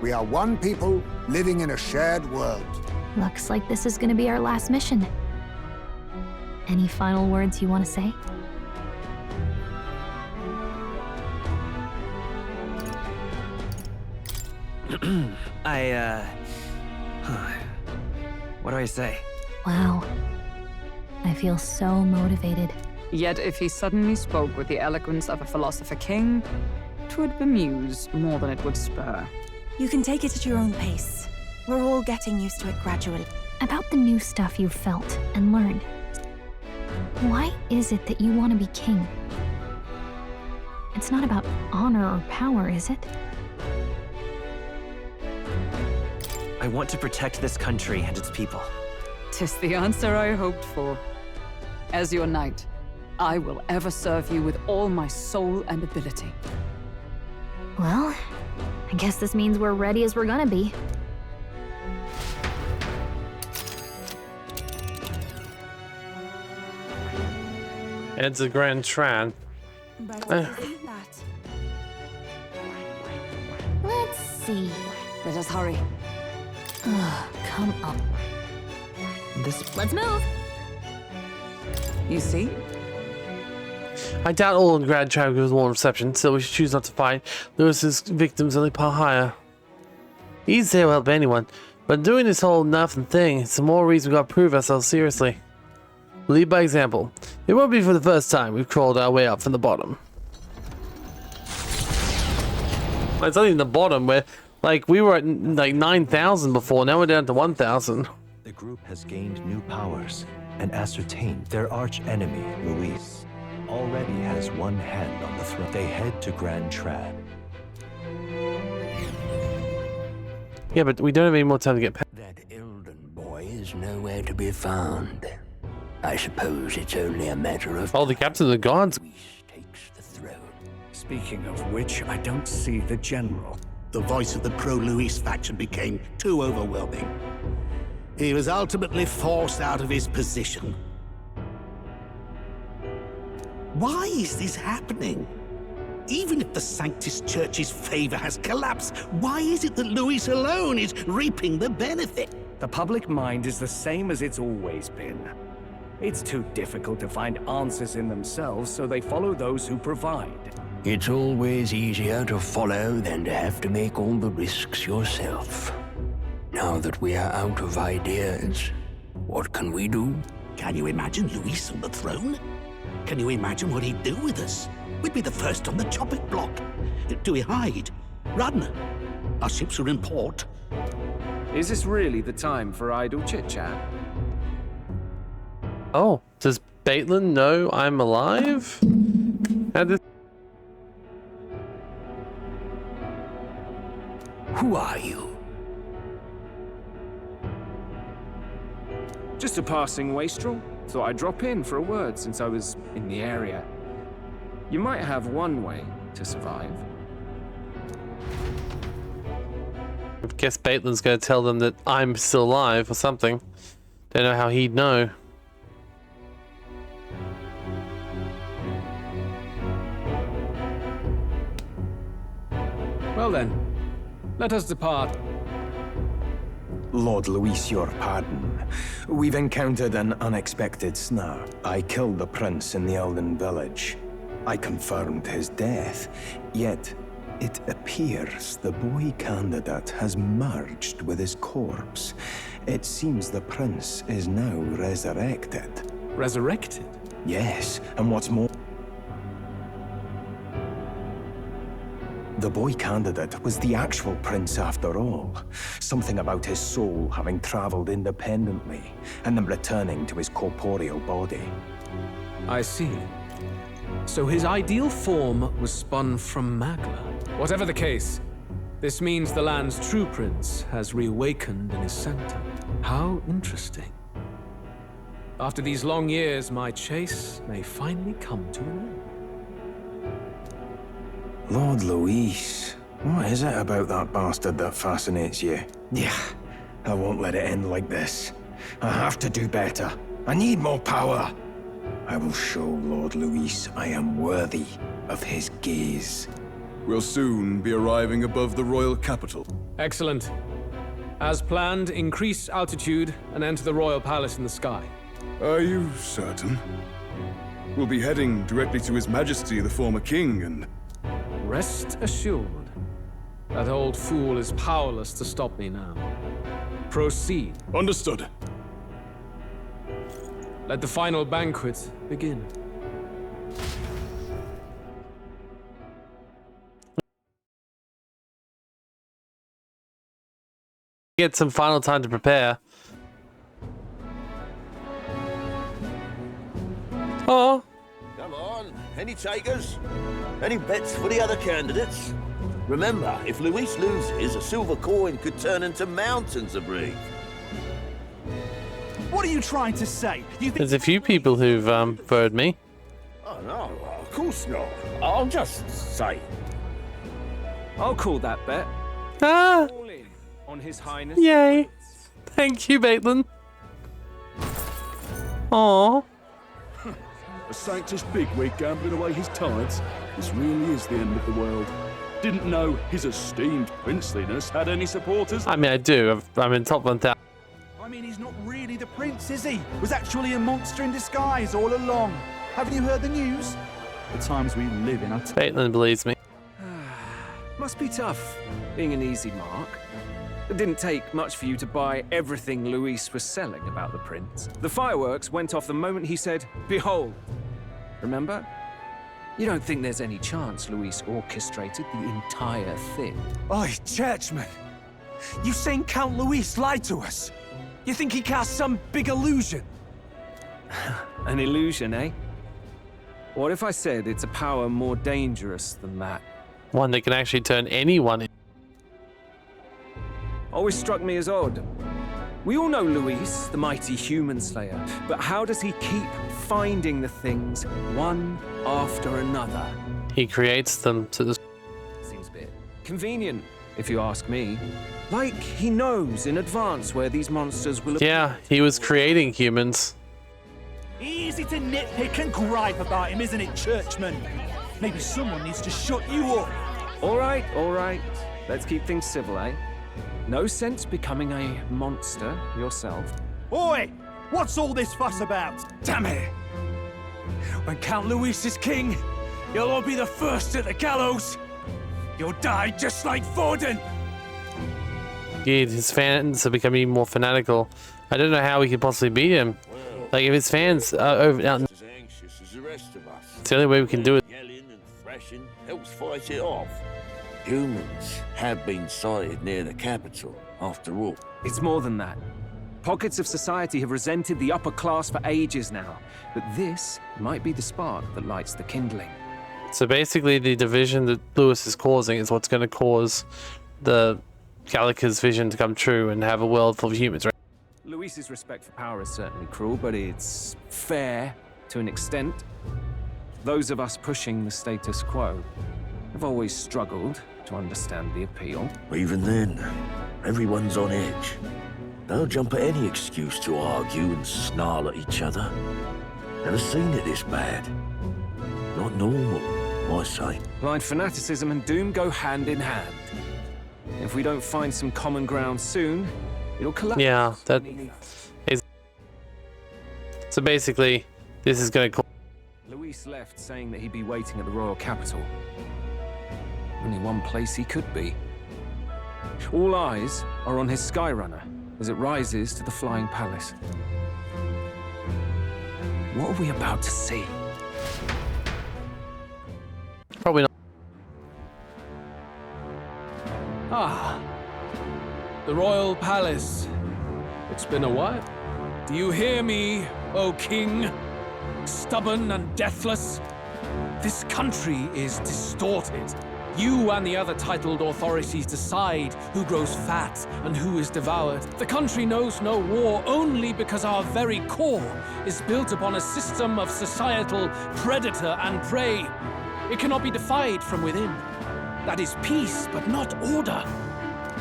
We are one people living in a shared world. Looks like this is gonna be our last mission. Any final words you want to say? What do I say? Wow. I feel so motivated. Yet if he suddenly spoke with the eloquence of a philosopher king, 'twould bemuse more than it would spur. You can take it at your own pace. We're all getting used to it gradually. About the new stuff you've felt and learned. Why is it that you want to be king? It's not about honor or power, is it? I want to protect this country and its people. 'Tis the answer I hoped for. As your knight, I will ever serve you with all my soul and ability. Well, I guess this means we're ready as we're gonna be. It's a Grand Tran. Let's see. Let us hurry. Come up. Let's move. You see? I doubt all in Grand Tran gives warm reception, so we should choose not to fight. Lewis's victims only par higher. He's there to help anyone, but doing this whole nothing thing, it's the more reason we gotta prove ourselves seriously. Lead by example. It won't be for the first time we've crawled our way up from the bottom. It's not even the bottom, where like we were at like 9,000 before, now we're down to 1,000. The group has gained new powers and ascertained their arch enemy, Luis, already has one hand on the throne. They head to Grand Tran. Yeah, but we don't have any more time to get past. That Elden boy is nowhere to be found. I suppose it's only a matter of... Oh, the captain of the gods. Speaking of which, I don't see the general. The voice of the pro-Luis faction became too overwhelming. He was ultimately forced out of his position. Why is this happening? Even if the Sanctus Church's favor has collapsed, why is it that Luis alone is reaping the benefit? The public mind is the same as it's always been. It's too difficult to find answers in themselves, so they follow those who provide. It's always easier to follow than to have to make all the risks yourself. Now that we are out of ideas, what can we do? Can you imagine Luis on the throne? Can you imagine what he'd do with us? We'd be the first on the chopping block. Do we hide? Run? Our ships are in port. Is this really the time for idle chit-chat? Oh, does Baitland know I'm alive? Who are you? Just a passing wastrel. Thought I'd drop in for a word since I was in the area. You might have one way to survive. I guess Baitland's gonna tell them that I'm still alive or something. Don't know how he'd know. Well then, let us depart. Lord Luis, your pardon. We've encountered an unexpected snag. I killed the prince in the Elden village. I confirmed his death, yet it appears the boy candidate has merged with his corpse. It seems the prince is now resurrected. Resurrected? Yes, and what's more, the boy candidate was the actual prince after all. Something about his soul having traveled independently and then returning to his corporeal body. I see. So his ideal form was spun from Magla. Whatever the case, this means the land's true prince has reawakened in his center. How interesting. After these long years, my chase may finally come to an end. Lord Luis, what is it about that bastard that fascinates you? Yeah, I won't let it end like this. I have to do better. I need more power. I will show Lord Luis I am worthy of his gaze. We'll soon be arriving above the royal capital. Excellent. As planned, increase altitude and enter the royal palace in the sky. Are you certain? We'll be heading directly to His Majesty, the former king, and... Rest assured, that old fool is powerless to stop me now. Proceed. Understood. Let the final banquet begin. Get some final time to prepare. Oh. Come on, any takers? Any bets for the other candidates? Remember, if Luis loses, a silver coin could turn into mountains of breed. What are you trying to say? There's a few people who've voted me. Oh no, of course not. I'll just say. I'll call that bet. Ah! All in on His Highness. Yay! Thank you, Maitland. Aww. A sanctus bigwig gambling away his tides. This really is the end of the world. Didn't know his esteemed princeliness had any supporters. I mean, I do. I'm in top 1,000. I mean, he's not really the prince, is he? Was actually a monster in disguise all along. Haven't you heard the news? The times we live in are... Maitland believes me. Must be tough, being an easy mark. It didn't take much for you to buy everything Luis was selling about the prince. The fireworks went off the moment he said, "Behold." Remember? You don't think there's any chance Luis orchestrated the entire thing? Oi, churchman! You saying Count Luis lied to us? You think he cast some big illusion? An illusion, eh? What if I said it's a power more dangerous than that? One that can actually turn anyone in. Always struck me as odd. We all know Luis, the mighty human slayer, but how does he keep finding the things one after another? He creates them to the... Seems a bit convenient, if you ask me. Like he knows in advance where these monsters will... Yeah, he was creating humans. Easy to nitpick and gripe about him, isn't it, churchman? Maybe someone needs to shut you up. All right, all right. Let's keep things civil, eh? No sense becoming a monster yourself. Oi! What's all this fuss about? Damn it! When Count Luis is king, you'll all be the first at the gallows. You'll die just like Vorden. Yeah, his fans are becoming even more fanatical. I don't know how we could possibly beat him. Like, if his fans are over... As anxious as the rest of us. It's the only way we can do it. Yelling and thrashing helps fight it off. Humans have been sighted near the capital, after all. It's more than that. Pockets of society have resented the upper class for ages now, but this might be the spark that lights the kindling. So basically, the division that Lewis is causing is what's going to cause the Gallica's vision to come true and have a world full of humans, right? Luis's respect for power is certainly cruel, but it's fair to an extent. Those of us pushing the status quo have always struggled to understand the appeal. Even then, everyone's on edge. They'll jump at any excuse to argue and snarl at each other. Never seen it this bad. Not normal. my sight. Blind fanaticism and doom go hand in hand. If we don't find some common ground soon, it'll collapse. Yeah, that is. So basically, this is going to. Luis left saying that he'd be waiting at the royal capital. Only one place he could be. All eyes are on his Skyrunner as it rises to the flying palace. What are we about to see? Probably not. Ah, the royal palace. It's been a while. Do you hear me, O king? Stubborn and deathless? This country is distorted. You and the other titled authorities decide who grows fat and who is devoured. The country knows no war only because our very core is built upon a system of societal predator and prey. It cannot be defied from within. That is peace, but not order.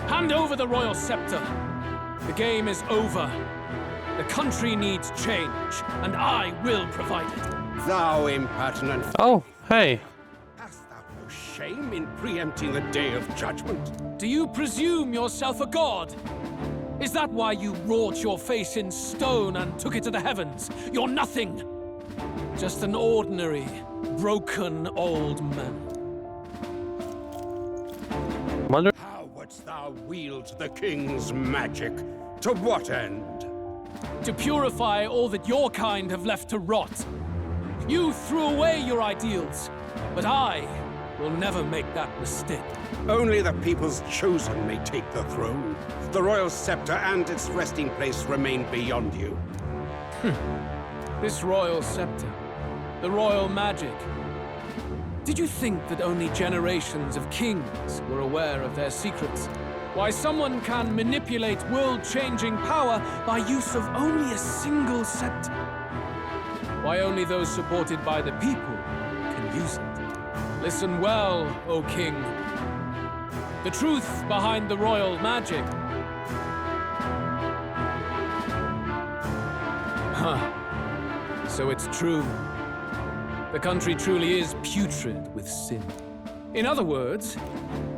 Hand over the royal scepter. The game is over. The country needs change, and I will provide it. Thou impertinent. Oh, hey. Hast thou no shame in preempting the day of judgment? Do you presume yourself a god? Is that why you wrought your face in stone and took it to the heavens? You're nothing. Just an ordinary, broken old man. How wouldst thou wield the king's magic? To what end? To purify all that your kind have left to rot. You threw away your ideals, but I will never make that mistake. Only the people's chosen may take the throne. The royal scepter and its resting place remain beyond you. This royal scepter, the royal magic. Did you think that only generations of kings were aware of their secrets? Why someone can manipulate world-changing power by use of only a single scepter? Why only those supported by the people can use it? Listen well, O king. The truth behind the royal magic. Huh. So it's true. The country truly is putrid with sin. In other words,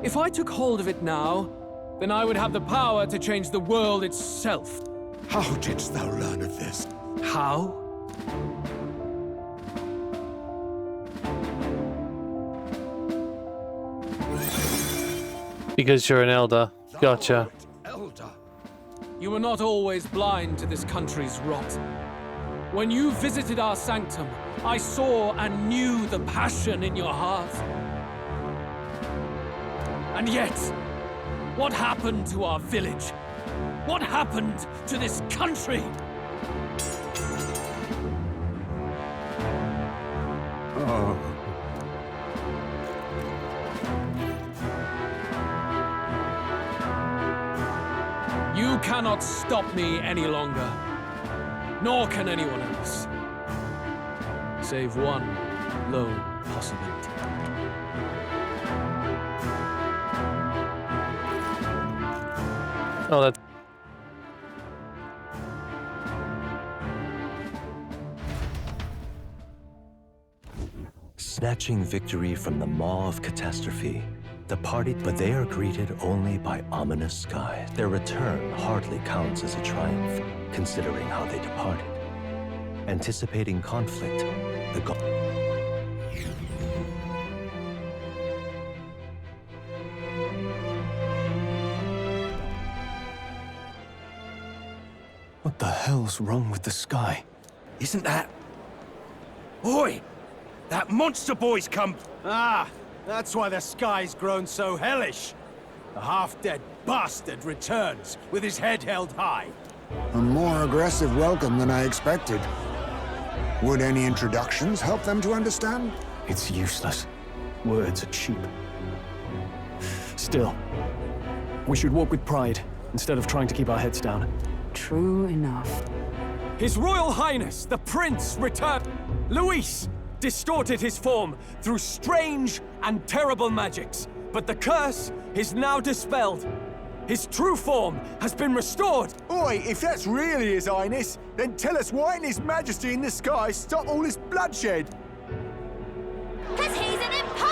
if I took hold of it now, then I would have the power to change the world itself. How didst thou learn of this? How? Because you're an elder. Gotcha. Elder. You were not always blind to this country's rot. When you visited our sanctum, I saw and knew the passion in your heart. And yet, what happened to our village? What happened to this country? Oh. You cannot stop me any longer. Nor can anyone else. Save one lone possibility. Oh, that's... Snatching victory from the maw of catastrophe, the party, but they are greeted only by ominous skies. Their return hardly counts as a triumph, considering how they departed. Anticipating conflict, the What the hell's wrong with the sky? Isn't that... Oi! That monster boy's come... Ah! That's why the sky's grown so hellish. The half-dead bastard returns with his head held high. A more aggressive welcome than I expected. Would any introductions help them to understand? It's useless. Words are cheap. Still, we should walk with pride instead of trying to keep our heads down. True enough. His Royal Highness, the Prince, returned. Luis distorted his form through strange and terrible magics, but the curse is now dispelled. His true form has been restored. Oi, if that's really His Highness, then tell us why His Majesty in the sky stop all this bloodshed? 'Cause he's an imposter!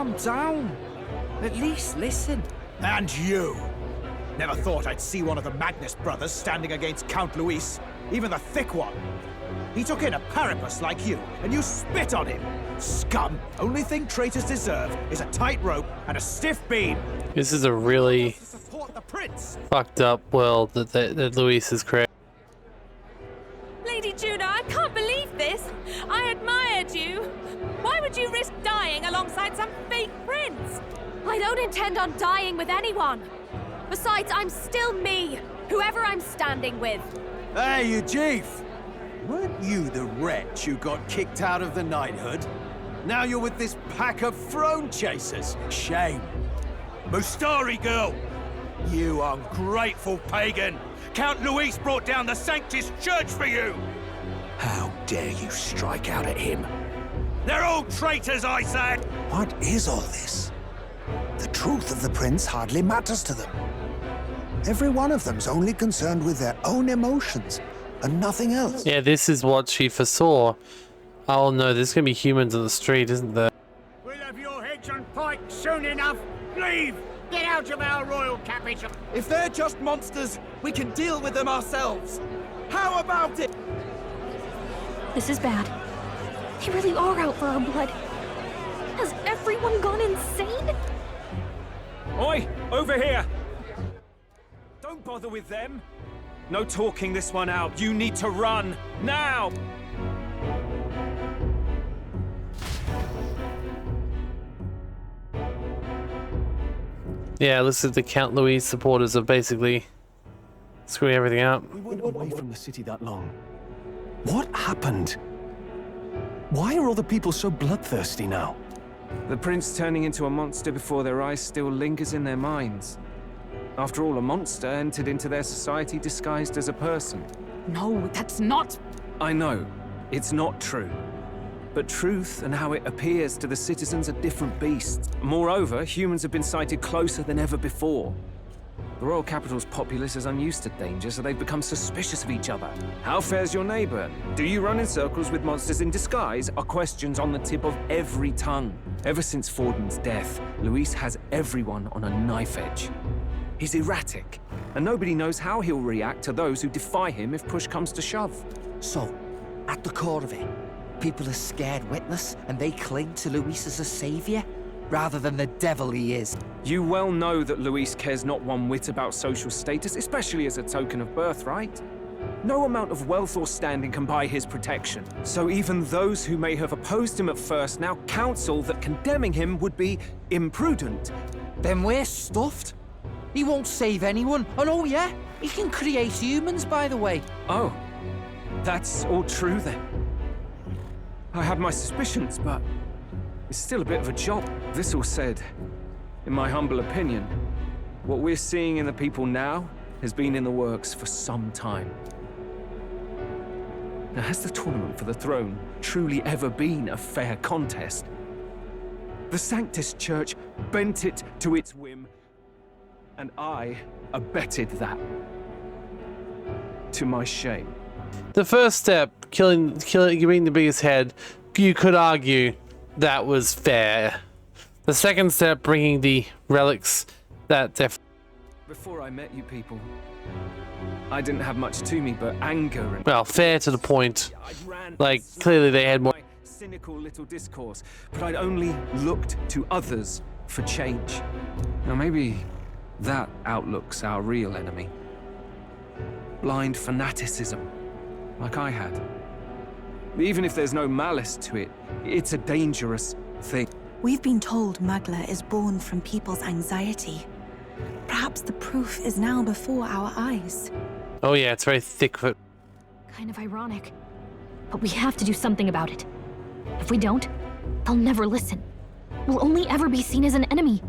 calm down. At least listen. And you! Never thought I'd see one of the Magnus brothers standing against Count Luis, even the thick one. He took in a Paripus like you, and you spit on him! Scum! Only thing traitors deserve is a tight rope and a stiff beam! This is a really fucked up world that Luis has created. Lady Juno, I can't believe this! I admired you! Why would you risk dying alongside some fake prince? I don't intend on dying with anyone! Besides, I'm still me, whoever I'm standing with. Hey, you chief! Weren't you the wretch who got kicked out of the knighthood? Now you're with this pack of throne chasers. Shame. Mustari girl! You ungrateful pagan! Count Luis brought down the Sanctus Church for you! How dare you strike out at him? They're all traitors, I said! What is all this? The truth of the prince hardly matters to them. Every one of them's only concerned with their own emotions and nothing else. Yeah, this is what she foresaw. Oh no, there's gonna be humans on the street, isn't there? We'll have your heads on pike soon enough. Leave! Get out of our royal capital! If they're just monsters, we can deal with them ourselves. How about it? This is bad. They really are out for our blood. Has everyone gone insane? Oi! Over here! Don't bother with them. No talking this one out. You need to run. Now! Yeah, listen, the Count Luis supporters are basically screwing everything up. We weren't away from the city that long. What happened? Why are all the people so bloodthirsty now? The prince turning into a monster before their eyes still lingers in their minds. After all, a monster entered into their society disguised as a person. No, that's not... I know, it's not true. But truth and how it appears to the citizens are different beasts. Moreover, humans have been sighted closer than ever before. The royal capital's populace is unused to danger, so they've become suspicious of each other. How fares your neighbor? Do you run in circles with monsters in disguise? Are questions on the tip of every tongue. Ever since Forden's death, Luis has everyone on a knife edge. He's erratic, and nobody knows how he'll react to those who defy him if push comes to shove. So, at the core of it, people are scared witless, and they cling to Luis as a savior, rather than the devil he is. You well know that Luis cares not one whit about social status, especially as a token of birthright. No amount of wealth or standing can buy his protection. So even those who may have opposed him at first now counsel that condemning him would be imprudent. Then we're stuffed. He won't save anyone, and oh yeah, he can create humans, by the way. Oh, that's all true then. I had my suspicions, but it's still a bit of a job. This all said, in my humble opinion, what we're seeing in the people now has been in the works for some time. Now, has the tournament for the throne truly ever been a fair contest? The Sanctus Church bent it to its whim, and I abetted that. To my shame. The first step, killing, giving the biggest head, you could argue that was fair. The second step, bringing the relics, that definitely. Before I met you people, I didn't have much to me but anger and... Well, fair to the point. Like, clearly they had more... cynical little discourse, but I'd only looked to others for change. Now maybe that outlook's our real enemy. Blind fanaticism, like I had. Even if there's no malice to it, it's a dangerous thing. We've been told Magla is born from people's anxiety. Perhaps the proof is now before our eyes. Oh yeah, it's very thick. Kind of ironic. But we have to do something about it. If we don't, they'll never listen. We'll only ever be seen as an enemy.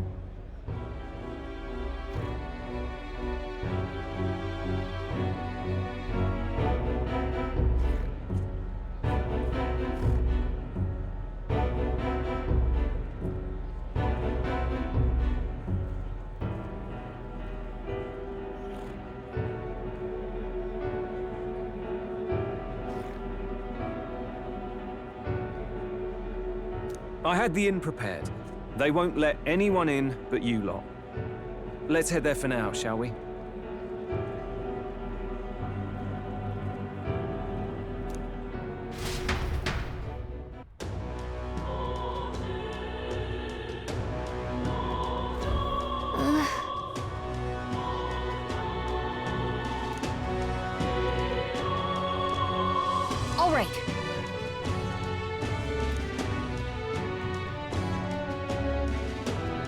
I had the inn prepared. They won't let anyone in but you lot. Let's head there for now, shall we? All right.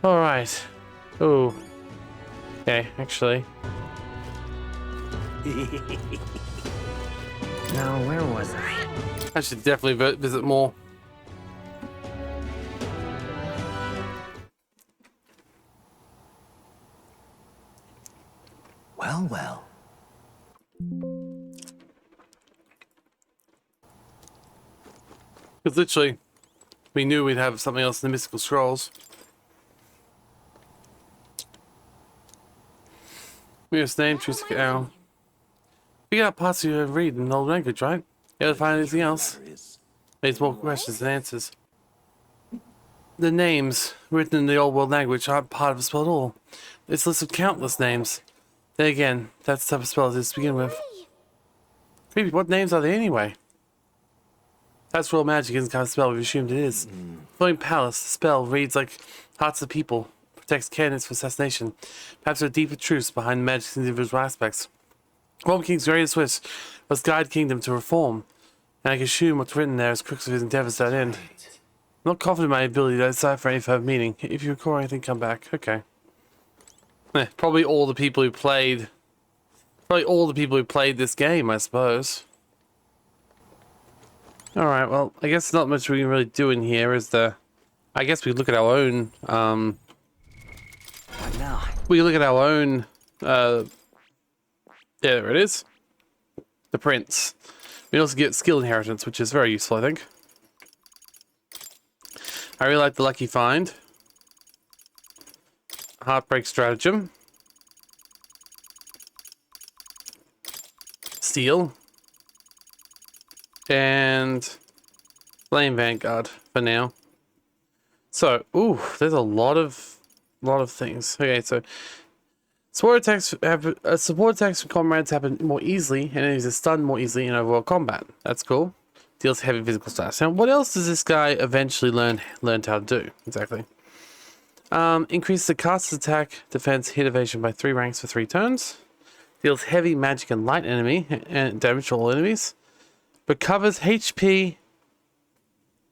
All right. Ooh. Okay, actually. Now, where was I? I should definitely visit more. Well, well. Because literally, we knew we'd have something else in the mystical scrolls. Weirdest name, choose a owl. We got parts you read in old language, right? You gotta find anything else. Needs more questions than answers. The names written in the old world language aren't part of a spell at all. It's a list of countless names. Then again, that's the type of spell it is to begin with. Creepy, what names are they anyway? That's royal magic isn't the kind of spell we've assumed it is. Floating Palace, the spell reads like hearts of people, protects candidates for assassination. Perhaps there are deeper truths behind magic's individual aspects. Rome King's greatest wish was guide kingdom to reform, and I can assume what's written there is crux of his endeavors to that end. I'm not confident in my ability to decipher any further meaning. If you recall anything, come back. Okay. Probably all the people who played this game, I suppose. Alright, well, I guess not much we can really do in here, is there? I guess we look at our own, we look at our own, yeah, there it is. The Prince. We also get skill inheritance, which is very useful, I think. I really like the lucky find. Heartbreak stratagem. Steel. And Flame Vanguard for now. So, ooh, there's a lot of things. Okay, so support attacks from comrades happen more easily, and enemies are stunned more easily in overall combat. That's cool. Deals heavy physical stats. Now, what else does this guy eventually learn how to do exactly? Increases the caster's attack, defense, hit evasion by 3 ranks for 3 turns. Deals heavy magic and light enemy and damage to all enemies. Recovers HP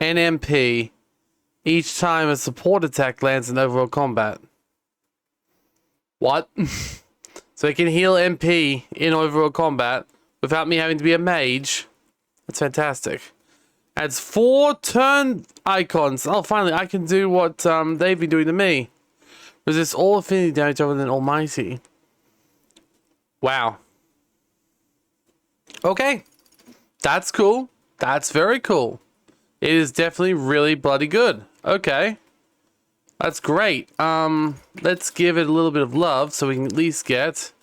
and MP each time a support attack lands in overall combat. What? So it can heal MP in overall combat without me having to be a mage? That's fantastic. Adds 4 turn icons. Oh, finally, I can do what they've been doing to me. Resist all affinity damage other than Almighty. Wow. Okay. That's cool. That's very cool. It is definitely really bloody good. Okay. That's great. Let's give it a little bit of love so we can at least get...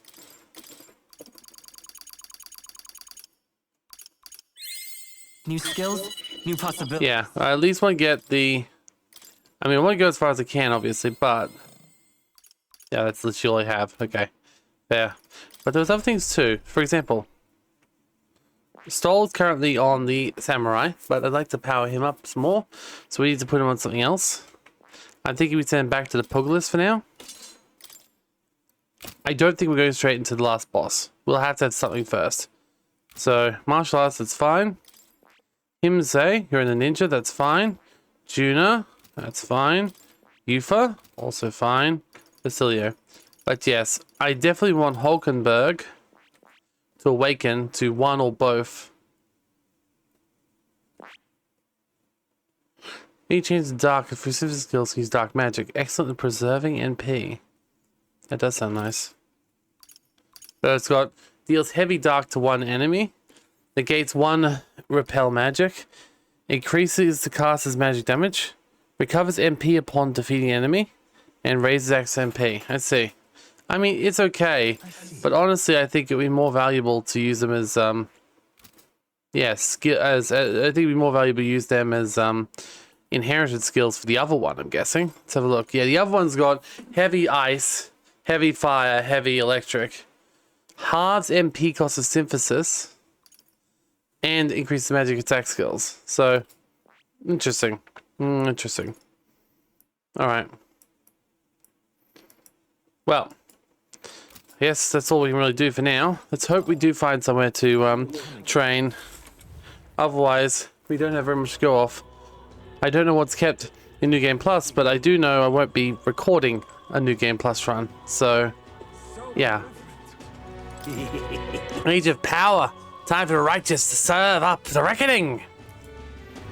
New skills, new possibilities. Yeah, I at least want to get the... I mean, I want to go as far as I can, obviously, but... Yeah, that's literally all I have. Okay. There. But there's other things too. For example... Stoll's currently on the Samurai, but I'd like to power him up some more. So we need to put him on something else. I'm thinking we send him back to the Pugilist for now. I don't think we're going straight into the last boss. We'll have to have something first. So, martial arts, that's fine. Himse, you're in the ninja, that's fine. Juna, that's fine. Yufa, also fine. Basilio. But yes, I definitely want Hulkenberg to awaken to one or both. He changes dark if specific skills use dark magic. Excellent in preserving NP. That does sound nice. So it's got deals heavy dark to one enemy. Negates 1 repel magic. Increases the caster's magic damage. Recovers MP upon defeating enemy. And raises X MP. I see. I mean, it's okay, but honestly, I think it'd be more valuable to use them as, I think it'd be more valuable to use them as, inherited skills for the other one, I'm guessing. Let's have a look. Yeah, the other one's got heavy ice, heavy fire, heavy electric. Halves MP cost of synthesis. And increase the magic attack skills. So, interesting. Interesting. Alright. Well, I guess that's all we can really do for now. Let's hope we do find somewhere to train. Otherwise, we don't have very much to go off. I don't know what's kept in New Game Plus, but I do know I won't be recording a New Game Plus run. So, yeah. Age of Power. Time for the righteous to serve up the reckoning.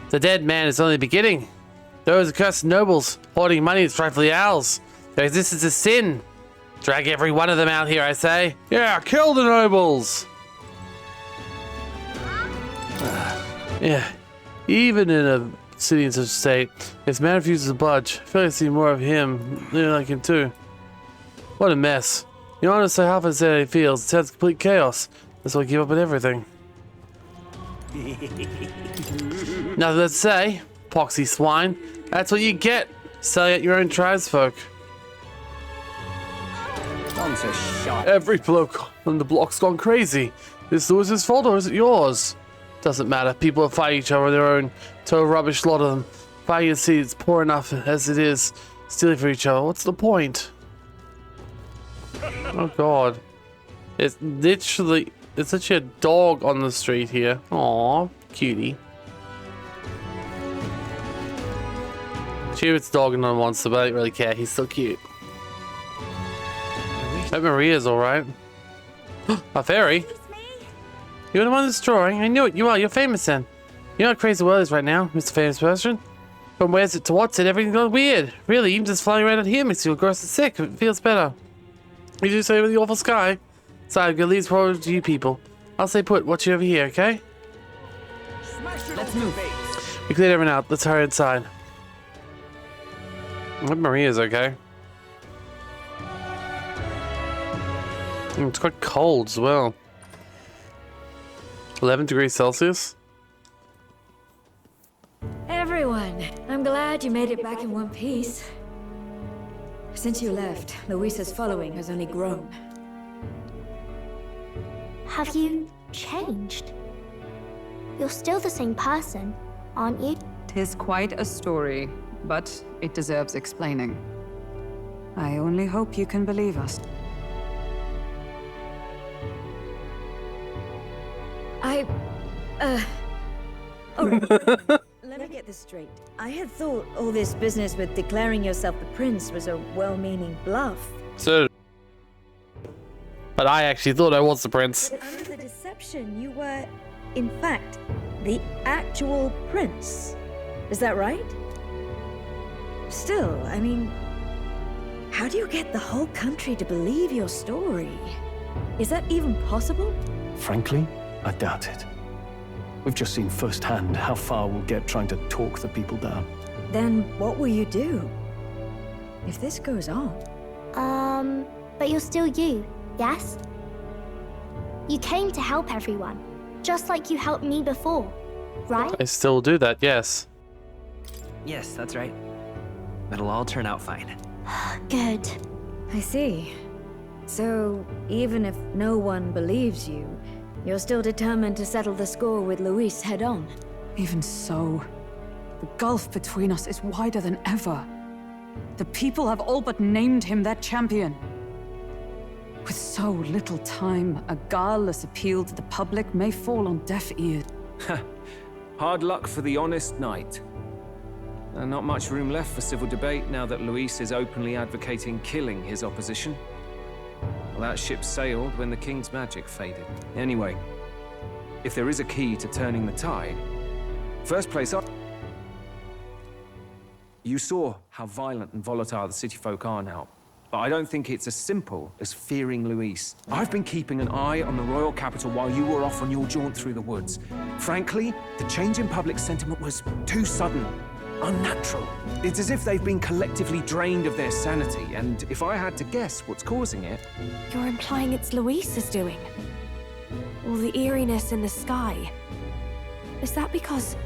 The dead man is only the beginning. Those accursed nobles hoarding money is rightfully ours. Their existence is sin. Drag every one of them out here, I say. Yeah, kill the nobles. Yeah, even in a city in such a state, if this man refuses to budge, I feel like I see more of him. They like him too. What a mess. You don't understand how upset he feels. It sounds complete chaos. That's why I give up on everything. Nothing to say, poxy swine. That's what you get, selling at your own tribesfolk. Every bloke on the block's gone crazy. Is Lewis's fault or is it yours? Doesn't matter. People are fighting each other on their own. Total rubbish, a lot of them. Fighting the sea, it's poor enough as it is. Stealing for each other. What's the point? Oh god. It's literally a dog on the street here. Aww, cutie. Sure, it's dog and not a monster, but I don't really care. He's still cute. Hope Maria's alright. A fairy? You're the one that's drawing. I knew it. You are. You're famous then. You know how crazy the world is right now, Mr. Famous Person? From where's it to what's it, everything's gone weird. Really, even just flying around out here makes you feel gross and sick. It feels better. You do say with the awful sky. So I'm gonna leave this problem to you people. I'll stay put. Watch you over here, okay? Let's move. We cleared everyone out. Let's hurry inside. I hope Maria's okay. It's quite cold as well. 11 degrees Celsius. Everyone, I'm glad you made it back in one piece. Since you left, Luisa's following has only grown. Have you changed? You're still the same person, aren't you? 'Tis quite a story, but it deserves explaining. I only hope you can believe us. Alright. Let me get this straight. I had thought all this business with declaring yourself the prince was a well-meaning bluff. So, but I actually thought I was the prince. But under the deception, you were, in fact, the actual prince. Is that right? Still, I mean, how do you get the whole country to believe your story? Is that even possible? Frankly, I doubt it. We've just seen firsthand how far we'll get trying to talk the people down. Then what will you do if this goes on? But you're still you, yes? You came to help everyone, just like you helped me before, right? I still do that, yes. Yes, that's right. It'll all turn out fine. Good. I see. So, even if no one believes you, you're still determined to settle the score with Luis head on? Even so, the gulf between us is wider than ever. The people have all but named him their champion. With so little time, a guileless appeal to the public may fall on deaf ears. Hard luck for the honest knight. Not much room left for civil debate now that Luis is openly advocating killing his opposition. Well, that ship sailed when the king's magic faded. Anyway, if there is a key to turning the tide, first place up. You saw how violent and volatile the city folk are now, but I don't think it's as simple as fearing Luis. I've been keeping an eye on the royal capital while you were off on your jaunt through the woods. Frankly, the change in public sentiment was too sudden. Unnatural. It's as if they've been collectively drained of their sanity, and if I had to guess what's causing it... You're implying it's Luis's doing? All the eeriness in the sky. Is that because...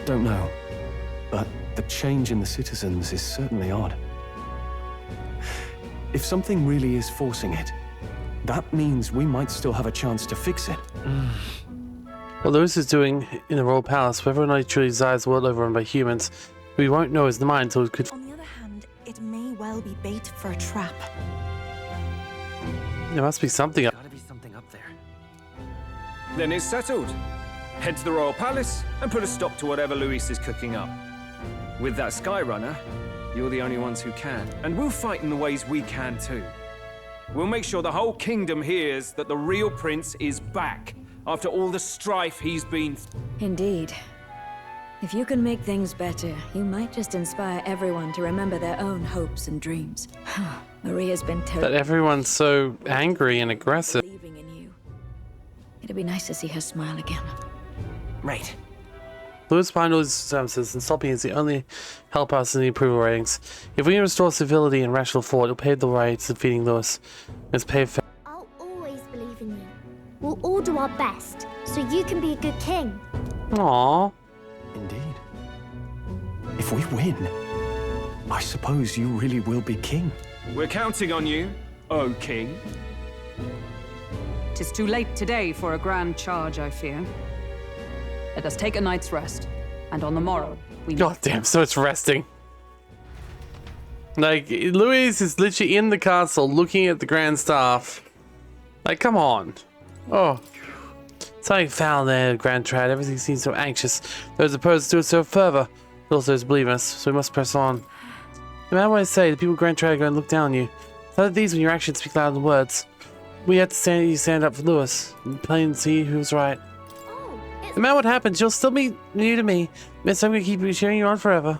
Don't know. but the change in the citizens is certainly odd. If something really is forcing it, that means we might still have a chance to fix it. What Lewis is doing in the royal palace, whether or not he truly desires the world overrun by humans, we won't know his mind until it could. On the other hand, it may well be bait for a trap. There must be something up. Gotta be something up there. Then it's settled. Head to the royal palace and put a stop to whatever Luis is cooking up. With that Skyrunner, you're the only ones who can. And we'll fight in the ways we can too. We'll make sure the whole kingdom hears that the real prince is back after all the strife he's been. Indeed. If you can make things better, you might just inspire everyone to remember their own hopes and dreams. Maria's been But everyone's so angry and aggressive. believing in you. It'd be nice to see her smile again. Right. Lewis behind all his services and stopping is the only help us in the approval ratings. If we can restore civility and rational thought, it'll pave the way to defeating Lewis. It's paved for. I'll always believe in you. We'll all do our best, so you can be a good king. Aww. Indeed. If we win, I suppose you really will be king. We're counting on you, oh king. 'Tis too late today for a grand charge, I fear. Let us take a night's rest, and on the morrow we. God damn, so it's resting. Like, Louise is literally in the castle looking at the grand staff. Like, come on. Oh. Something foul there, Grand Trad. Everything seems so anxious. Those opposed to it so further. But also those believe us, so we must press on. No matter what I say, the people of Grand Trad are going to look down on you. It's not these when your actions speak louder than words. We have to stand up for Lewis. And plain and see who's right. No matter what happens, you'll still be new to me. Miss, I'm going to keep cheering you on forever.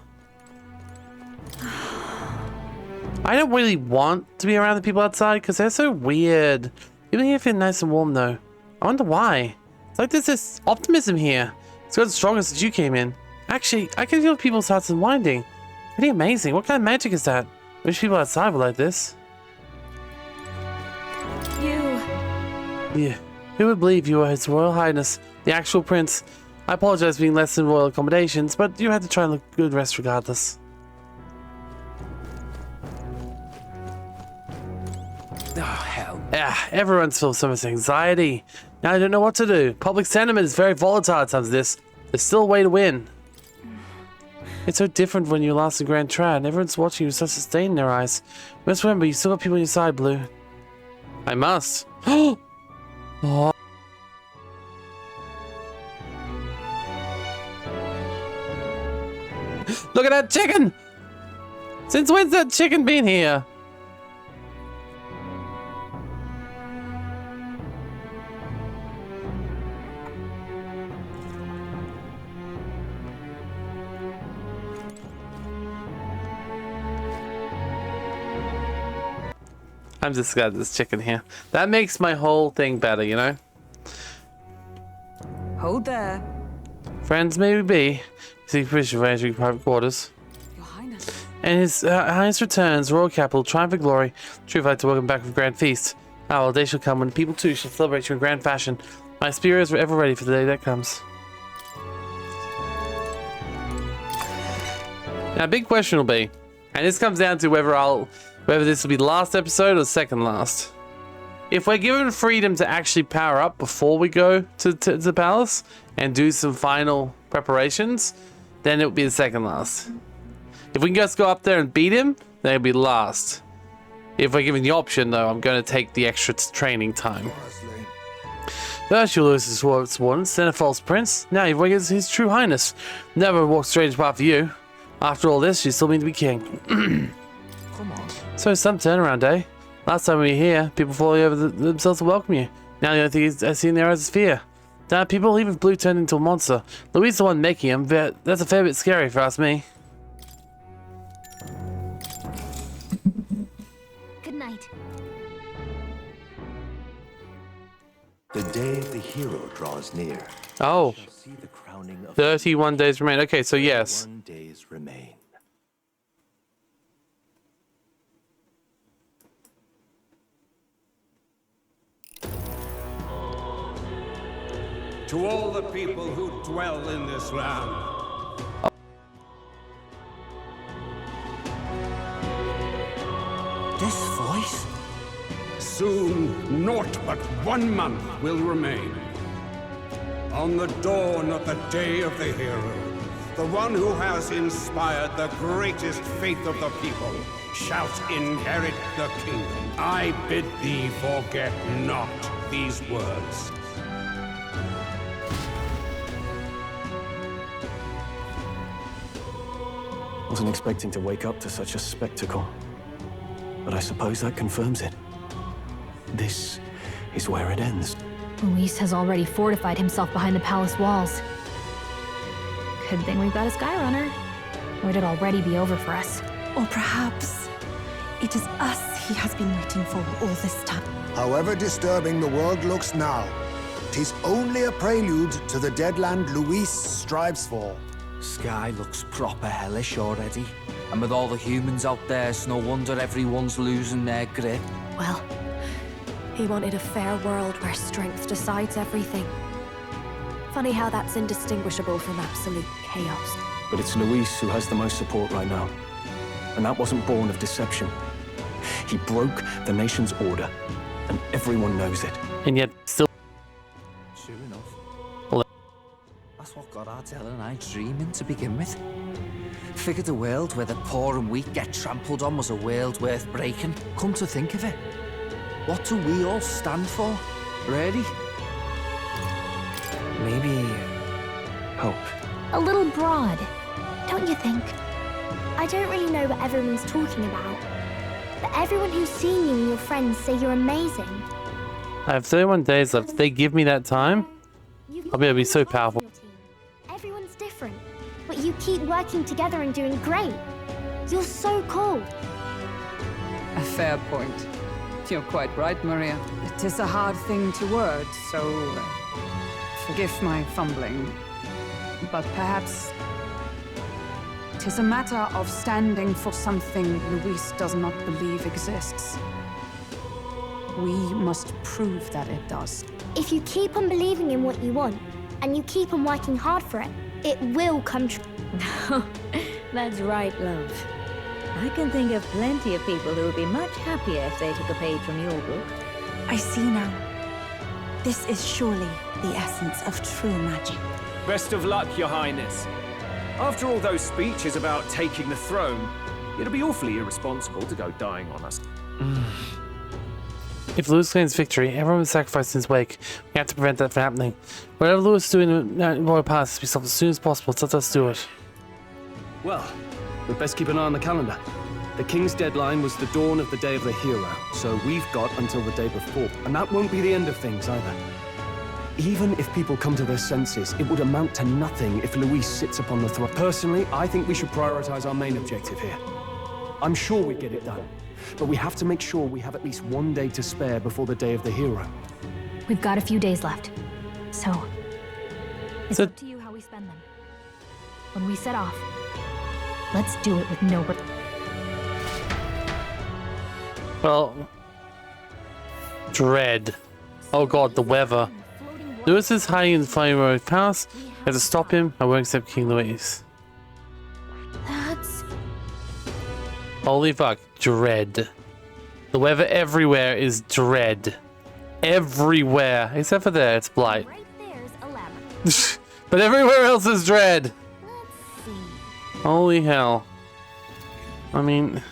I don't really want to be around the people outside because they're so weird. Even here feel nice and warm though. I wonder why. It's like there's this optimism here. It's got as strong as you came in. Actually, I can feel people's hearts unwinding. Pretty amazing. What kind of magic is that? I wish people outside were like this. Yeah. Who would believe you were His Royal Highness, the actual prince? I apologize for being less than royal accommodations, but you had to try and look good rest regardless. Oh, hell. Yeah, everyone's filled with so much anxiety. Now I don't know what to do. Public sentiment is very volatile at times of this. There's still a way to win. It's so different when you lost in Grand Trad, and everyone's watching you with such disdain in their eyes. You must remember, you still got people on your side, Blue. I must. Oh! Look at that chicken! Since when's that chicken been here? I'm just glad this chicken here. That makes my whole thing better, you know? Hold there. Friends may we be. See permission for entering private quarters. Your Highness. And His Highness returns, royal capital, triumphant glory. Truth, I'd like to welcome back with a grand feast. Ah, well, the day shall come when the people too shall celebrate you in grand fashion. My spirit is ever ready for the day that comes. Now, a big question will be, and this comes down to whether this will be the last episode or the second last. If we're given freedom to actually power up before we go to the palace and do some final preparations, then it will be the second last. If we can just go up there and beat him, then it'll be last. If we're given the option, though, I'm going to take the extra training time. First, you lose his swords, then a false prince. Now you've awakened His True Highness. Never walk strange path for you. After all this, you still mean to be king. Come on. So some turnaround, eh? Last time we were here, people fall over themselves to welcome you. Now the only thing I see in their eyes is fear. Damn, people even Blue turned into a monster. Louise the one making him, but that's a fair bit scary if you ask me. Good night. The day the hero draws near. Oh. Shall see the crowning of 31 days remain. Okay, so yes. 31 days remain. To all the people who dwell in this land, soon, naught but 1 month will remain. On the dawn of the day of the hero, the one who has inspired the greatest faith of the people shall inherit the kingdom. I bid thee forget not these words. Wasn't expecting to wake up to such a spectacle, but I suppose that confirms it. This is where it ends. Luis has already fortified himself behind the palace walls. Good thing we've got a Skyrunner, or it'd already be over for us. Or perhaps it is us he has been waiting for all this time. However disturbing the world looks now, 'tis only a prelude to the deadland Luis strives for. Sky looks proper hellish already. And with all the humans out there, it's no wonder everyone's losing their grip. Well, he wanted a fair world where strength decides everything. Funny how that's indistinguishable from absolute chaos. But it's Luis who has the most support right now. And that wasn't born of deception. He broke the nation's order, and everyone knows it. And yet, still... True enough. That's what got Ardell and I dreaming to begin with. Figured a world where the poor and weak get trampled on was a world worth breaking. Come to think of it, what do we all stand for, really? Maybe... hope. A little broad, don't you think? I don't really know what everyone's talking about, but everyone who's seen you and your friends say you're amazing. I have 31 days left. If they give me that time, I'll be able to be so powerful. Everyone's different, but you keep working together and doing great. You're so cool. A fair point. You're quite right, Maria. It is a hard thing to word, so forgive my fumbling. But perhaps it is a matter of standing for something Luis does not believe exists. We must prove that it does. If you keep on believing in what you want, and you keep on working hard for it, it will come true. That's right, love. I can think of plenty of people who would be much happier if they took a page from your book. I see now. This is surely the essence of true magic. Best of luck, Your Highness. After all those speeches about taking the throne, it'd be awfully irresponsible to go dying on us. If Luis claims victory, everyone will sacrifice in his wake. We have to prevent that from happening. Whatever Luis is doing in Royal Palace must be stopped as soon as possible, so let us do it. Well, we'd best keep an eye on the calendar. The King's deadline was the dawn of the day of the hero, so we've got until the day before. And that won't be the end of things either. Even if people come to their senses, it would amount to nothing if Luis sits upon the throne. Personally, I think we should prioritize our main objective here. I'm sure we get it done, but we have to make sure we have at least 1 day to spare before the day of the hero. We've got a few days left, so it's up to you how we spend them. When we set off, let's do it with no... Well... Dread. Oh god, the weather. Luis is hiding in the Flying Road Palace. We have to stop him. I won't accept King Luis. That's... Holy fuck. Dread. The weather everywhere is dread. Everywhere. Except for there, it's blight. Right there's 11. But everywhere else is dread. Let's see. Holy hell. I mean...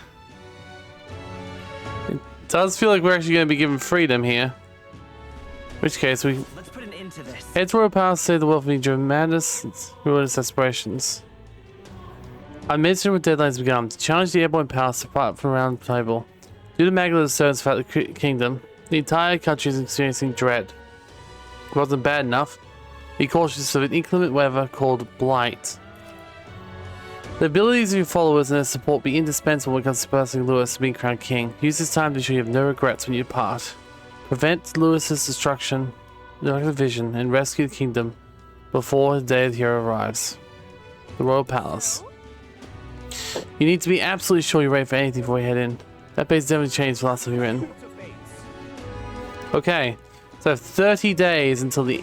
It does feel like we're actually going to be given freedom here. In which case, we... Let's put an end to this. Head to Royal Palace, save the world from driven madness, ruin its aspirations. I mentioned with deadlines begun to challenge the airborne palace to fight from around the table. Due to Magdala's concerns about the kingdom, the entire country is experiencing dread. It wasn't bad enough. Be cautious of an inclement weather called blight. The abilities of your followers and their support will be indispensable when it comes to pursuing Luis being crowned king. Use this time to ensure you have no regrets when you depart. Prevent Luis's destruction, the vision, and rescue the kingdom before the day of the hero arrives. The Royal Palace. You need to be absolutely sure you're ready for anything before you head in. That base definitely changed the last time you were in. Okay, so 30 days until the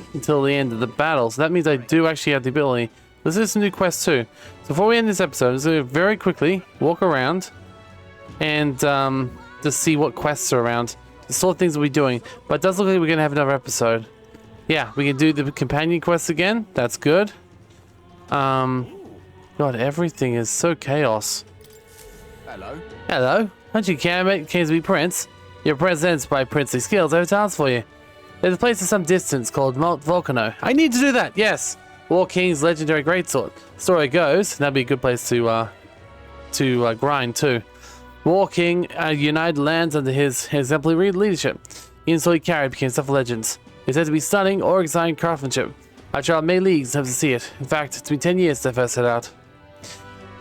end of the battle. So that means I do actually have the ability. This is some new quests too. So before we end this episode, I'm just going to very quickly walk around and just see what quests are around. the sort of things we'll be doing. But it does look like we're gonna have another episode. Yeah, we can do the companion quests again. That's good. God, everything is so chaos. Hello. Hello. Aren't you came to be prince? Your presence by princely skills. I have a task for you. There's a place at some distance called Mount Volcano. I need to do that. Yes. War King's legendary greatsword. Story goes, that'd be a good place to grind too. War King united lands under his exemplary leadership. The insult he carried became stuff of legends. It's said to be stunning or exciting craftsmanship. I traveled many leagues to see it. In fact, it's been 10 years since I first set out.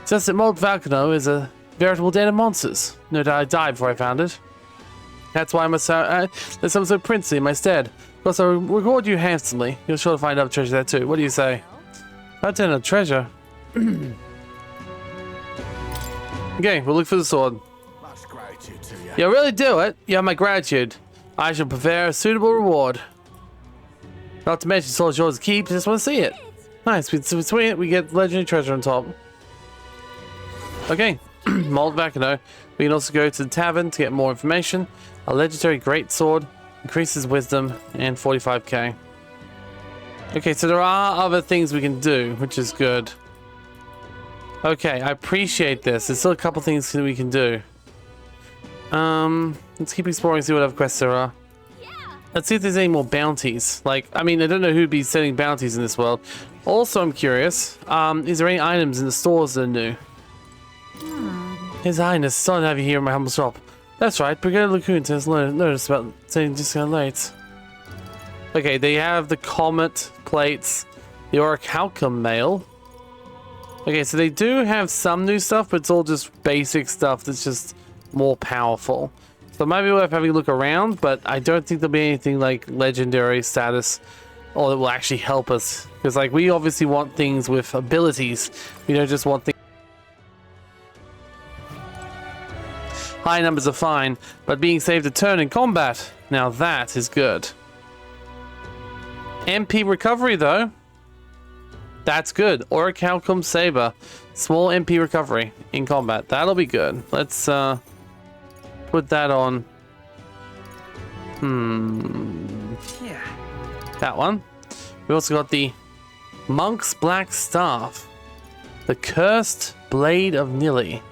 Just that Mount Volcano is a veritable den of monsters. No doubt I died before I found it. That's why there's someone so princely in my stead. Of course, I'll reward you handsomely. You're sure to find other treasure there too. What do you say? That's a treasure. Okay, we'll look for the sword. Much gratitude to you. You really do it. You have my gratitude. I shall prepare a suitable reward. Not to mention, sword's yours to keep. Just want to see it. Nice. Between it, we get legendary treasure on top. Okay, Mount Volcano. We can also go to the tavern to get more information. A legendary greatsword increases wisdom and 45k. Okay, so there are other things we can do, which is good. Okay, I appreciate this. There's still a couple things that we can do. Let's keep exploring, see what other quests there are. Let's see if there's any more bounties. Like, I mean, I don't know who'd be setting bounties in this world. Also, I'm curious, is there any items in the stores that are new? His Highness, sorry to have you here in my humble shop. That's right, Brigadier Lacoon has noticed about saying just kind of late. Okay, they have the Comet plates, the Orichalcum mail. Okay, so they do have some new stuff, but it's all just basic stuff that's just more powerful. So it might be worth having a look around, but I don't think there'll be anything like legendary status or that will actually help us. Because like we obviously want things with abilities. We don't just want things. High numbers are fine, but being saved a turn in combat, now that is good. MP recovery though. That's good. Orichalcum Saber. Small MP recovery in combat. That'll be good. Let's put that on. Yeah. That one. We also got the Monk's Black Staff. The Cursed Blade of Nili.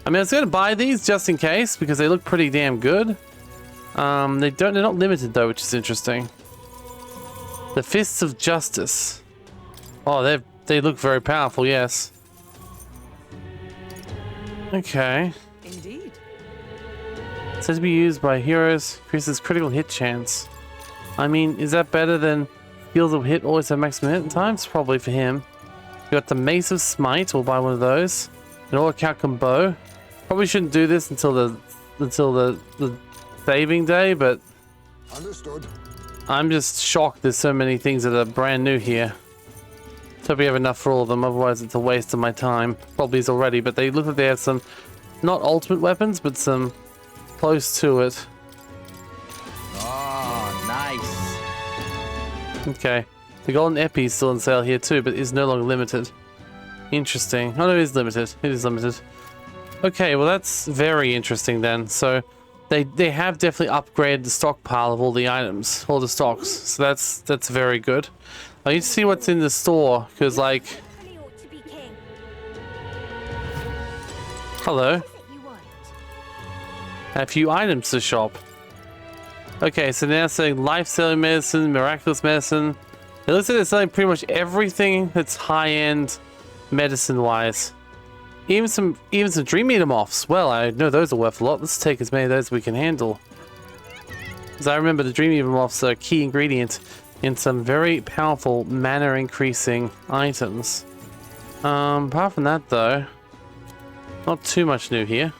I mean, I was going to buy these just in case because they look pretty damn good. They're not limited though, which is interesting. The Fists of Justice. Oh, they look very powerful, yes. Okay. Indeed. Said to be used by heroes, increases critical hit chance. I mean, is that better than skills of hit always have maximum hit times? Probably for him. You got the Mace of Smite, we'll buy one of those. An Orichalcum bow. Probably shouldn't do this until the saving day, but understood. I'm just shocked there's so many things that are brand new here. Hope we have enough for all of them, otherwise it's a waste of my time. Probably is already, but they look like they have some, not ultimate weapons, but some close to it. Oh, nice. Okay. The Golden Epi is still on sale here too, but is no longer limited. Interesting. Oh no, it is limited. It is limited. Okay, well that's very interesting then. So they have definitely upgraded the stockpile of all the items, all the stocks. So that's very good. I need to see what's in the store, because like... Hello. A few items to shop. Okay, so now saying life-saving medicine, miraculous medicine. It looks like they're selling pretty much everything that's high-end medicine-wise. Even some Dream Eater moths. Well, I know those are worth a lot. Let's take as many of those as we can handle. Because I remember the Dream Eater moths are a key ingredient in some very powerful mana increasing items. Apart from that though, not too much new here.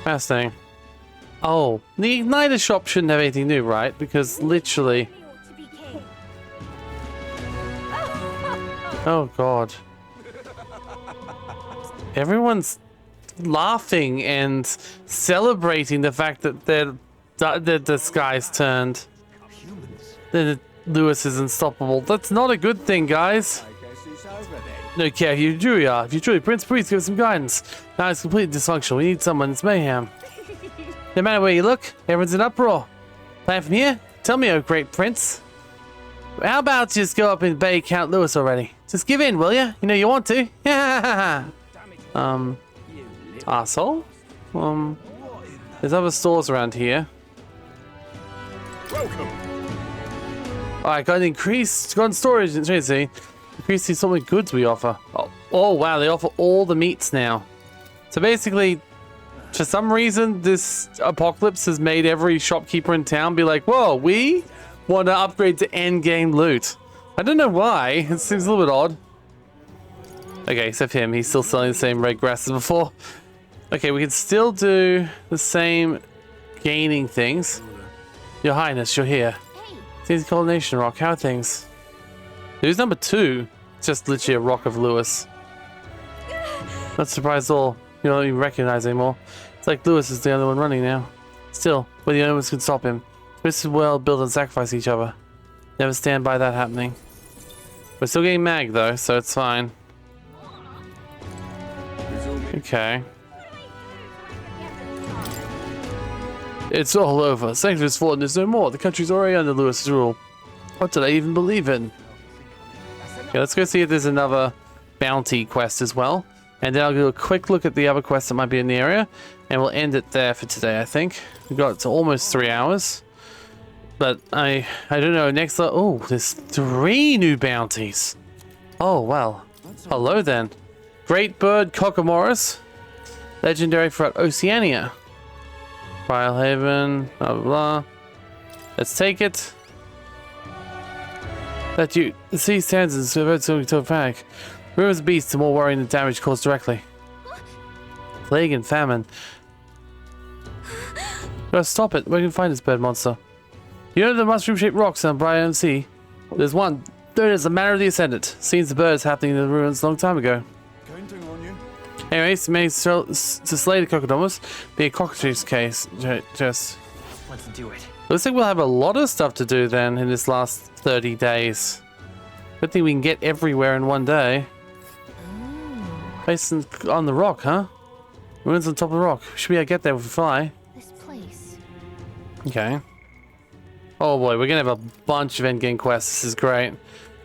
Fascinating. Oh, the Igniter shop shouldn't have anything new, right? Because literally... Oh god. Everyone's laughing and celebrating the fact that the sky's turned. That Lewis is unstoppable. That's not a good thing, guys. No care if you truly are. If you truly Prince, please give us some guidance. Now it's completely dysfunctional. We need someone. It's mayhem. No matter where you look, everyone's in uproar. Plan from here? Tell me, oh great prince. How about just go up and obey Count Lewis already? Just give in, will ya? You know you want to. Arsehole? There's other stores around here. Welcome. Alright, got on storage and see. Increase the assortment of goods we offer. Oh wow, they offer all the meats now. So basically, for some reason, this apocalypse has made every shopkeeper in town be like, whoa, we want to upgrade to endgame loot. I don't know why. It seems a little bit odd. Okay, except him. He's still selling the same red grass as before. Okay, we can still do the same gaining things. Your Highness, you're here. Seems Coronation Rock. How are things? Who's number 2? Just literally a rock of Lewis. Not surprised at all. You don't even recognize anymore. It's like Lewis is the only one running now. Still, but the only ones can stop him. This is well build and sacrifice each other. Never stand by that happening. We're still getting mag though, so it's fine. Okay. It's all over. Sanctuary's fallen, there's no more. The country's already under Lewis's rule. What did I even believe in? Okay, let's go see if there's another bounty quest as well. And then I'll do a quick look at the other quests that might be in the area. And we'll end it there for today, I think. We've got to almost 3 hours. But I don't know. Next, oh, there's 3 new bounties. Oh, well. Hello then. Great Bird Cockamoris. Legendary throughout Oceania. Filehaven, blah, blah, blah. Let's take it. The sea stands and surveyed something to a panic. Rumors of beasts are more worrying than damage caused directly. Plague and famine. Gotta stop it. Where can we find this bird monster? You know the mushroom-shaped rocks on Brian Sea? There's one. There is the Manor of the Ascendant. Seems the birds happening in the ruins a long time ago. Anyways, managed to slay the Cocodomus. Be a cockatrice case. Just. Let's do it. Looks like we'll have a lot of stuff to do then in this last 30 days. Good thing we can get everywhere in one day. Place on the rock, huh? Ruins on top of the rock. Should be able to get there if we fly. This place. Okay. Oh boy, we're gonna have a bunch of endgame quests. This is great.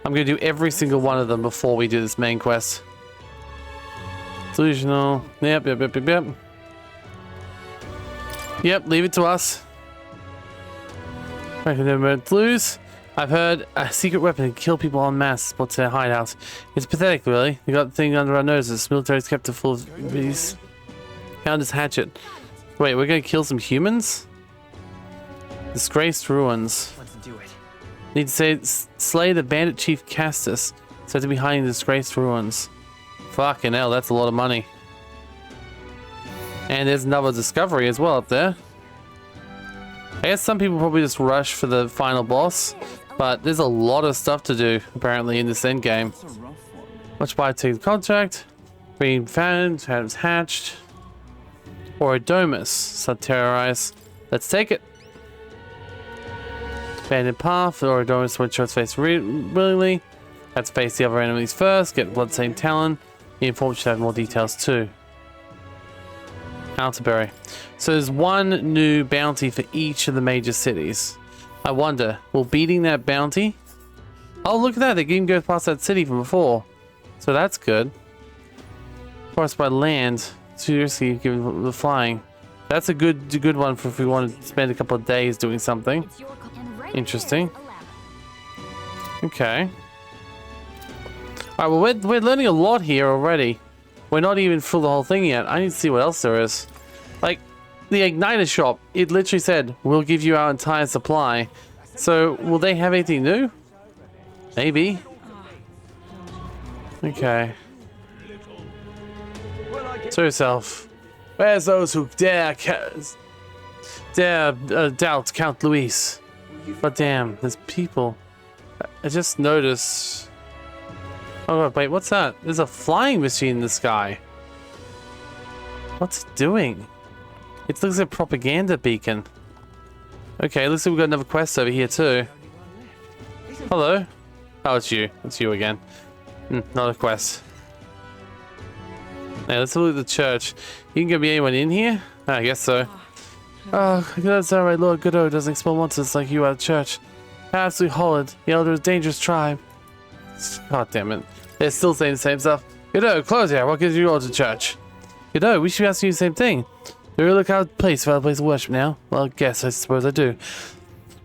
I'm gonna do every single one of them before we do this main quest. Delusional. Yep. Yep, leave it to us. I can never lose. I've heard a secret weapon can kill people en masse. What's their hideout? It's pathetic, really. We got the thing under our noses. Military's kept it full of these. Found his hatchet. Wait, we're gonna kill some humans? Disgraced ruins. Let's do it. Need to say, slay the bandit chief Castus. Said to be hiding the disgraced ruins. Fucking hell, that's a lot of money. And there's another discovery as well up there. I guess some people probably just rush for the final boss, but there's a lot of stuff to do apparently in this end game. Much by taking contract, being found, Phantoms hatched, or a domus, sub-terrorize. Let's take it. Abandoned path, or a domus when shots face willingly. Let's face the other enemies first. Get Bloodstained Talon. The informant should have more details too. Altaberry. So there's one new bounty for each of the major cities. I wonder, will beating that bounty? Oh, look at that. They can even go past that city from before. So that's good. Forest by land. Seriously, given the flying. That's a good one for if we want to spend a couple of days doing something. Interesting. Okay. Alright, well, we're learning a lot here already. We're not even through the whole thing yet. I need to see what else there is. Like, the Igniter shop, it literally said, we'll give you our entire supply. So, will they have anything new? Maybe. Okay. So yourself. Where's those who dare doubt Count Luis? But damn, there's people. I just noticed. Oh wait, what's that? There's a flying machine in the sky. What's it doing? It looks like a propaganda beacon. Okay, looks like we've got another quest over here too. Hello. Oh, it's you. It's you again. Not a quest. Now let's look at the church. You can go be anyone in here? I guess so. Oh, that's alright, Lord Godot doesn't expel monsters like you out of church. Absolutely horrid. The elder is a dangerous tribe. God damn it. They're still saying the same stuff. Godot, close here. What gives you all to church? Godot, we should be asking you the same thing. Do you really look out of place without a place of worship now? Well, I suppose I do.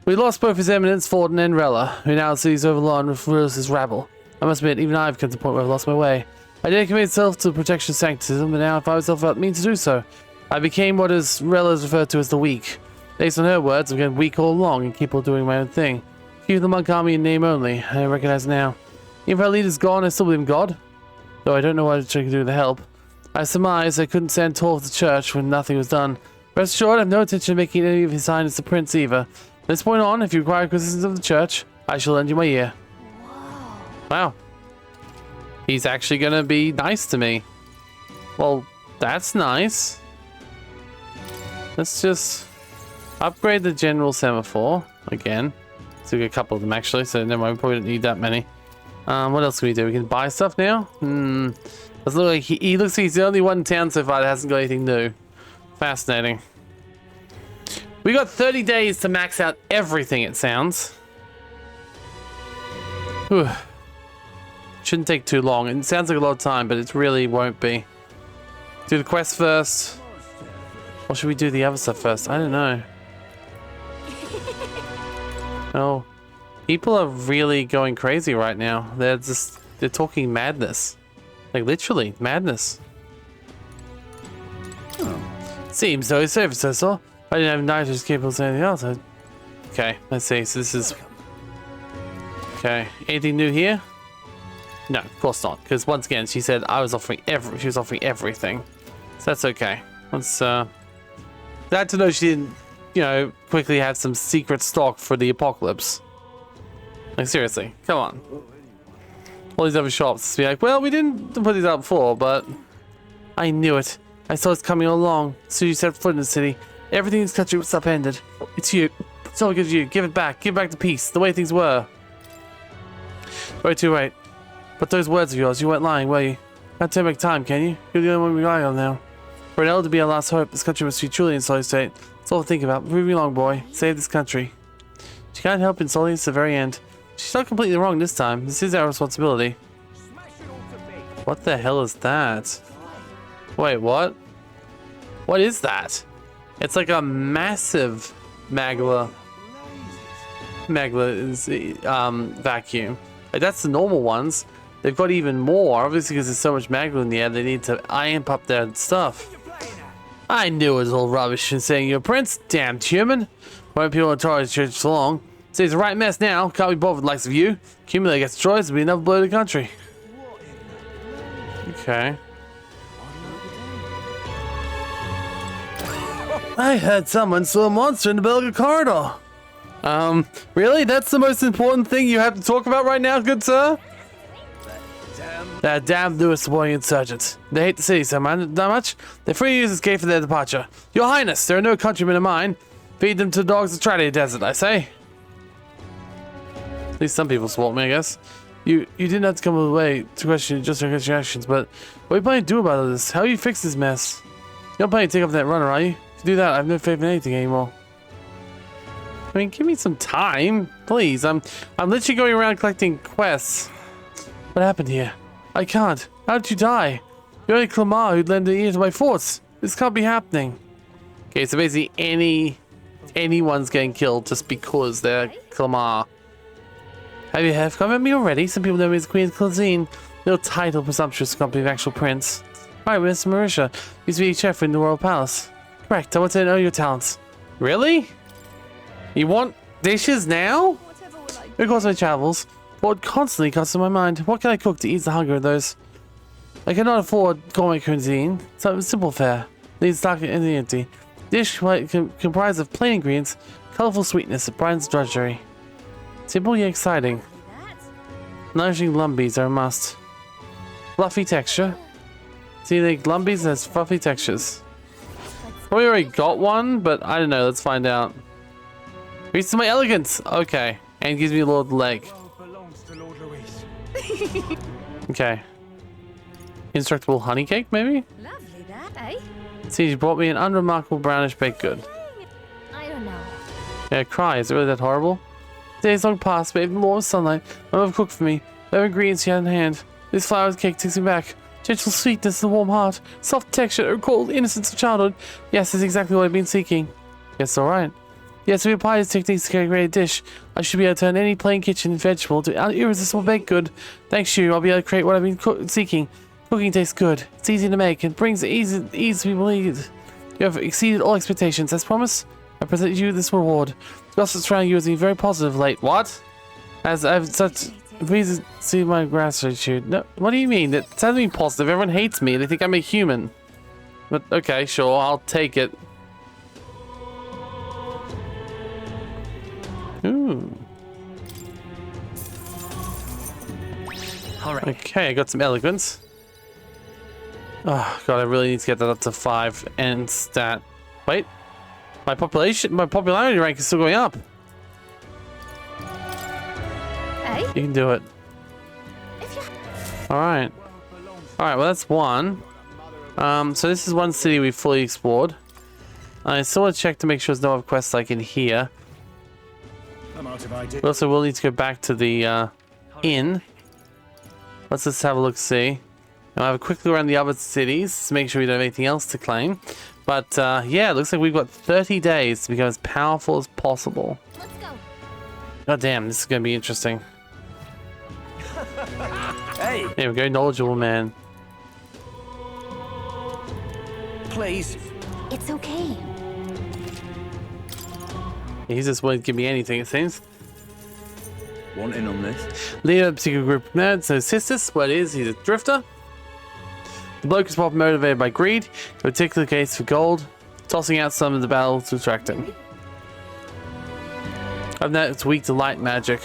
We lost both His Eminence, Forden, and Rella, who now sees overlawn with Willis's rabble. I must admit, even I've come to the point where I've lost my way. I dedicated myself to protection of sanctism, but now I find myself without means to do so. I became what is Rella is referred to as the weak. Based on her words, I've been weak all along and keep on doing my own thing. Keep the monk army in name only, I recognize it now. Even if our leader's gone, I still believe in God. Though I don't know what I can do with the help. I surmise I couldn't stand tall of the church when nothing was done. Rest assured, I have no intention of making any of His Highness the Prince either. From this point on, if you require criticisms of the church, I shall lend you my ear. Wow. He's actually gonna be nice to me. Well, that's nice. Let's just upgrade the general semaphore again. So we get a couple of them actually, so never mind, we probably don't need that many. What else can we do? We can buy stuff now? Doesn't look like he looks like he's the only one in town so far that hasn't got anything new. Fascinating. We got 30 days to max out everything, it sounds. Whew. Shouldn't take too long. It sounds like a lot of time, but it really won't be. Do the quest first. Or should we do the other stuff first? I don't know. Oh. People are really going crazy right now. They're talking madness. Like literally, madness. Oh. Seems so safe, so. I didn't have nitrous capable of anything else. Okay, let's see. So this is... Okay, anything new here? No, of course not. Because once again, she said I was offering she was offering everything. So that's okay. Let's glad to know she didn't, you know, quickly have some secret stock for the apocalypse. Like seriously, come on. All these other shops be like, well, we didn't put these out before, but I knew it. I saw it coming all along. As soon as you set foot in the city, everything in this country was upended. It's you. It's all because of you. Give it back. Give back the peace, the way things were. Way too late. But those words of yours, you weren't lying, were you? Can't turn back time, can you? You're the only one we rely on now. For an elder to be our last hope, this country must be truly in solid state. That's all to think about. Moving along, boy. Save this country. She can't help insulting us to the very end. She's not completely wrong this time. This is our responsibility. What the hell is that? Wait, what? What is that? It's like a massive magma vacuum. Like that's the normal ones. They've got even more, obviously because there's so much magma in the air, they need to amp up their stuff. I knew it was all rubbish and saying you're a prince, damn human. Why people are told church so long? See, it's a right mess now, can't be bothered with the likes of you. Accumulate gets destroyed, it'll be another blow to the country. Okay. I heard someone saw a monster in the Belga corridor. Really? That's the most important thing you have to talk about right now, good sir? That damn Lewis supporting insurgents. They hate the city so much, they're free to use this gate for their departure. Your Highness, there are no countrymen of mine. Feed them to the dogs of Tradia Desert, I say. At least some people support me, I guess. You didn't have to come all the way to question just your actions, but what are you planning to do about this? How do you fix this mess? You don't plan to take up that runner, are you? To do that, I have no faith in anything anymore. I mean, give me some time, please. I'm literally going around collecting quests. What happened here? I can't. How did you die? You're only Clamar who'd lend an ear to my thoughts. This can't be happening. Okay, so basically anyone's getting killed just because they're Clamar. Have come at me already? Some people know me as Queen's Cuisine. No title, presumptuous company of actual prince. Right, Mr. Marisha. Used to be chef in the Royal Palace. Correct, I want to know your talents. Really? You want dishes now? Of course, my travels. What constantly comes to my mind? What can I cook to ease the hunger of those? I cannot afford gourmet cuisine. Something simple fare. Needs stock and empty. Dish comprised of plain ingredients, colorful sweetness, and brightens drudgery. Simple yet exciting. Nourishing lumbies are a must. Fluffy texture. See, the lumbies has fluffy textures. Probably already got one, but I don't know. Let's find out. Increases my elegance. Okay, and gives me a little leg. Okay. Indestructible honey cake, maybe? Lovely that, eh? See, you brought me an unremarkable brownish baked good. Yeah, cry. Is it really that horrible? Days long past, but even more sunlight. My mother cooked for me. Whatever ingredients she had in hand. This flour cake takes me back. Gentle sweetness and a warm heart. Soft texture, recalled innocence of childhood. Yes, that's exactly what I've been seeking. Yes, alright. Yes, we apply these techniques to create a great dish. I should be able to turn any plain kitchen vegetable to an irresistible baked good. Thanks to you, I'll be able to create what I've been seeking. Cooking tastes good. It's easy to make and brings ease people need. You have exceeded all expectations. As promised, I present you this reward. The gossip surrounding you has been very positive late. What? As I've such please see my gratitude. No, what do you mean? That sounds being positive. Everyone hates me. They think I'm a human. But okay, sure, I'll take it. Ooh. Alright. Okay, I got some eloquence. Oh god, I really need to get that up to 5 and stat. Wait. My popularity rank is still going up. Hey? You can do it. Alright. Alright, well that's one. So this is one city we've fully explored. I still want to check to make sure there's no other quests like in here. We also will need to go back to the inn. Let's just have a look, see. And I'll have a quick look around the other cities to make sure we don't have anything else to claim. But yeah, it looks like we've got 30 days to become as powerful as possible. Let's go. God damn, this is going to be interesting. Hey! There we go, knowledgeable man. Please. It's okay. He's just willing to give me anything, it seems. Want in on this? Leader of a particular group of nerds, no sisters. What is, he's a drifter. The bloke is probably motivated by greed, in a particular case for gold, tossing out some of the battle to attract him. I've noticed it's weak to light magic.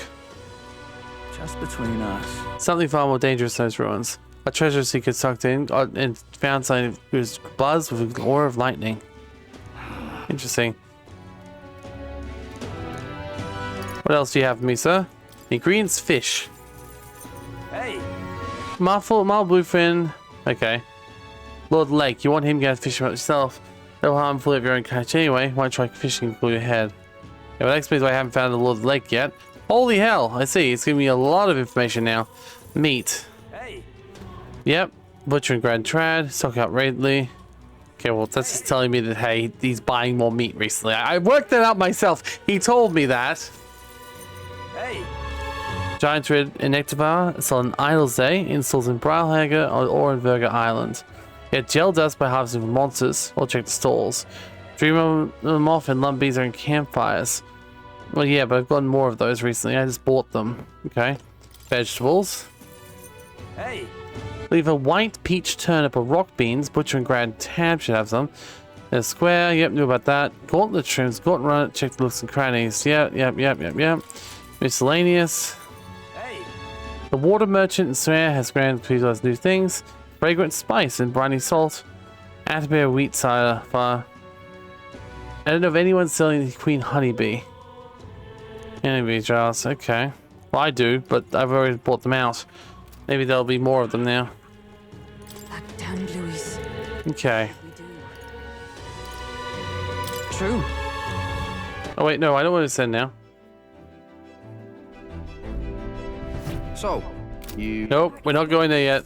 Just between us. Something far more dangerous than those ruins. A treasure seeker sucked in and found something whose buzz with a glory of lightning. Interesting. What else do you have for me, sir? Ingredients fish. Hey! Mild bluefin. Okay. Lord Lake, you want him to get fishing yourself. No harm full of your own catch anyway. Why try fishing and cool your head? Yeah, well, that explains why I haven't found the Lord Lake yet. Holy hell! I see. It's giving me a lot of information now. Meat. Hey! Yep. Butcher and Grand Trad. Stock out readily. Okay, well, that's just telling me that, hey, he's buying more meat recently. I worked that out myself. He told me that. Hey! Giant Red and Nectarbar sold on Idol's Day, installs in Brilhager or in Verga Island. Get gel dust by harvesting from monsters, or check the stalls. Dream them off and lumbees are in campfires. Well, yeah, but I've gotten more of those recently. I just bought them. Okay. Vegetables. Hey! Leave a white peach turnip or rock beans. Butcher and Grand Tab should have some. There's square. Yep, knew about that. Gauntlet trims. Gauntlet run it. Check the looks and crannies. Yep. Miscellaneous. Hey! The water merchant in Swear has granted people as new things. Fragrant spice and briny salt. Atterbear wheat cider. Fire. I don't know of anyone selling the queen honeybee. Honeybee jars. Okay. Well, I do, but I've already bought them out. Maybe there'll be more of them now. That damned Louis. Okay. True. Oh wait, no, I don't want to send now. So, you... Nope, we're not going there yet.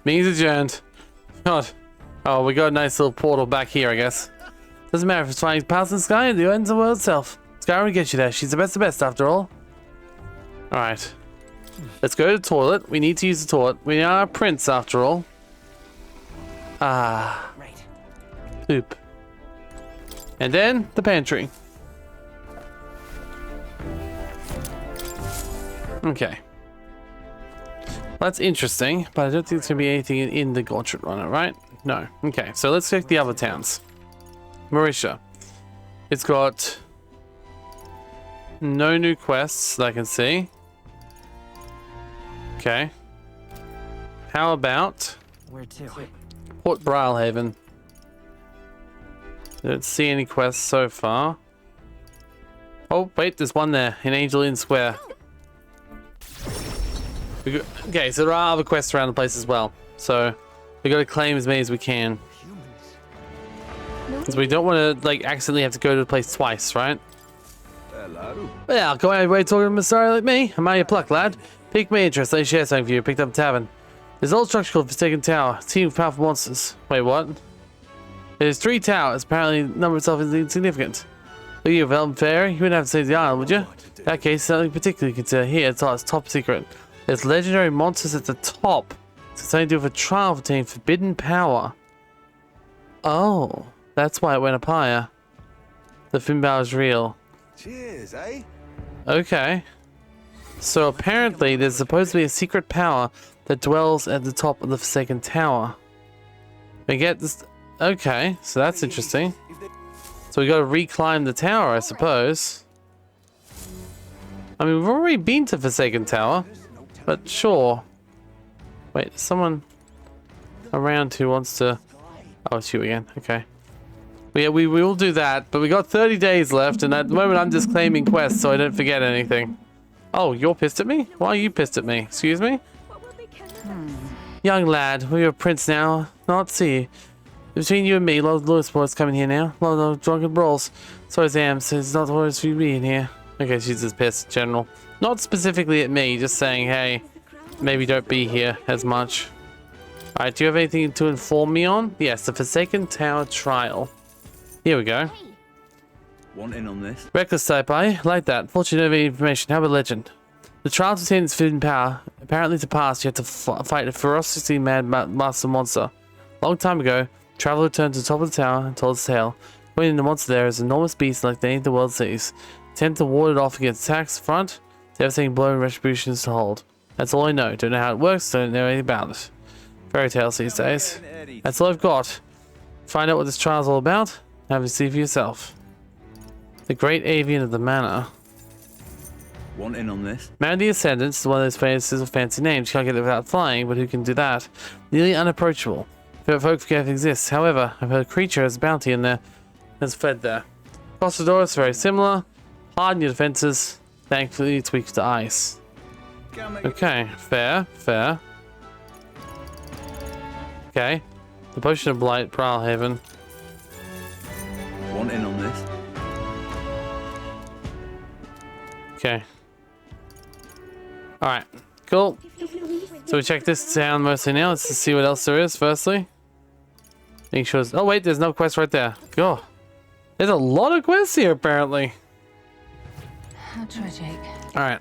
Meeting's adjourned. God. Oh, we got a nice little portal back here, I guess. Doesn't matter if it's flying past the sky or the ends of the world itself. Sky will get you there. She's the best of best, after all. Alright. Let's go to the toilet. We need to use the toilet. We are a prince, after all. Ah. Right. Poop. And then, the pantry. Okay. That's interesting, but I don't think there's going to be anything in the Gauntlet Runner, right? No. Okay, so let's check the other towns. Marisha. It's got no new quests that I can see. Okay. How about Where to? Port Brilhaven? Don't see any quests so far. Oh, wait, there's one there in Angel Inn Square. Okay, so there are other quests around the place as well. So we got to claim as many as we can. Because we don't want to like accidentally have to go to the place twice, right? Hello. Well, go away talking to a Messiah like me. Am I your pluck, lad? Pique my interest. Let me share something for you. Picked up a tavern. There's an old structure called Forsaken Tower. Team of powerful monsters. Wait, what? There's 3 towers. Apparently, the number itself is insignificant. Look, you Elm Fairy. You wouldn't have to save the island, would you? In that case, something particularly consider here. It's top secret. There's legendary monsters at the top. It's something to do with a trial for obtaining forbidden power. Oh, that's why it went up higher. The forbidden power is real. Cheers, eh? Okay. So apparently, there's supposed to be a secret power that dwells at the top of the Forsaken Tower. We get this. Okay, so that's interesting. So we got to reclimb the tower, I suppose. I mean, we've already been to Forsaken Tower, but sure. Wait, there's someone around who wants to... Oh, it's you again. Okay. But yeah, we will do that, but we got 30 days left, and at the moment I'm just claiming quests so I don't forget anything. Oh, you're pissed at me? Why are you pissed at me? Excuse me? Young lad, we're a prince now. Not see. Between you and me, a lot of Lewis boys coming here now. A lot of drunken brawls. So Sam says it's not always for you being here. Okay, she's just pissed, general. Not specifically at me, just saying, hey, maybe don't be here as much. Alright, do you have anything to inform me on? Yes, the Forsaken Tower trial. Here we go. Want in on this? Reckless type, I like that. Fortunate of information. How about legend? The trial to obtain its forbidden power. Apparently to pass, you have to fight a ferociously mad master monster. Long time ago, traveler returned to the top of the tower and told his tale. When the monster there is an enormous beast like any the world sees. Attempt to ward it off against attacks front. Devastating blow and retributions to hold. That's all I know. Don't know how it works. Don't know anything about it. Fairy tales these days. That's all I've got. Find out what this trial's all about. Have a see for yourself. The Great Avian of the Manor. Want in on this? Man the Ascendant is one of those places with fancy names. You can't get it without flying, but who can do that? Nearly unapproachable. Folk forget it exists. However, I've heard a creature has a bounty in there. Has fed there. Costador is very similar. Harden your defenses. Thankfully, it's weak to ice. Okay, fair. Okay. The Potion of Blight, Prowlhaven. Want in on this? Okay. Alright, cool. So we check this town mostly now. Let's just see what else there is, firstly. Make sure... Oh, wait, there's no quest right there. Go. There's a lot of quests here, apparently. How tragic. Alright.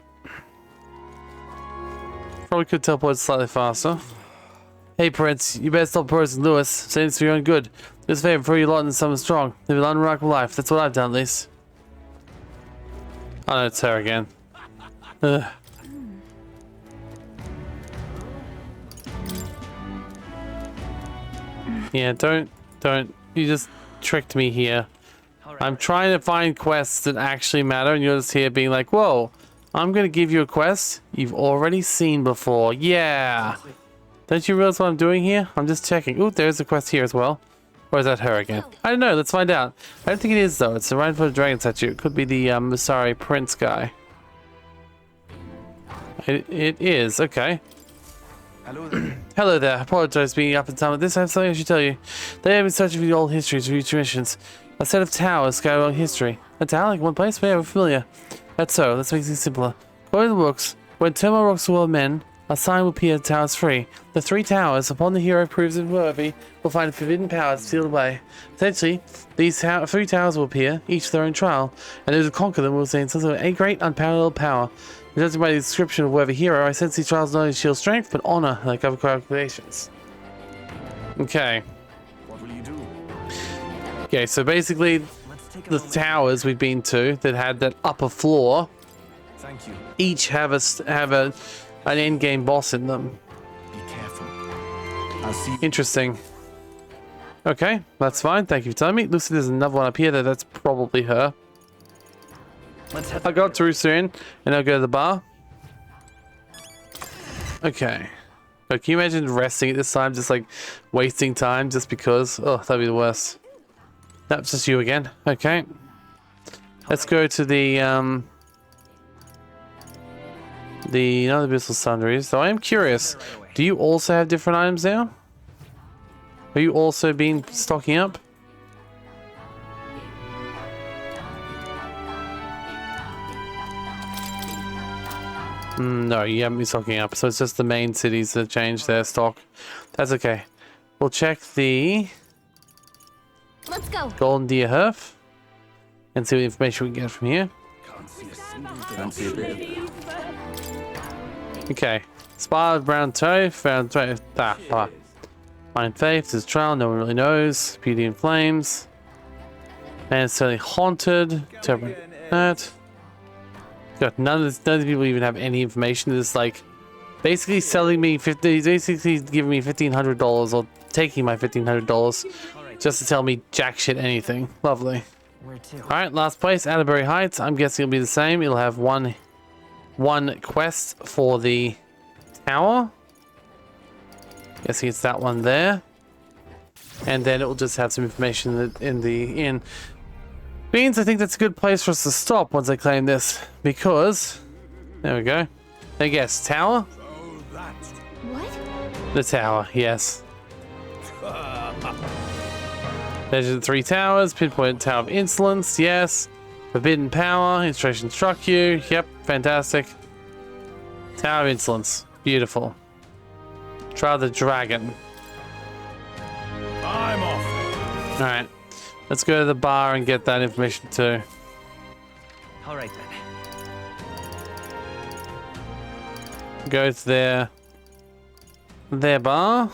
Probably could teleport slightly faster. Hey, Prince, you better stop opposing Lewis. Saying it's for your own good. Do us a favor before you lot into someone strong. Live an unremarkable life. That's what I've done, at least. Oh, no, it's her again. Ugh. Yeah, don't. You just tricked me here. I'm trying to find quests that actually matter, and you're just here being like, whoa, I'm gonna give you a quest you've already seen before. Yeah. Don't you realize what I'm doing here? I'm just checking. Ooh, there's a quest here as well. Or is that her again? I don't know. Let's find out. I don't think it is, though. It's the right for the dragon statue. It could be the Masari Prince guy. It is. Okay. Hello there. Hello there. I apologize for being up in time with this. I have something I should tell you. They have been searching for the old histories of future missions. A set of towers scout along history. A tower like one place? Yeah, we're familiar. That's so. Let's make things simpler. According to the books, when Termo rocks the world men, a sign will appear towers free. The 3 towers, upon the hero proves it worthy, will find forbidden powers sealed away. Essentially, these 3 towers will appear, each with their own trial, and those who conquer them will gain something of a great unparalleled power. Judging by the description of worthy hero, I sense these trials not only shield strength, but honor, like other calculations. Okay. What will you do? Okay, so basically, the towers we've been to that had that upper floor, Thank you. each have an end game boss in them. Be careful. I'll see. Interesting. Okay, that's fine. Thank you for telling me. Looks like there's another one up here. That's probably her. I got Teresa in, and I'll go to the bar. Okay. But can you imagine resting at this time, just like wasting time just because? Oh, that'd be the worst. That's just you again. Okay. Let's go to the other Abyssal Sundries. So I am curious. Do you also have different items now? Are you also been stocking up? No, you haven't been stocking up. So it's just the main cities that changed their stock. That's okay. We'll check the Let's go. Golden Deer Herf and see what information we can get from here. Okay. Spire of Brown Toe, found Mine Faith, this trial, no one really knows. Beauty and Flames. And it's certainly haunted. That. God, none of the people even have any information. It's like basically selling me basically giving me $1,500 or taking my $1,500 just to tell me jack shit anything. Lovely. Alright, last place, Atterbury Heights. I'm guessing it'll be the same. It'll have one quest for the tower. Guessing it's that one there. And then it will just have some information in the inn. Beans, I think that's a good place for us to stop once I claim this. Because, there we go. I guess, tower? What? The tower, yes. There's the 3 towers. Pinpoint Tower of Insolence, yes. Forbidden Power, Inspiration Struck You. Yep, fantastic. Tower of Insolence, beautiful. Try the dragon. I'm off. Alright, let's go to the bar and get that information too. All right then. Go to their bar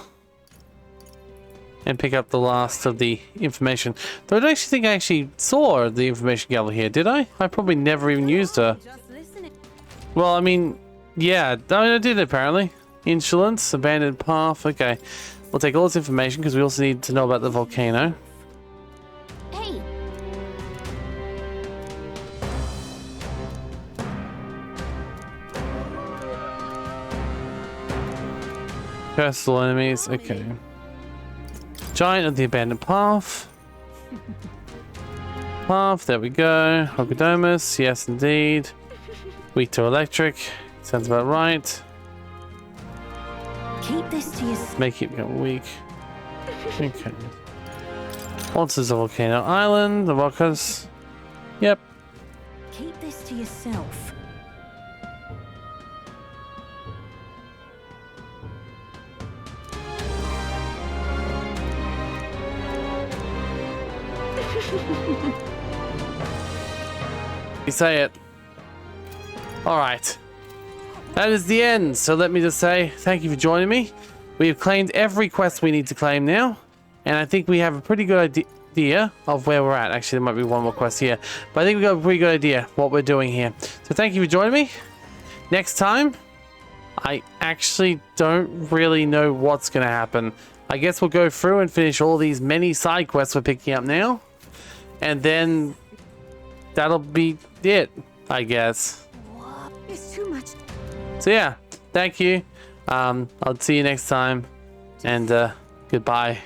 and pick up the last of the information. Though I don't actually think I actually saw the information gallery here, did I? I probably never even used her. Well, I mean, yeah, I did apparently. Insolence, abandoned path. Okay, we'll take all this information because we also need to know about the volcano. Hey. Personal enemies. Okay. Giant of the abandoned path. There we go. Hogodomus. Yes, indeed. Weak to electric. Sounds about right. Keep this to yourself. Make it go weak. Okay. Monsters of Volcano Island. The Rockers. Yep. Keep this to yourself. You say it. Alright. That is the end. So let me just say thank you for joining me. We have claimed every quest we need to claim now. And I think we have a pretty good idea of where we're at. Actually, there might be one more quest here. But I think we've got a pretty good idea what we're doing here. So thank you for joining me. Next time, I actually don't really know what's going to happen. I guess we'll go through and finish all these many side quests we're picking up now. And then that'll be it, I guess. It's too much. So yeah, thank you. I'll see you next time. And goodbye.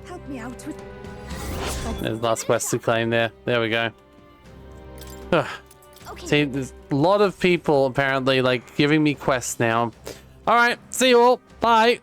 Help me out with. There's the last quest to claim there. There we go. Ugh. See, there's a lot of people apparently like giving me quests now. Alright, see you all. Bye.